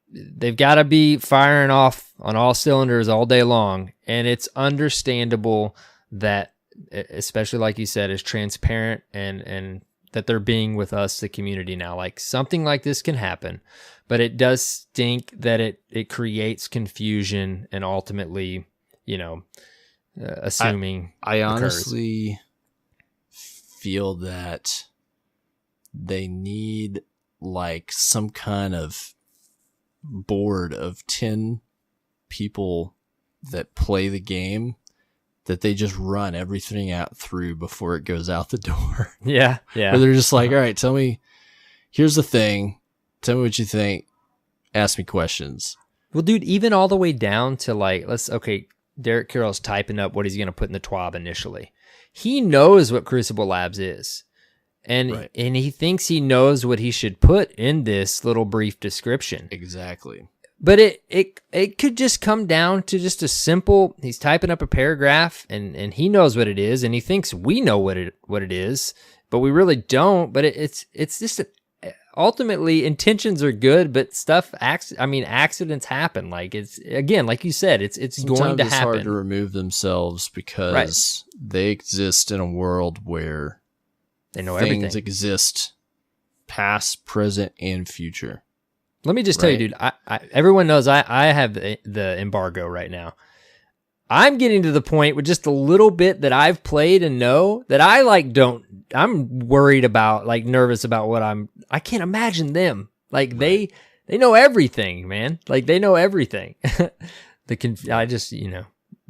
S1: They've got to be firing off on all cylinders all day long. And it's understandable that, especially like you said, is transparent and that they're being with us, the community now. Like something like this can happen, but it does stink that it creates confusion and ultimately, assuming.
S2: I honestly feel that they need like some kind of board of 10 people that play the game that they just run everything out through before it goes out the door.
S1: Yeah.
S2: Where they're just like, all right, tell me, here's the thing. Tell me what you think. Ask me questions.
S1: Well, dude, even all the way down to like, Derek Carroll's typing up what he's going to put in the TWAB initially. He knows what Crucible Labs is. And he thinks he knows what he should put in this little brief description.
S2: Exactly.
S1: But it could just come down to just a simple, he's typing up a paragraph and he knows what it is and he thinks we know what it is, but we really don't. But it's just ultimately intentions are good, but accidents happen. Like it's, again, like you said, it's
S2: sometimes
S1: going to happen.
S2: It's hard to remove themselves because they exist in a world where
S1: they know
S2: things
S1: everything.
S2: Exist past, present, and future.
S1: Let me just tell you, dude, I everyone knows I have the embargo right now. I'm getting to the point with just a little bit that I've played and know that I'm worried about, like nervous about I can't imagine them. Like they know everything, man. Like they know everything.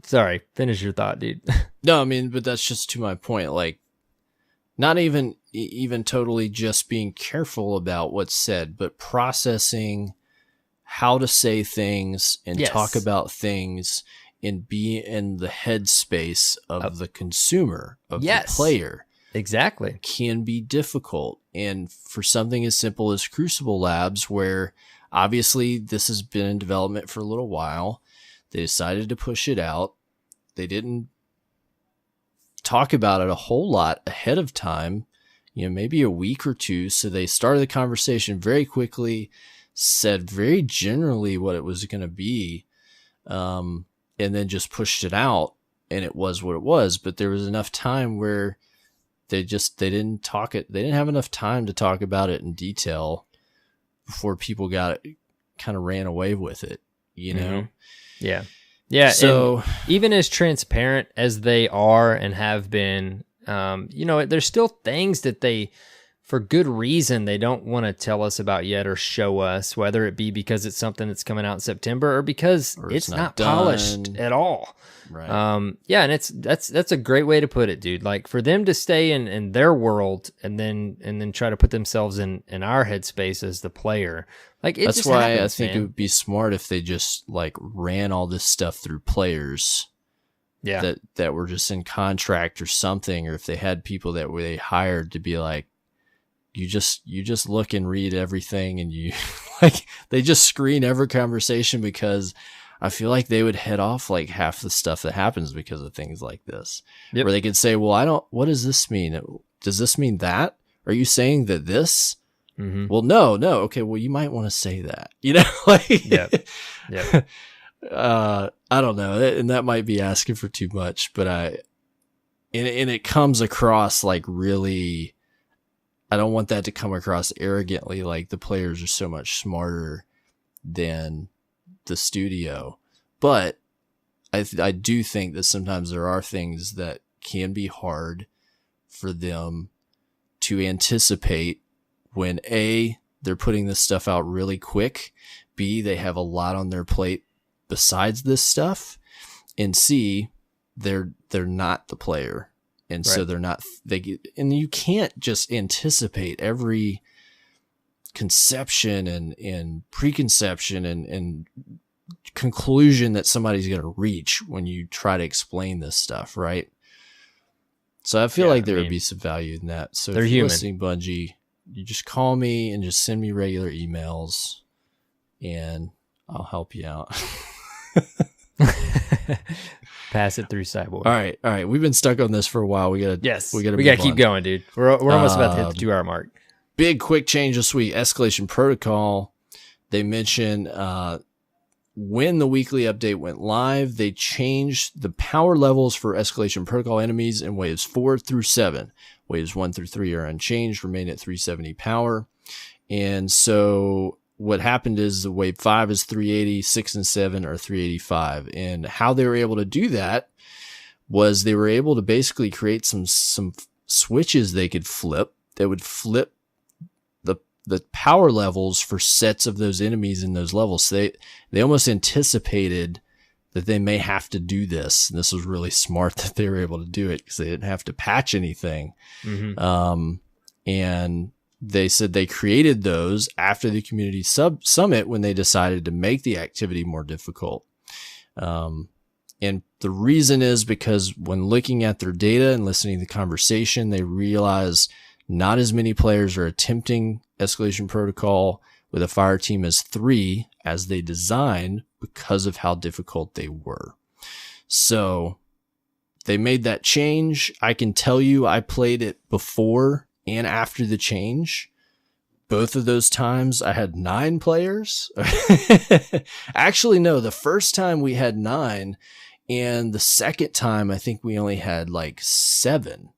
S1: Sorry, finish your thought, dude.
S2: No, I mean, but that's just to my point. Like, not even totally just being careful about what's said, but processing how to say things and talk about things and be in the headspace of the consumer, of the player.
S1: Exactly.
S2: Can be difficult. And for something as simple as Crucible Labs, where obviously this has been in development for a little while, they decided to push it out. They didn't talk about it a whole lot ahead of time, maybe a week or two. So they started the conversation very quickly, said very generally what it was going to be, and then just pushed it out, and it was what it was. But there was enough time where they didn't talk it. They didn't have enough time to talk about it in detail before people kind of ran away with it,
S1: Mm-hmm. Yeah. Yeah.
S2: So
S1: even as transparent as they are and have been, there's still things that they for good reason, they don't want to tell us about yet or show us, whether it be because it's something that's coming out in September or because it's not polished at all.
S2: Right.
S1: Yeah, and that's a great way to put it, dude. Like for them to stay in their world and then try to put themselves in our headspace as the player. Like
S2: that's why happens, I think it would be smart if they just like ran all this stuff through players.
S1: Yeah.
S2: That were just in contract or something, or if they had people that they hired to be like, you just look and read everything, and you like they just screen every conversation, because I feel like they would head off like half the stuff that happens because of things like this. Yep. Where they could say, well, what does this mean? Does this mean that? Are you saying that this? Mm-hmm. Well, no. Okay. Well, you might want to say that, like,
S1: yeah.
S2: I don't know. And that might be asking for too much, but and it comes across like really, I don't want that to come across arrogantly, like the players are so much smarter than the studio. But I do think that sometimes there are things that can be hard for them to anticipate when A, they're putting this stuff out really quick, B, they have a lot on their plate besides this stuff, and C, they're not the player. And right. So they're not, and you can't just anticipate every conception and preconception and conclusion that somebody's going to reach when you try to explain this stuff, right? So I feel like there would be some value in that. So if you're listening, Bungie, you just call me and just send me regular emails, and I'll help you out.
S1: Pass it through Cyborg.
S2: All right. We've been stuck on this for a while. We gotta
S1: keep going, dude. We're almost about to hit the 2 hour mark.
S2: Big quick change this week. Escalation Protocol. They mentioned when the weekly update went live, they changed the power levels for Escalation Protocol enemies in waves 4 through 7. Waves 1 through 3 are unchanged, remain at 370 power. And so what happened is the wave 5 is 380, 6 and 7 are 385. And how they were able to do that was they were able to basically create some switches they could flip that would flip the power levels for sets of those enemies in those levels. So they almost anticipated that they may have to do this. And this was really smart that they were able to do it because they didn't have to patch anything. Mm-hmm. And they said they created those after the community summit when they decided to make the activity more difficult. And the reason is because when looking at their data and listening to the conversation, they realize not as many players are attempting Escalation Protocol with a fire team as 3 as they designed because of how difficult they were. So they made that change. I can tell you I played it before and after the change. Both of those times I had 9 players. Actually, no, the first time we had 9, and the second time I think we only had like 7,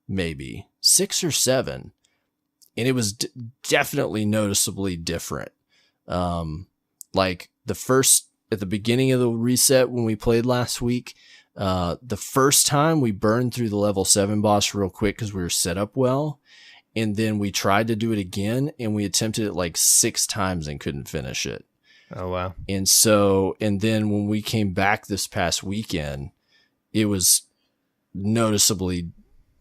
S2: maybe 6 or 7. And it was definitely noticeably different. Like the first, at the beginning of the reset when we played last week, the first time we burned through the level 7 boss real quick because we were set up well. And then we tried to do it again, and we attempted it like 6 times and couldn't finish it.
S1: Oh, wow.
S2: And so, and then when we came back this past weekend, it was noticeably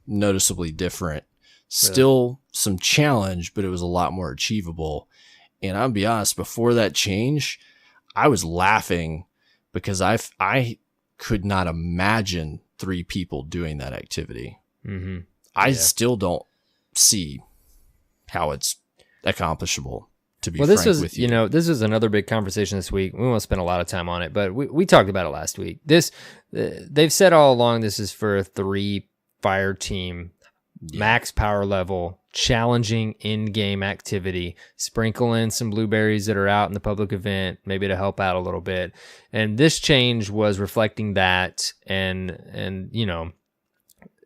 S2: different. Still some challenge, but it was a lot more achievable. And I'll be honest, before that change, I was laughing because I could not imagine 3 people doing that activity. Mm-hmm. I still don't see how it's accomplishable, to be frank with you.
S1: This was another big conversation this week. We won't spend a lot of time on it, but we talked about it last week. They've said all along this is for a 3 fire team. Yeah. Max power level, challenging in-game activity, sprinkle in some blueberries that are out in the public event, maybe to help out a little bit. And this change was reflecting that. And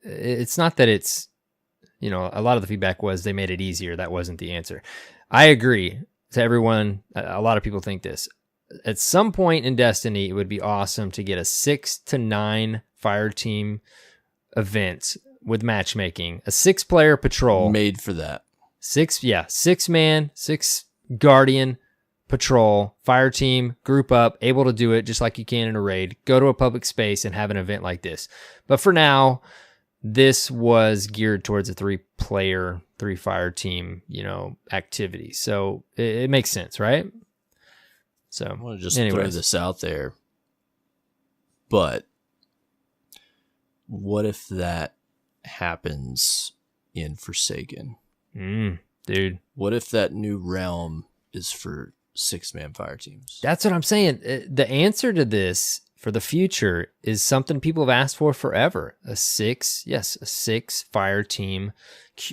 S1: it's not that it's, a lot of the feedback was they made it easier. That wasn't the answer. I agree to everyone. A lot of people think this. At some point in Destiny, it would be awesome to get a 6 to 9 fire team event with matchmaking, a 6-player patrol
S2: made for that.
S1: 6 man, 6 guardian patrol, fire team, group up, able to do it just like you can in a raid, go to a public space and have an event like this. But for now, this was geared towards a 3-player, 3-fire team, activity. So it makes sense, right? So
S2: I want to just throw this out there. But what if that happens in Forsaken?
S1: Dude.
S2: What if that new realm is for 6-man fire teams?
S1: That's what I'm saying. The answer to this for the future is something people have asked for forever. A 6 fire team,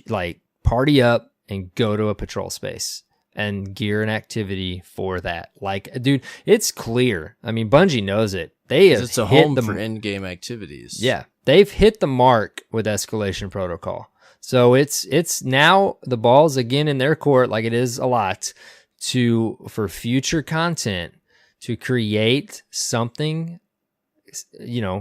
S1: like party up and go to a patrol space and gear an activity for that. Like, dude, it's clear. I mean, Bungie knows it.
S2: It's a home for end-game activities.
S1: Yeah, they've hit the mark with Escalation Protocol. So it's now the ball's again in their court, like it is a lot, for future content to create something,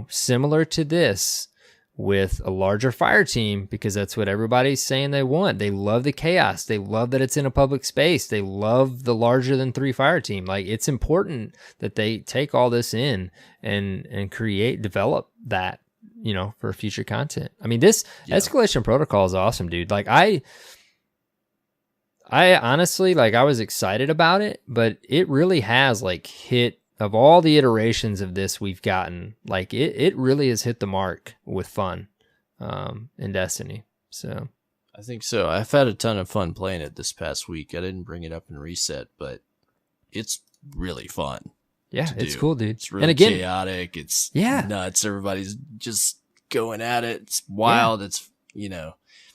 S1: similar to this with a larger fire team, because that's what everybody's saying they want. They love the chaos. They love that it's in a public space. They love the larger than 3 fire team. Like, it's important that they take all this in and develop that, for future content. I mean, this Escalation Protocol is awesome, dude. Like, I honestly, like, I was excited about it, but it really has hit, of all the iterations of this we've gotten, like it really has hit the mark with fun in Destiny. So
S2: I think so. I've had a ton of fun playing it this past week. I didn't bring it up in Reset, but it's really fun.
S1: Yeah, it's cool, dude.
S2: It's really chaotic. It's nuts. Everybody's just going at it. It's wild. Yeah. It's,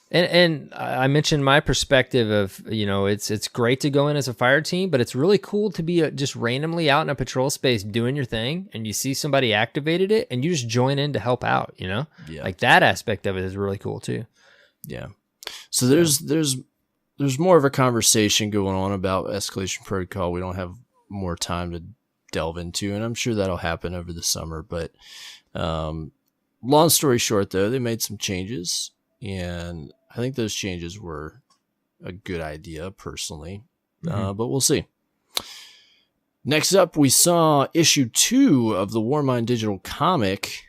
S1: And I mentioned my perspective of, it's great to go in as a fire team, but it's really cool to be just randomly out in a patrol space doing your thing, and you see somebody activated it and you just join in to help out, Yeah. Like, that aspect of it is really cool too.
S2: Yeah. So there's more of a conversation going on about Escalation Protocol. We don't have more time to delve into, and I'm sure that'll happen over the summer. But long story short, though, they made some changes, and I think those changes were a good idea, personally, but we'll see. Next up, we saw issue 2 of the Warmind digital comic,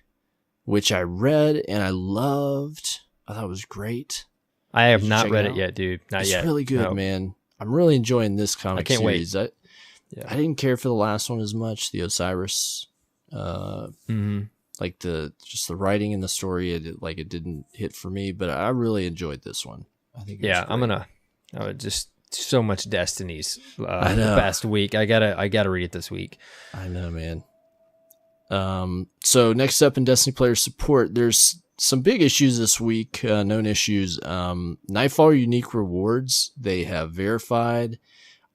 S2: which I read and I loved. I thought it was great.
S1: I have not read it yet, dude. Not yet.
S2: It's really good, man. I'm really enjoying this comic series. I didn't care for the last one as much, the Osiris. Like the writing and the story, it didn't hit for me, but I really enjoyed this one. I think. Yeah,
S1: I'm just so much Destinies the past week. I gotta read it this week.
S2: I know, man. So next up in Destiny player support, there's some big issues this week, known issues. Nightfall unique rewards, they have verified,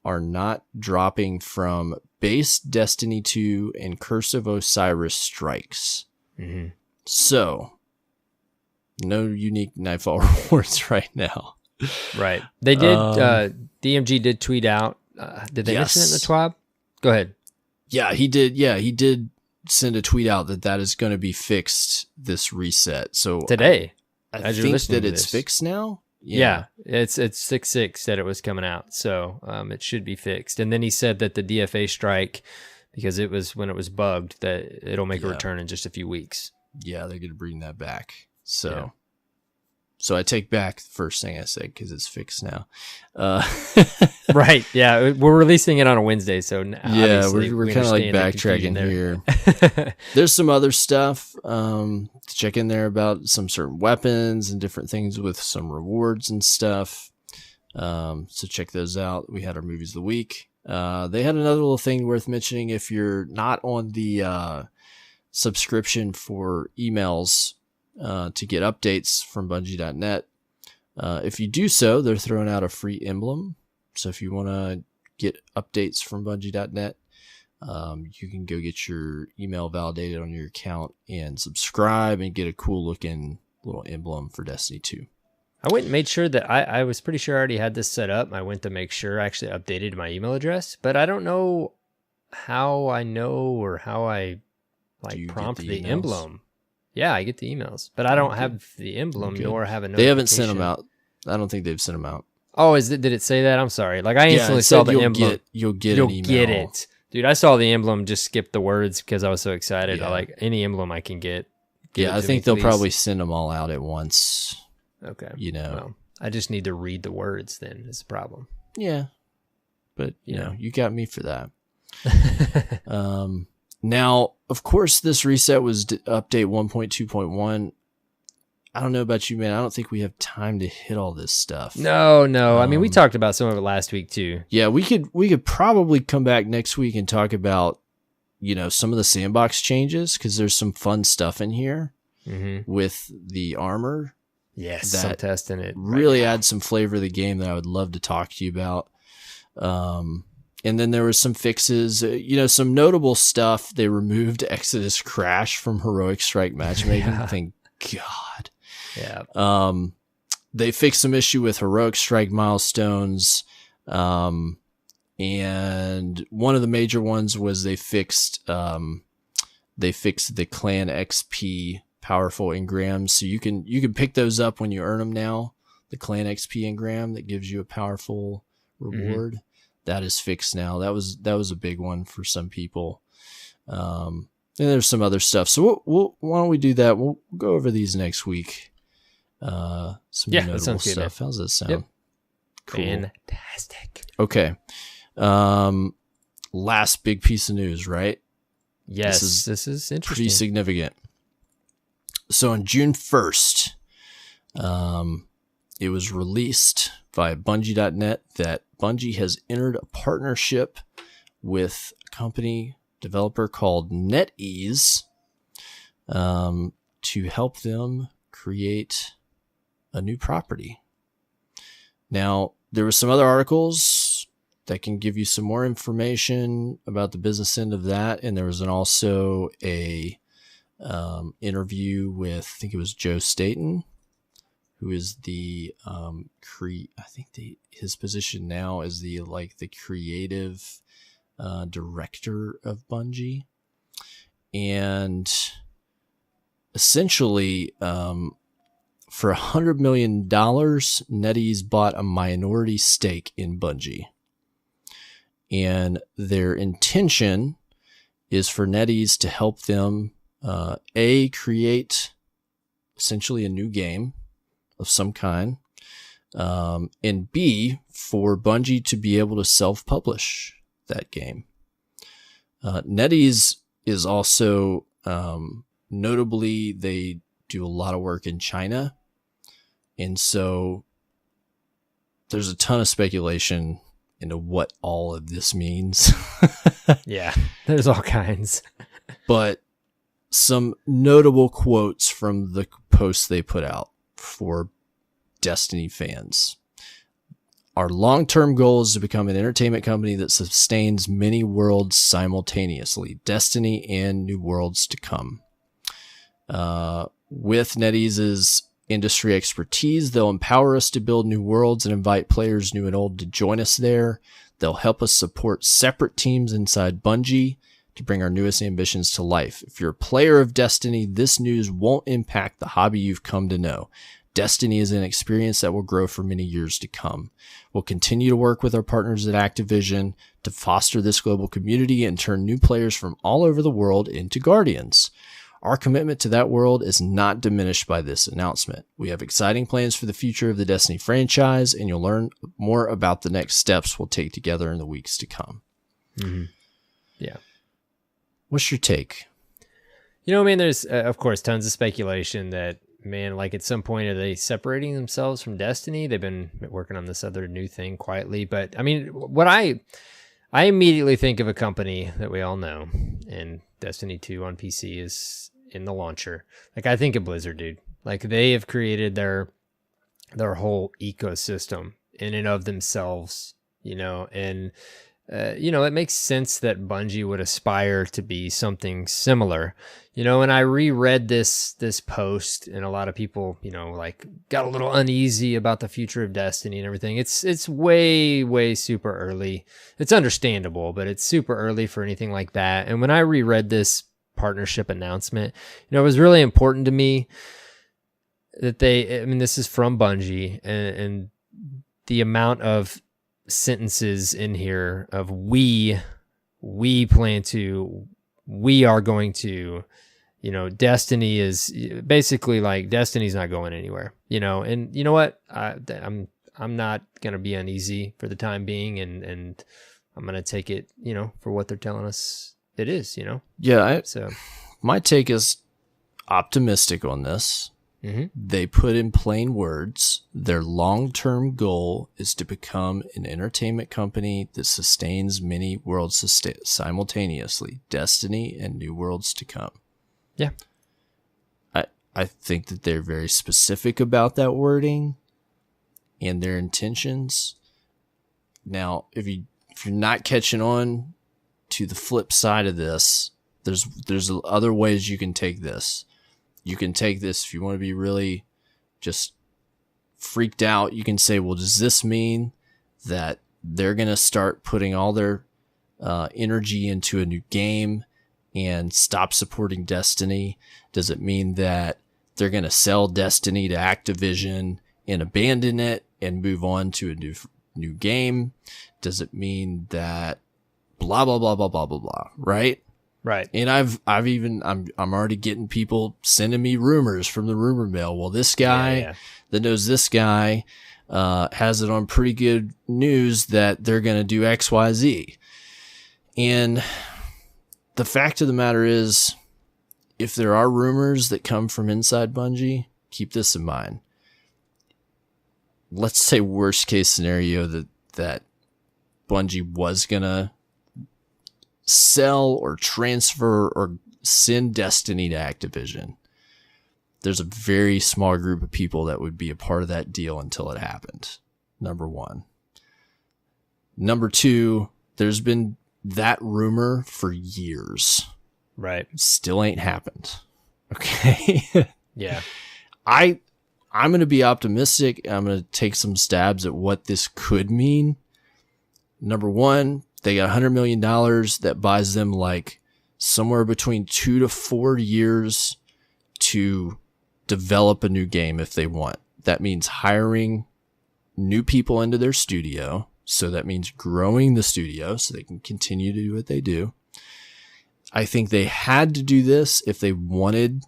S2: are not dropping from base Destiny 2 and Curse of Osiris strikes. So, no unique Nightfall rewards right now.
S1: Right. They did, DMG did tweet out. Did they mention it in the TWAB? Go ahead.
S2: Yeah, he did. Yeah, he did send a tweet out that is going to be fixed this reset. So
S1: today,
S2: I think that it's fixed now.
S1: Yeah, it's 6/6 said it was coming out, so it should be fixed. And then he said that the DFA strike, because it was when it was bugged, that it'll make a return in just a few weeks.
S2: Yeah, they're going to bring that back. So I take back the first thing I said, because it's fixed now.
S1: Right. Yeah, we're releasing it on a Wednesday, so
S2: we're kind of like backtracking here. There's some other stuff to check in there about some certain weapons and different things with some rewards and stuff. So check those out. We had our movies of the week. They had another little thing worth mentioning. If you're not on the subscription for emails to get updates from Bungie.net, if you do so, they're throwing out a free emblem. So if you want to get updates from Bungie.net, you can go get your email validated on your account and subscribe and get a cool looking little emblem for Destiny 2.
S1: I went and made sure that I was pretty sure I already had this set up. I went to make sure I actually updated my email address, but I don't know how I know or how I prompt the emblem. Yeah, I get the emails, but I don't have the emblem nor have a notification.
S2: They haven't sent them out. I don't think they've sent them out.
S1: Oh, did it say that? I'm sorry. Like I
S2: Yeah,
S1: instantly
S2: it
S1: saw
S2: said
S1: the emblem.
S2: you'll get
S1: You'll
S2: an email.
S1: get it. Dude, I saw the emblem, just skipped the words because I was so excited.
S2: Yeah.
S1: I like any emblem I can get. Give
S2: Yeah,
S1: it
S2: I
S1: to
S2: think
S1: me,
S2: they'll
S1: please.
S2: probably send them all out at once.
S1: Okay.
S2: You know.
S1: Well, I just need to read the words then is the problem.
S2: Yeah. But, you
S1: Yeah.
S2: know, you got me for that. Now, of course, this reset was update 1.2.1. I don't know about you, man. I don't think we have time to hit all this stuff.
S1: No. I mean, we talked about some of it last week too.
S2: Yeah, we could probably come back next week and talk about, you know, some of the sandbox changes, because there's some fun stuff in here with the armor.
S1: Yes,
S2: that
S1: I'm testing it.
S2: Really adds some flavor to the game that I would love to talk to you about. And then there was some fixes, you know, some notable stuff. They removed Exodus Crash from Heroic Strike matchmaking.
S1: Yeah.
S2: Thank God.
S1: Yeah.
S2: They fixed some issue with Heroic Strike milestones. And one of the major ones was they fixed the clan XP powerful engrams. So you can pick those up when you earn them now. The clan XP engram that gives you a powerful reward. That is fixed now. That was a big one for some people. And there's some other stuff. So why don't we do that? We'll go over these next week. Some notable
S1: sounds good,
S2: stuff.
S1: man.
S2: How's that sound?
S1: Yep.
S2: Cool.
S1: Fantastic.
S2: Okay. Last big piece of news, right?
S1: Yes, this is interesting.
S2: Pretty significant. So on June 1st, it was released via Bungie.net that Bungie has entered a partnership with a company developer called NetEase to help them create a new property. Now, there were some other articles that can give you some more information about the business end of that, and there was also a interview with, I think it was Joe Staten, who is the I think his position now is the creative director of Bungie, and essentially for $100 million, NetEase bought a minority stake in Bungie, and their intention is for NetEase to help them create essentially a new game of some kind, and B, for Bungie to be able to self-publish that game. NetEase is also, notably, they do a lot of work in China, and so there's a ton of speculation into what all of this means.
S1: Yeah, there's all kinds.
S2: But some notable quotes from the posts they put out for Destiny fans. Our long-term goal is to become an entertainment company that sustains many worlds simultaneously, Destiny and new worlds to come. With NetEase's industry expertise, they'll empower us to build new worlds and invite players new and old to join us there. They'll help us support separate teams inside Bungie to bring our newest ambitions to life. If you're a player of Destiny, this news won't impact the hobby you've come to know. Destiny is an experience that will grow for many years to come. We'll continue to work with our partners at Activision to foster this global community and turn new players from all over the world into Guardians. Our commitment to that world is not diminished by this announcement. We have exciting plans for the future of the Destiny franchise, and you'll learn more about the next steps we'll take together in the weeks to come.
S1: Mm-hmm. Yeah.
S2: What's your take?
S1: You know, I mean, there's, of course, tons of speculation that, man, like at some point, are they separating themselves from Destiny? They've been working on this other new thing quietly. But, I mean, what I immediately think of a company that we all know, and Destiny 2 on PC is in the launcher. Like, I think of Blizzard, dude. Like, they have created their whole ecosystem in and of themselves, you know, and you know, it makes sense that Bungie would aspire to be something similar, you know. And I reread this post, and a lot of people, you know, like got a little uneasy about the future of Destiny and everything. It's way super early. It's understandable, but it's super early for anything like that. And when I reread this partnership announcement, you know, it was really important to me that this is from Bungie, and the amount of sentences in here of we plan to, we are going to, you know, Destiny is basically like Destiny's not going anywhere, you know. And you know what, I'm not gonna be uneasy for the time being, and I'm gonna take it, you know, for what they're telling us it is, you know.
S2: Yeah.
S1: So
S2: My take is optimistic on this.
S1: mm-hmm.
S2: They put in plain words, their long-term goal is to become an entertainment company that sustains many worlds simultaneously, Destiny and new worlds to come.
S1: Yeah.
S2: I think that they're very specific about that wording and their intentions. Now, if you're not catching on to the flip side of this, there's other ways you can take this. You can take this if you want to be really just freaked out. You can say, well, does this mean that they're going to start putting all their energy into a new game and stop supporting Destiny? Does it mean that they're going to sell Destiny to Activision and abandon it and move on to a new game? Does it mean that blah, blah, blah, blah, blah, blah, blah, right?
S1: Right.
S2: And I'm already getting people sending me rumors from the rumor mill. Well, this guy that knows this guy has it on pretty good news that they're going to do X, Y, Z. And the fact of the matter is, if there are rumors that come from inside Bungie, keep this in mind. Let's say worst case scenario that Bungie was going to sell or transfer or send Destiny to Activision. There's a very small group of people that would be a part of that deal until it happened. Number one. Number two, there's been that rumor for years.
S1: Right.
S2: Still ain't happened. Okay.
S1: Yeah.
S2: I'm going to be optimistic. I'm going to take some stabs at what this could mean. Number one, they got $100 million that buys them like somewhere between 2 to 4 years to develop a new game if they want. That means hiring new people into their studio. So that means growing the studio so they can continue to do what they do. I think they had to do this if they wanted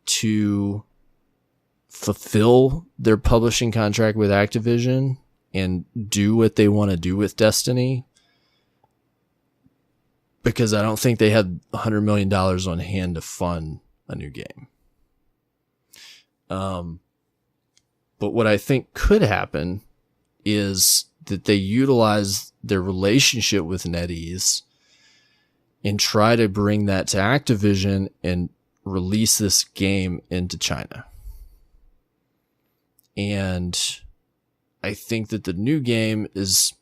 S2: to fulfill their publishing contract with Activision and do what they want to do with Destiny. Because I don't think they had $100 million on hand to fund a new game. But what I think could happen is that they utilize their relationship with NetEase and try to bring that to Activision and release this game into China. And I think that the new game is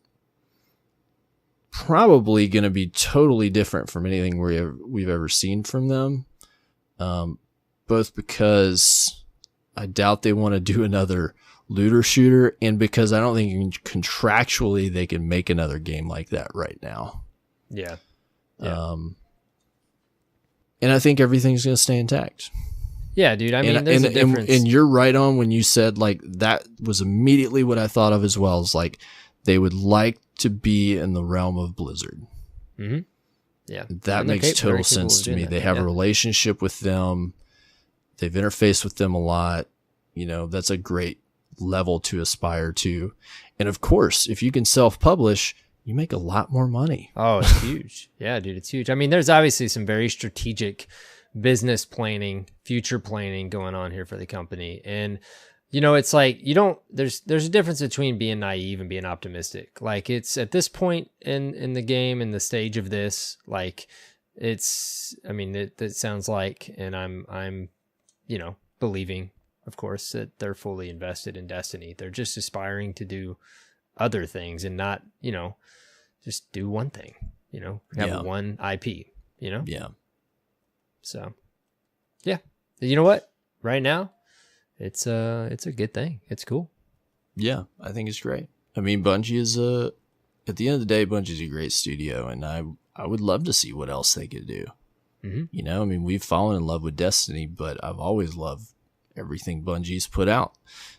S2: probably going to be totally different from anything we've ever seen from them. Both because I doubt they want to do another looter shooter, and because I don't think contractually they can make another game like that right now.
S1: Yeah.
S2: And I think everything's going to stay intact.
S1: Yeah, dude. I mean, there's a difference.
S2: And you're right on when you said, like, that was immediately what I thought of as well. Is like, they would like to be in the realm of Blizzard.
S1: Mm-hmm. Yeah.
S2: That makes total sense to me. They have a relationship with them. They've interfaced with them a lot. You know, that's a great level to aspire to. And of course, if you can self-publish, you make a lot more money.
S1: Oh, it's huge. Yeah, dude, it's huge. I mean, there's obviously some very strategic business planning, future planning going on here for the company. And, you know, it's like, there's a difference between being naive and being optimistic. Like, it's at this point in the game, in the stage of this, like, it sounds like, and I'm, you know, believing, of course, that they're fully invested in Destiny. They're just aspiring to do other things and not, you know, just do one thing, you know, have one IP, you know?
S2: Yeah.
S1: So, yeah. You know what? Right now, it's a good thing. It's cool.
S2: Yeah, I think it's great. I mean, Bungie is at the end of the day, Bungie's a great studio, and I would love to see what else they could do.
S1: Mm-hmm.
S2: You know, I mean, we've fallen in love with Destiny, but I've always loved everything Bungie's put out.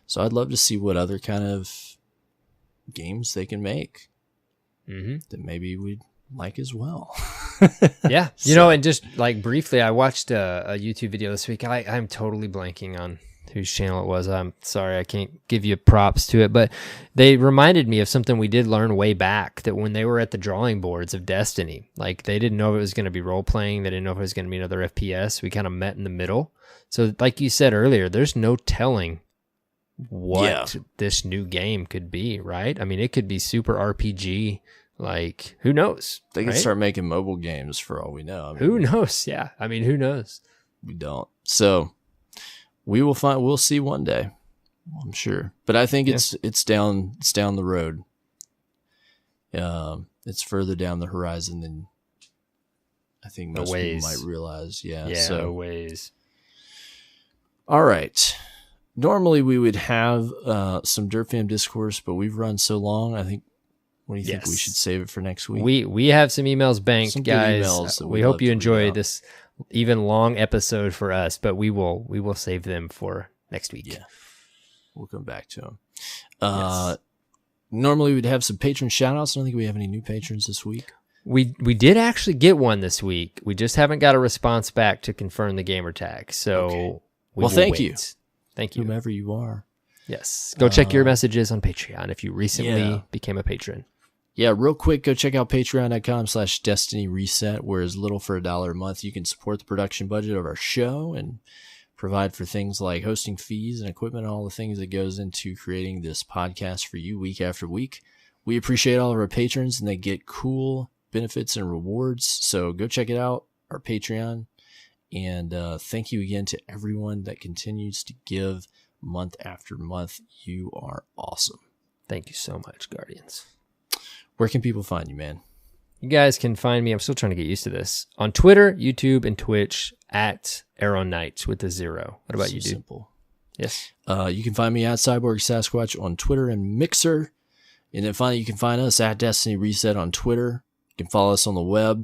S2: So I'd love to see what other kind of games they can make
S1: Mm-hmm.
S2: that maybe we'd like as well.
S1: Yeah. You know, and just like briefly, I watched a YouTube video this week. I'm totally blanking on whose channel it was. I'm sorry, I can't give you props to it, but they reminded me of something we did learn way back, that when they were at the drawing boards of Destiny, like they didn't know if it was going to be role playing. They didn't know if it was going to be another FPS. We kind of met in the middle. So like you said earlier, there's no telling what this new game could be, right? I mean, it could be super RPG. Like, who knows?
S2: They could
S1: right?
S2: start making mobile games for all we know. I mean,
S1: who knows? Yeah. I mean, who knows?
S2: We don't. So we'll see one day, I'm sure. But I think it's down the road. It's further down the horizon than I think most people might realize. Yeah. So
S1: ways.
S2: All right. Normally we would have some Dirt Fam discourse, but we've run so long. I think. What do you think? We should save it for next week.
S1: We have some emails banked,
S2: some
S1: guys.
S2: Emails
S1: we hope you enjoy this even long episode for us, but we will save them for next week.
S2: Yeah, we'll come back to them. Normally we'd have some patron shout-outs. I don't think we have any new patrons this week.
S1: We did actually get one this week. We just haven't got a response back to confirm the gamer tag. So
S2: thank you.
S1: Thank you.
S2: Whomever you are.
S1: Yes. Go check your messages on Patreon if you recently became a patron.
S2: Yeah, real quick, go check out patreon.com/Destiny Reset, where as little for $1 a month, you can support the production budget of our show and provide for things like hosting fees and equipment and all the things that goes into creating this podcast for you week after week. We appreciate all of our patrons, and they get cool benefits and rewards. So go check it out, our Patreon. And thank you again to everyone that continues to give month after month. You are awesome.
S1: Thank you so much, Guardians.
S2: Where can people find you, man?
S1: You guys can find me, I'm still trying to get used to this, on Twitter, YouTube, and Twitch at AER0KNIGHT with a 0. What about you, dude?
S2: Simple.
S1: Yes.
S2: You can find me at CyborgSasquatch on Twitter and Mixer. And then finally, you can find us at Destiny Reset on Twitter. You can follow us on the web,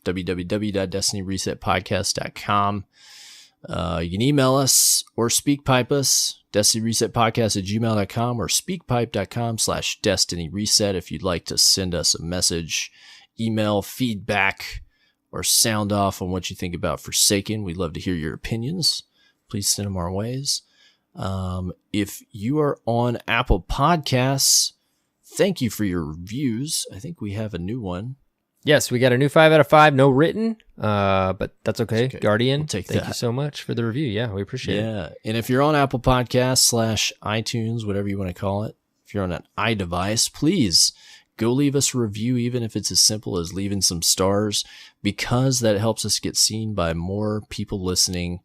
S2: www.destinyresetpodcast.com. You can email us or speakpipe us, destinyresetpodcast@gmail.com or speakpipe.com/destinyreset if you'd like to send us a message, email, feedback, or sound off on what you think about Forsaken. We'd love to hear your opinions. Please send them our ways. If you are on Apple Podcasts, thank you for your reviews. I think we have a new one.
S1: Yes, we got a new 5 out of 5, no written, but that's okay. Guardian,
S2: we'll
S1: thank you so much for the review. Yeah, we appreciate it.
S2: Yeah, and if you're on Apple Podcasts /iTunes, whatever you want to call it, if you're on an iDevice, please go leave us a review, even if it's as simple as leaving some stars, because that helps us get seen by more people listening,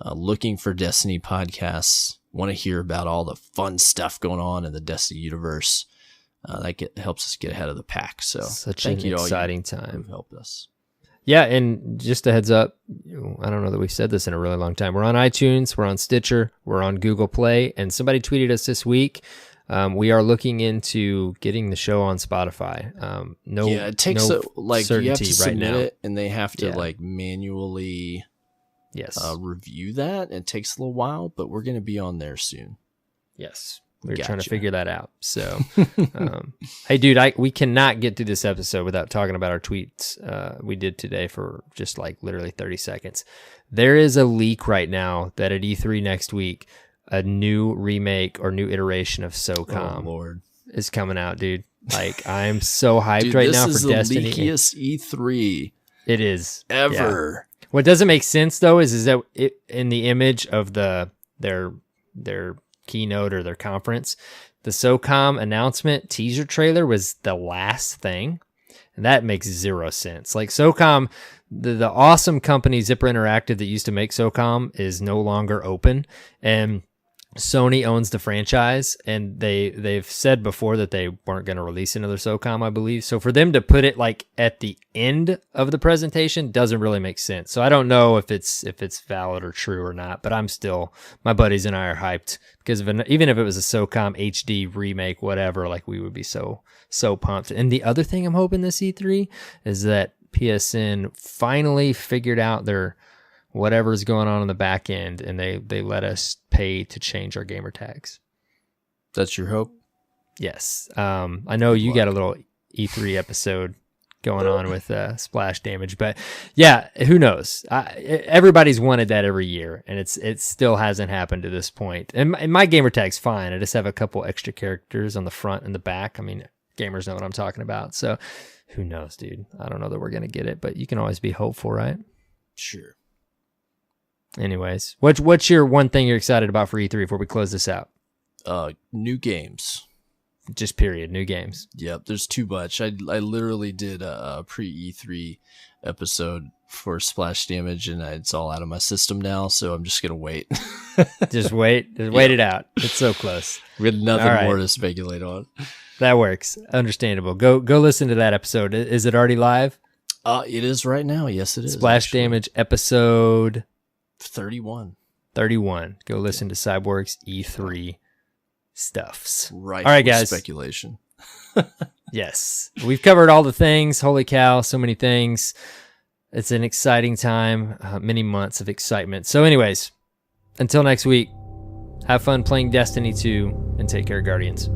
S2: looking for Destiny podcasts, want to hear about all the fun stuff going on in the Destiny universe. That helps us get ahead of the pack. So
S1: thank you to all exciting time.
S2: Who've helped us.
S1: Yeah, and just a heads up, I don't know that we've said this in a really long time. We're on iTunes, we're on Stitcher, we're on Google Play, and somebody tweeted us this week. We are looking into getting the show on Spotify.
S2: It takes you have to submit it, and they have to manually review that. It takes a little while, but we're going to be on there soon.
S1: Yes. We're trying to figure that out. So, hey, dude, we cannot get through this episode without talking about our tweets we did today for just like literally 30 seconds. There is a leak right now that at E3 next week, a new remake or new iteration of SOCOM is coming out, dude. Like, I'm so hyped right now for Destiny.
S2: This is the leakiest E3
S1: it is
S2: ever.
S1: Yeah. What doesn't make sense though is that in the image of their keynote or their conference, the SOCOM announcement teaser trailer was the last thing, and that makes zero sense. Like SOCOM, the awesome company Zipper Interactive that used to make SOCOM is no longer open, and Sony owns the franchise, and they've said before that they weren't going to release another SOCOM, I believe. So for them to put it like at the end of the presentation doesn't really make sense. So I don't know if it's valid or true or not, but my buddies and I are hyped because even if it was a SOCOM HD remake, whatever, like we would be so pumped. And the other thing I'm hoping this E3 is that PSN finally figured out their whatever's going on in the back end, and they let us pay to change our gamer tags.
S2: That's your hope?
S1: Yes. I know you got a little E3 episode going on with splash damage, but yeah, who knows? Everybody's wanted that every year, and it still hasn't happened to this point. And my gamer tag's fine. I just have a couple extra characters on the front and the back. I mean, gamers know what I'm talking about. So who knows, dude? I don't know that we're gonna get it, but you can always be hopeful, right?
S2: Sure.
S1: Anyways, what's your one thing you're excited about for E3 before we close this out?
S2: New games.
S1: Just period. New games.
S2: Yep, there's too much. I literally did a pre-E3 episode for Splash Damage, and it's all out of my system now, so I'm just going to wait.
S1: Just wait. Just wait it out. It's so close.
S2: We had nothing more to speculate on.
S1: That works. Understandable. Go listen to that episode. Is it already live?
S2: It is right now. Yes, it is.
S1: Splash Damage episode
S2: 31.
S1: 31. Go listen to Cyborg's E3 stuffs.
S2: Right.
S1: All right, guys.
S2: Speculation.
S1: Yes. We've covered all the things. Holy cow, so many things. It's an exciting time. Many months of excitement. So anyways, until next week, have fun playing Destiny 2 and take care, Guardians.